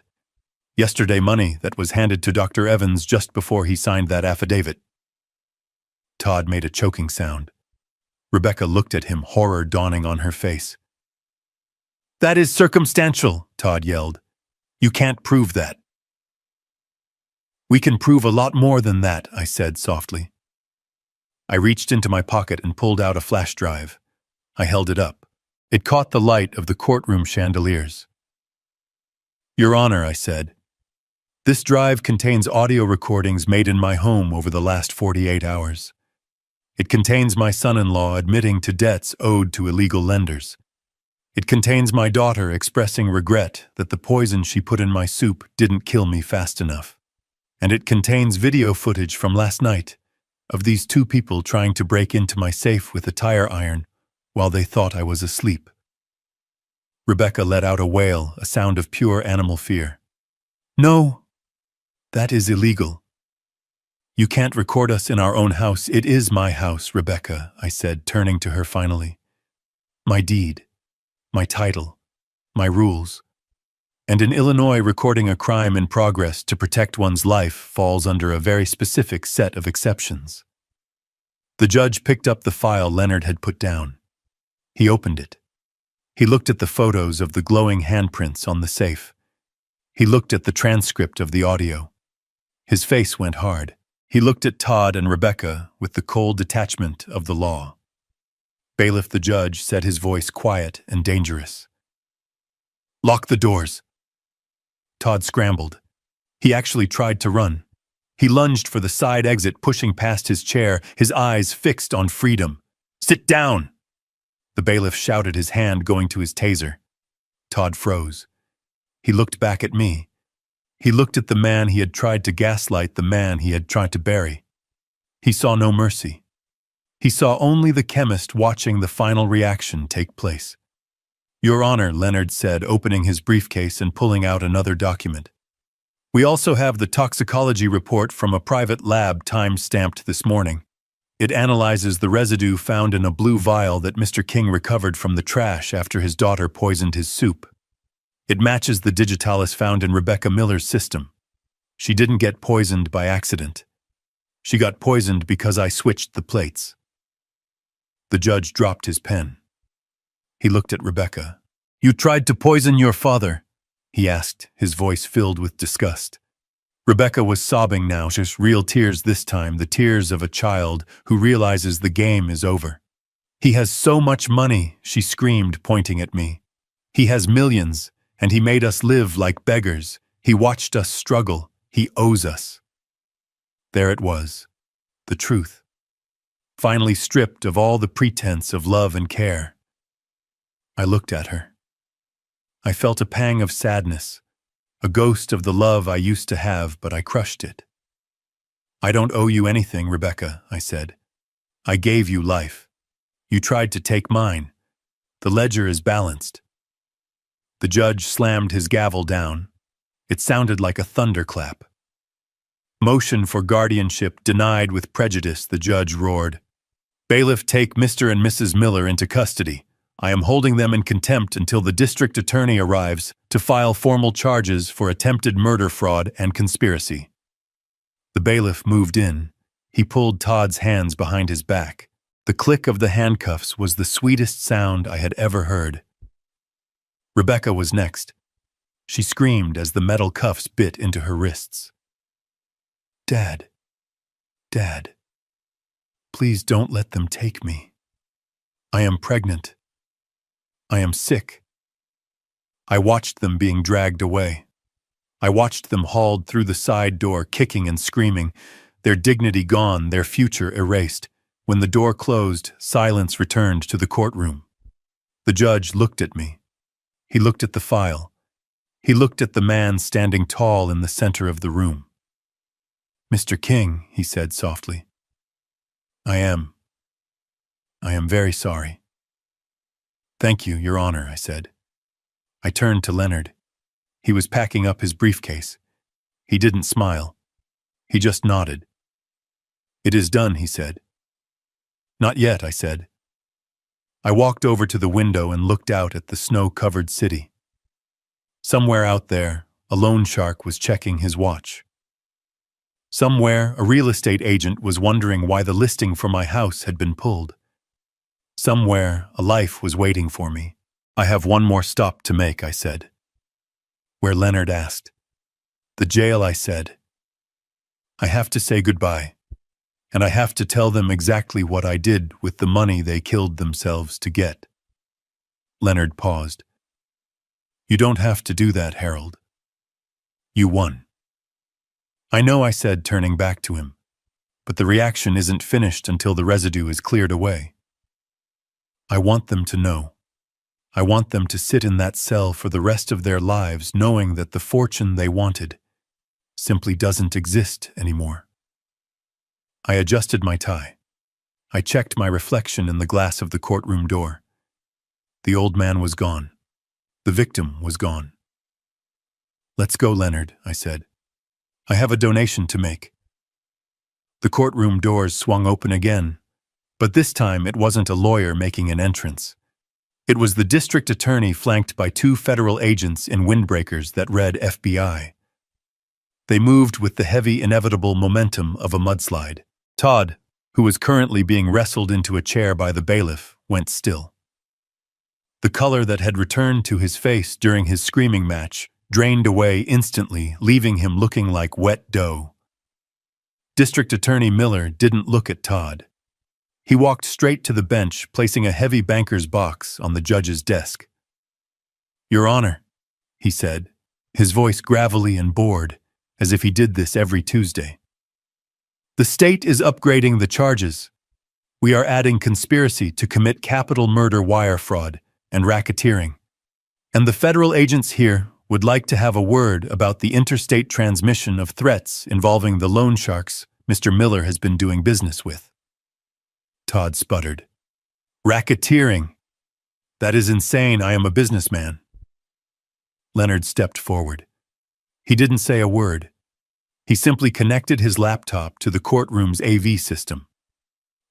Yesterday, money that was handed to Dr. Evans just before he signed that affidavit. Todd made a choking sound. Rebecca looked at him, horror dawning on her face. That is circumstantial, Todd yelled. You can't prove that. We can prove a lot more than that, I said softly. I reached into my pocket and pulled out a flash drive. I held it up. It caught the light of the courtroom chandeliers. Your Honor, I said. This drive contains audio recordings made in my home over the last 48 hours. It contains my son-in-law admitting to debts owed to illegal lenders. It contains my daughter expressing regret that the poison she put in my soup didn't kill me fast enough. And it contains video footage from last night of these 2 people trying to break into my safe with a tire iron while they thought I was asleep. Rebecca let out a wail, a sound of pure animal fear. No, that is illegal. You can't record us in our own house. It is my house, Rebecca, I said, turning to her finally. My deed, my title, my rules. And in Illinois, recording a crime in progress to protect one's life falls under a very specific set of exceptions. The judge picked up the file Leonard had put down. He opened it. He looked at the photos of the glowing handprints on the safe. He looked at the transcript of the audio. His face went hard. He looked at Todd and Rebecca with the cold detachment of the law. Bailiff the judge said, his voice quiet and dangerous. Lock the doors. Todd scrambled. He actually tried to run. He lunged for the side exit, pushing past his chair, his eyes fixed on freedom. Sit down! The bailiff shouted, his hand going to his taser. Todd froze. He looked back at me. He looked at the man he had tried to gaslight, the man he had tried to bury. He saw no mercy. He saw only the chemist watching the final reaction take place. Your Honor, Leonard said, opening his briefcase and pulling out another document. We also have the toxicology report from a private lab time-stamped this morning. It analyzes the residue found in a blue vial that Mr. King recovered from the trash after his daughter poisoned his soup. It matches the digitalis found in Rebecca Miller's system. She didn't get poisoned by accident. She got poisoned because I switched the plates. The judge dropped his pen. He looked at Rebecca. "You tried to poison your father?" he asked, his voice filled with disgust. Rebecca was sobbing now, just real tears this time, the tears of a child who realizes the game is over. "He has so much money," she screamed, pointing at me. "He has millions, and he made us live like beggars. He watched us struggle. He owes us." There it was, the truth, finally stripped of all the pretense of love and care. I looked at her. I felt a pang of sadness, a ghost of the love I used to have, but I crushed it. "I don't owe you anything, Rebecca," I said. "I gave you life. You tried to take mine. The ledger is balanced." The judge slammed his gavel down. It sounded like a thunderclap. "Motion for guardianship denied with prejudice," the judge roared. "Bailiff, take Mr. and Mrs. Miller into custody. I am holding them in contempt until the district attorney arrives to file formal charges for attempted murder, fraud, and conspiracy." The bailiff moved in. He pulled Todd's hands behind his back. The click of the handcuffs was the sweetest sound I had ever heard. Rebecca was next. She screamed as the metal cuffs bit into her wrists. "Dad, Dad, please don't let them take me. I am pregnant. I am sick." I watched them being dragged away. I watched them hauled through the side door, kicking and screaming, their dignity gone, their future erased. When the door closed, silence returned to the courtroom. The judge looked at me. He looked at the file. He looked at the man standing tall in the center of the room. "Mr. King," he said softly, I am very sorry." "Thank you, Your Honor," I said. I turned to Leonard. He was packing up his briefcase. He didn't smile. He just nodded. "It is done," he said. "Not yet," I said. I walked over to the window and looked out at the snow-covered city. Somewhere out there, a loan shark was checking his watch. Somewhere, a real estate agent was wondering why the listing for my house had been pulled. Somewhere, a life was waiting for me. "I have one more stop to make," I said. "Where?" Leonard asked. "The jail," I said. "I have to say goodbye, and I have to tell them exactly what I did with the money they killed themselves to get." Leonard paused. "You don't have to do that, Harold. You won." "I know," I said, turning back to him, "but the reaction isn't finished until the residue is cleared away. I want them to know. I want them to sit in that cell for the rest of their lives knowing that the fortune they wanted simply doesn't exist anymore." I adjusted my tie. I checked my reflection in the glass of the courtroom door. The old man was gone. The victim was gone. "Let's go, Leonard," I said. "I have a donation to make." The courtroom doors swung open again, but this time it wasn't a lawyer making an entrance. It was the district attorney flanked by 2 federal agents in windbreakers that read FBI. They moved with the heavy, inevitable momentum of a mudslide. Todd, who was currently being wrestled into a chair by the bailiff, went still. The color that had returned to his face during his screaming match drained away instantly, leaving him looking like wet dough. District Attorney Miller didn't look at Todd. He walked straight to the bench, placing a heavy banker's box on the judge's desk. "Your Honor," he said, his voice gravelly and bored, as if he did this every Tuesday. "The state is upgrading the charges. We are adding conspiracy to commit capital murder, wire fraud, and racketeering. And the federal agents here would like to have a word about the interstate transmission of threats involving the loan sharks Mr. Miller has been doing business with." Todd sputtered. "Racketeering? That is insane. I am a businessman." Leonard stepped forward. He didn't say a word. He simply connected his laptop to the courtroom's AV system.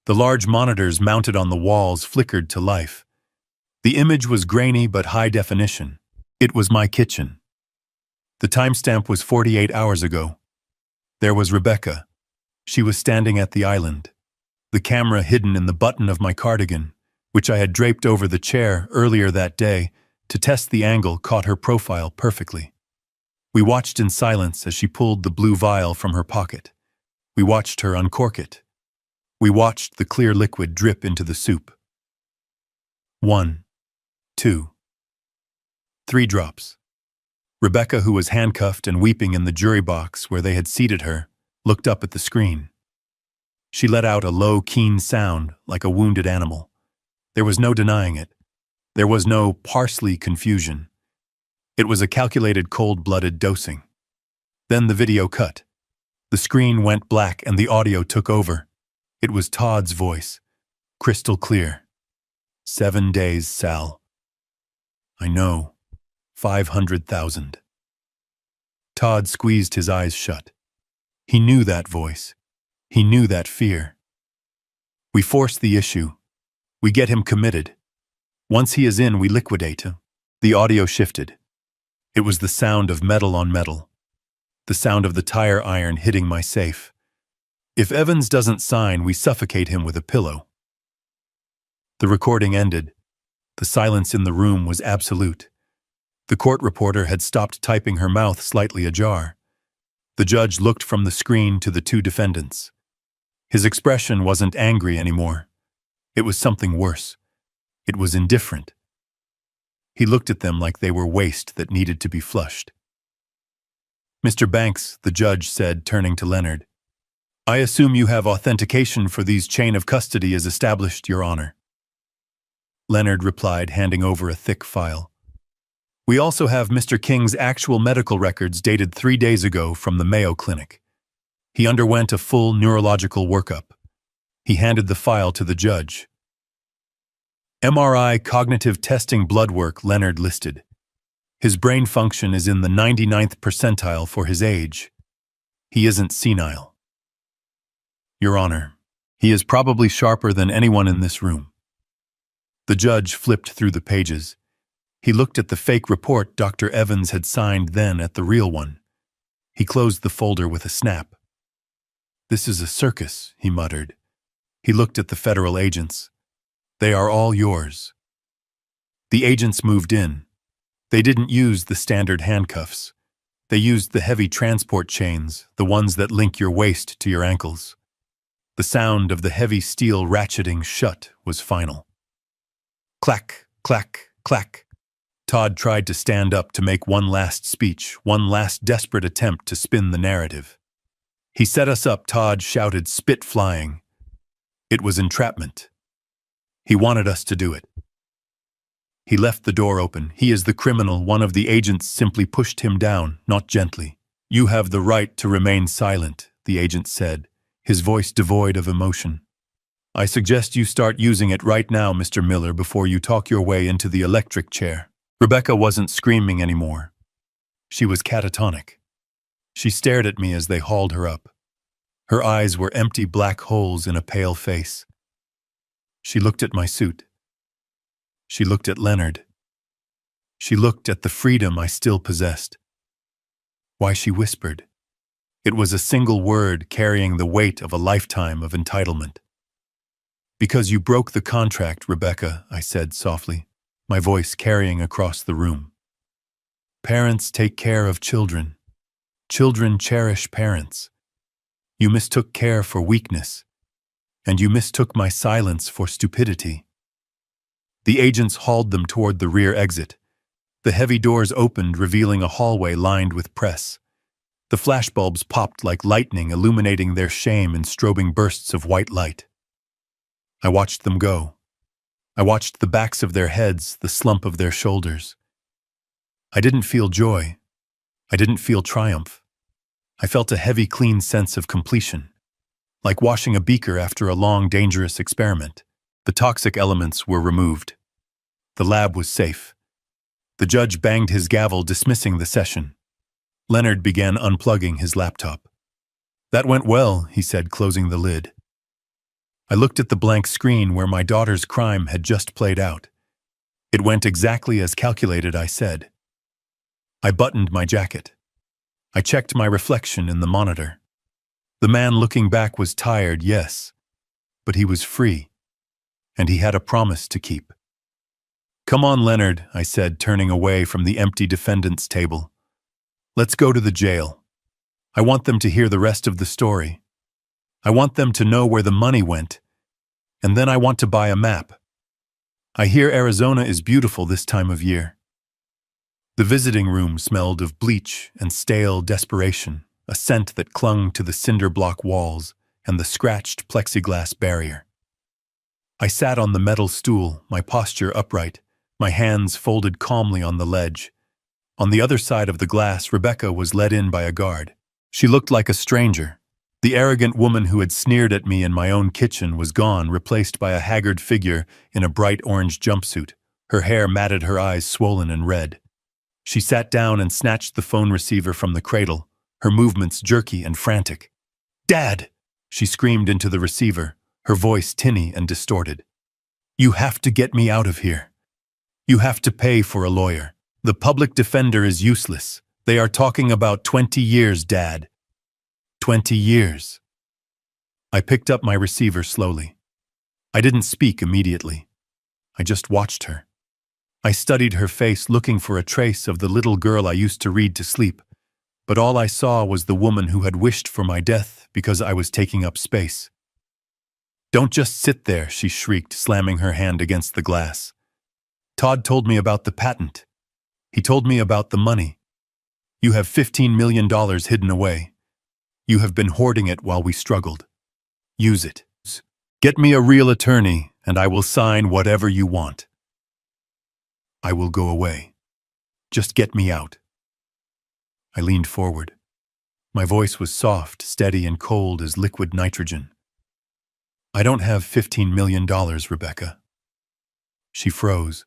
The large monitors mounted on the walls flickered to life. The image was grainy but high definition. It was my kitchen. The timestamp was 48 hours ago. There was Rebecca. She was standing at the island, the camera hidden in the button of my cardigan, which I had draped over the chair earlier that day to test the angle, caught her profile perfectly. We watched in silence as she pulled the blue vial from her pocket. We watched her uncork it. We watched the clear liquid drip into the soup. 1, 2, 3 drops. Rebecca, who was handcuffed and weeping in the jury box where they had seated her, looked up at the screen. She let out a low, keen sound like a wounded animal. There was no denying it. There was no parsley confusion. It was a calculated, cold-blooded dosing. Then the video cut. The screen went black and the audio took over. It was Todd's voice, crystal clear. 7 days, Sal. I know. 500,000. Todd squeezed his eyes shut. He knew that voice. He knew that fear. We force the issue. We get him committed. Once he is in, we liquidate him. The audio shifted. It was the sound of metal on metal. The sound of the tire iron hitting my safe. If Evans doesn't sign, we suffocate him with a pillow. The recording ended. The silence in the room was absolute. The court reporter had stopped typing, her mouth slightly ajar. The judge looked from the screen to the two defendants. His expression wasn't angry anymore. It was something worse. It was indifferent. He looked at them like they were waste that needed to be flushed. Mr. Banks, the judge said, turning to Leonard, I assume you have authentication for these chain of custody as established, Your Honor. Leonard replied, handing over a thick file. We also have Mr. King's actual medical records dated 3 days ago from the Mayo Clinic. He underwent a full neurological workup. He handed the file to the judge. MRI cognitive testing blood work, Leonard listed. His brain function is in the 99th percentile for his age. He isn't senile. Your Honor, he is probably sharper than anyone in this room. The judge flipped through the pages. He looked at the fake report Dr. Evans had signed, then at the real one. He closed the folder with a snap. This is a circus, he muttered. He looked at the federal agents. They are all yours. The agents moved in. They didn't use the standard handcuffs. They used the heavy transport chains, the ones that link your waist to your ankles. The sound of the heavy steel ratcheting shut was final. Clack, clack, clack. Todd tried to stand up to make one last speech, one last desperate attempt to spin the narrative. He set us up, Todd shouted, spit flying. It was entrapment. He wanted us to do it. He left the door open. He is the criminal. One of the agents simply pushed him down, not gently. You have the right to remain silent, the agent said, his voice devoid of emotion. I suggest you start using it right now, Mr. Miller, before you talk your way into the electric chair. Rebecca wasn't screaming anymore. She was catatonic. She stared at me as they hauled her up. Her eyes were empty black holes in a pale face. She looked at my suit. She looked at Leonard. She looked at the freedom I still possessed. Why, she whispered. It was a single word carrying the weight of a lifetime of entitlement. Because you broke the contract, Rebecca, I said softly, my voice carrying across the room. Parents take care of children. Children cherish parents. You mistook care for weakness, and you mistook my silence for stupidity. The agents hauled them toward the rear exit. The heavy doors opened, revealing a hallway lined with press. The flashbulbs popped like lightning, illuminating their shame in strobing bursts of white light. I watched them go. I watched the backs of their heads, the slump of their shoulders. I didn't feel joy. I didn't feel triumph. I felt a heavy, clean sense of completion, like washing a beaker after a long, dangerous experiment. The toxic elements were removed. The lab was safe. The judge banged his gavel, dismissing the session. Leonard began unplugging his laptop. That went well, he said, closing the lid. I looked at the blank screen where my daughter's crime had just played out. It went exactly as calculated, I said. I buttoned my jacket. I checked my reflection in the monitor. The man looking back was tired, yes, but he was free. and he had a promise to keep. "Come on, Leonard," I said, turning away from the empty defendant's table. "Let's go to the jail. I want them to hear the rest of the story. I want them to know where the money went, and then I want to buy a map. I hear Arizona is beautiful this time of year." The visiting room smelled of bleach and stale desperation, a scent that clung to the cinder block walls and the scratched plexiglass barrier. I sat on the metal stool, my posture upright, my hands folded calmly on the ledge. On the other side of the glass, Rebecca was led in by a guard. She looked like a stranger. The arrogant woman who had sneered at me in my own kitchen was gone, replaced by a haggard figure in a bright orange jumpsuit. Her hair matted, her eyes swollen and red. She sat down and snatched the phone receiver from the cradle, her movements jerky and frantic. "Dad!" she screamed into the receiver, her voice tinny and distorted. "You have to get me out of here. You have to pay for a lawyer. The public defender is useless. They are talking about 20 years, Dad. 20 years. I picked up my receiver slowly. I didn't speak immediately. I just watched her. I studied her face, looking for a trace of the little girl I used to read to sleep, but all I saw was the woman who had wished for my death because I was taking up space. "Don't just sit there," she shrieked, slamming her hand against the glass. "Todd told me about the patent. He told me about the money. You have $15 million hidden away. You have been hoarding it while we struggled. Use it. Get me a real attorney, and I will sign whatever you want. I will go away. Just get me out." I leaned forward. My voice was soft, steady, and cold as liquid nitrogen. "I don't have $15 million, Rebecca." She froze.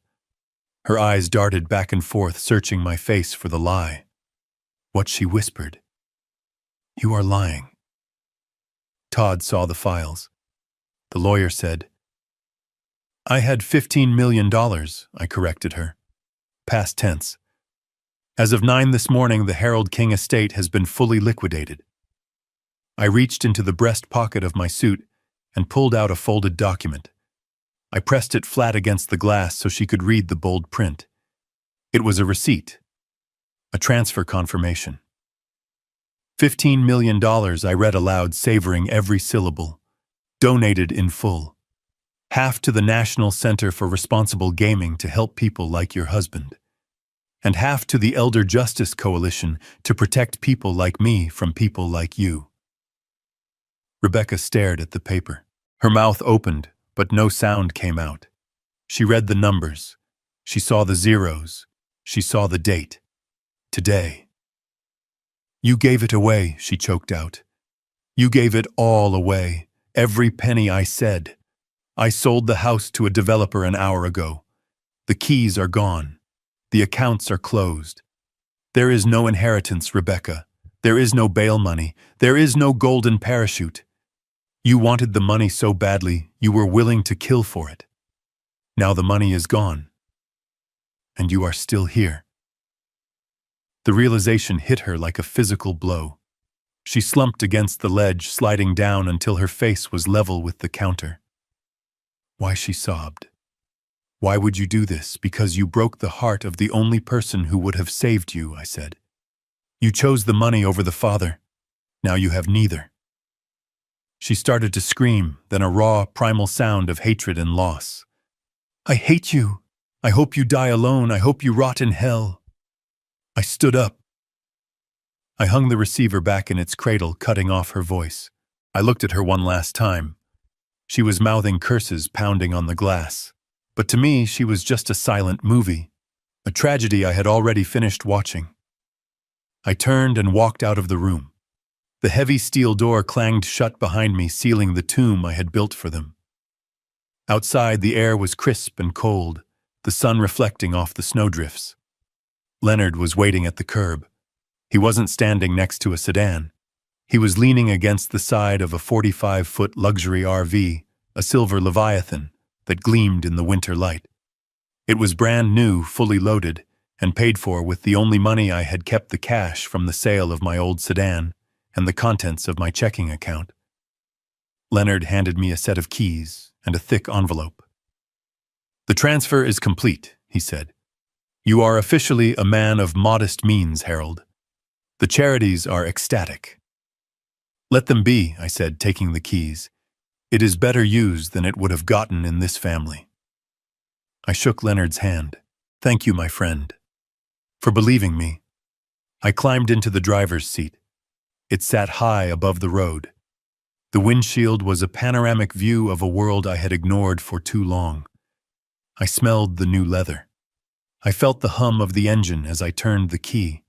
Her eyes darted back and forth, searching my face for the lie. What she whispered. "You are lying." Todd saw the files. The lawyer said, "I had $15 million, I corrected her. Past tense. As of 9 this morning, the Harold King estate has been fully liquidated. I reached into the breast pocket of my suit and pulled out a folded document. I pressed it flat against the glass so she could read the bold print. It was a receipt. A transfer confirmation. $15 million, I read aloud, savoring every syllable. Donated in full. Half to the National Center for Responsible Gaming to help people like your husband. And half to the Elder Justice Coalition to protect people like me from people like you." Rebecca stared at the paper. Her mouth opened, but no sound came out. She read the numbers. She saw the zeros. She saw the date. Today. "You gave it away," she choked out. "You gave it all away. Every penny I said. I sold the house to a developer an hour ago. The keys are gone. The accounts are closed. There is no inheritance, Rebecca. There is no bail money. There is no golden parachute. You wanted the money so badly, you were willing to kill for it. Now the money is gone. And you are still here." The realization hit her like a physical blow. She slumped against the ledge, sliding down until her face was level with the counter. "Why," she sobbed. "Why would you do this? Because you broke the heart of the only person who would have saved you," I said. "You chose the money over the father. Now you have neither." She started to scream, then a raw, primal sound of hatred and loss. "I hate you. I hope you die alone. I hope you rot in hell." I stood up. I hung the receiver back in its cradle, cutting off her voice. I looked at her one last time. She was mouthing curses, pounding on the glass. But to me, she was just a silent movie, a tragedy I had already finished watching. I turned and walked out of the room. The heavy steel door clanged shut behind me, sealing the tomb I had built for them. Outside, the air was crisp and cold, the sun reflecting off the snowdrifts. Leonard was waiting at the curb. He wasn't standing next to a sedan. He was leaning against the side of a 45-foot luxury RV, a silver Leviathan, that gleamed in the winter light. It was brand new, fully loaded, and paid for with the only money I had kept, the cash from the sale of my old sedan and the contents of my checking account. Leonard handed me a set of keys and a thick envelope. "The transfer is complete," he said. "You are officially a man of modest means, Harold. The charities are ecstatic." "Let them be," I said, taking the keys. "It is better used than it would have gotten in this family." I shook Leonard's hand. "Thank you, my friend, for believing me." I climbed into the driver's seat. It sat high above the road. The windshield was a panoramic view of a world I had ignored for too long. I smelled the new leather. I felt the hum of the engine as I turned the key.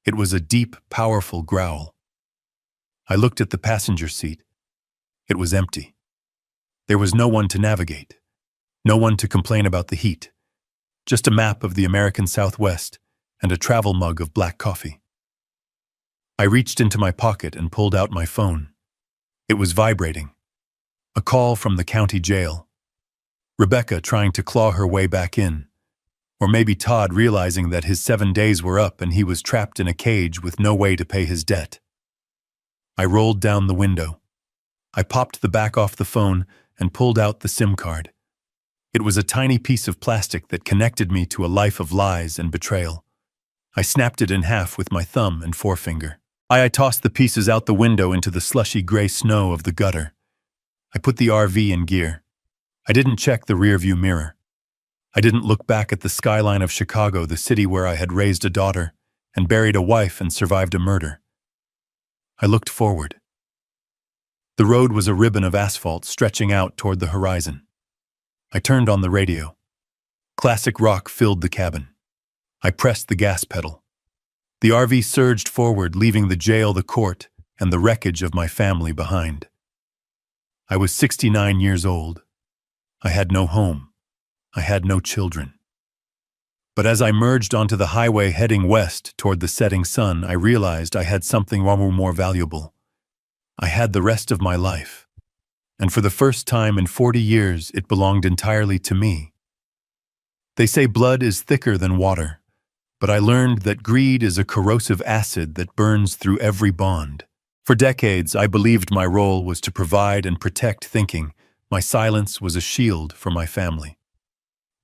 It was a deep, powerful growl. I looked at the passenger seat. It was empty. There was no one to navigate, no one to complain about the heat, just a map of the American Southwest and a travel mug of black coffee. I reached into my pocket and pulled out my phone. It was vibrating. A call from the county jail. Rebecca trying to claw her way back in. Or maybe Todd realizing that his 7 days were up and he was trapped in a cage with no way to pay his debt. I rolled down the window. I popped the back off the phone and pulled out the SIM card. It was a tiny piece of plastic that connected me to a life of lies and betrayal. I snapped it in half with my thumb and forefinger. I tossed the pieces out the window into the slushy gray snow of the gutter. I put the RV in gear. I didn't check the rearview mirror. I didn't look back at the skyline of Chicago, the city where I had raised a daughter and buried a wife and survived a murder. I looked forward. The road was a ribbon of asphalt stretching out toward the horizon. I turned on the radio. Classic rock filled the cabin. I pressed the gas pedal. The RV surged forward, leaving the jail, the court, and the wreckage of my family behind. I was 69 years old. I had no home. I had no children. But as I merged onto the highway heading west toward the setting sun, I realized I had something more valuable. I had the rest of my life. And for the first time in 40 years, it belonged entirely to me. They say blood is thicker than water, but I learned that greed is a corrosive acid that burns through every bond. For decades, I believed my role was to provide and protect, thinking my silence was a shield for my family.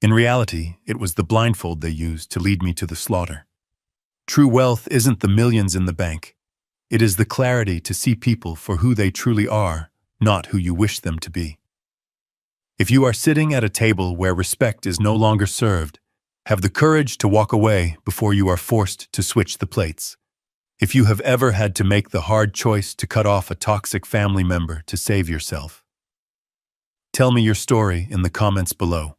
In reality, it was the blindfold they used to lead me to the slaughter. True wealth isn't the millions in the bank. It is the clarity to see people for who they truly are, not who you wish them to be. If you are sitting at a table where respect is no longer served, have the courage to walk away before you are forced to switch the plates. If you have ever had to make the hard choice to cut off a toxic family member to save yourself, tell me your story in the comments below.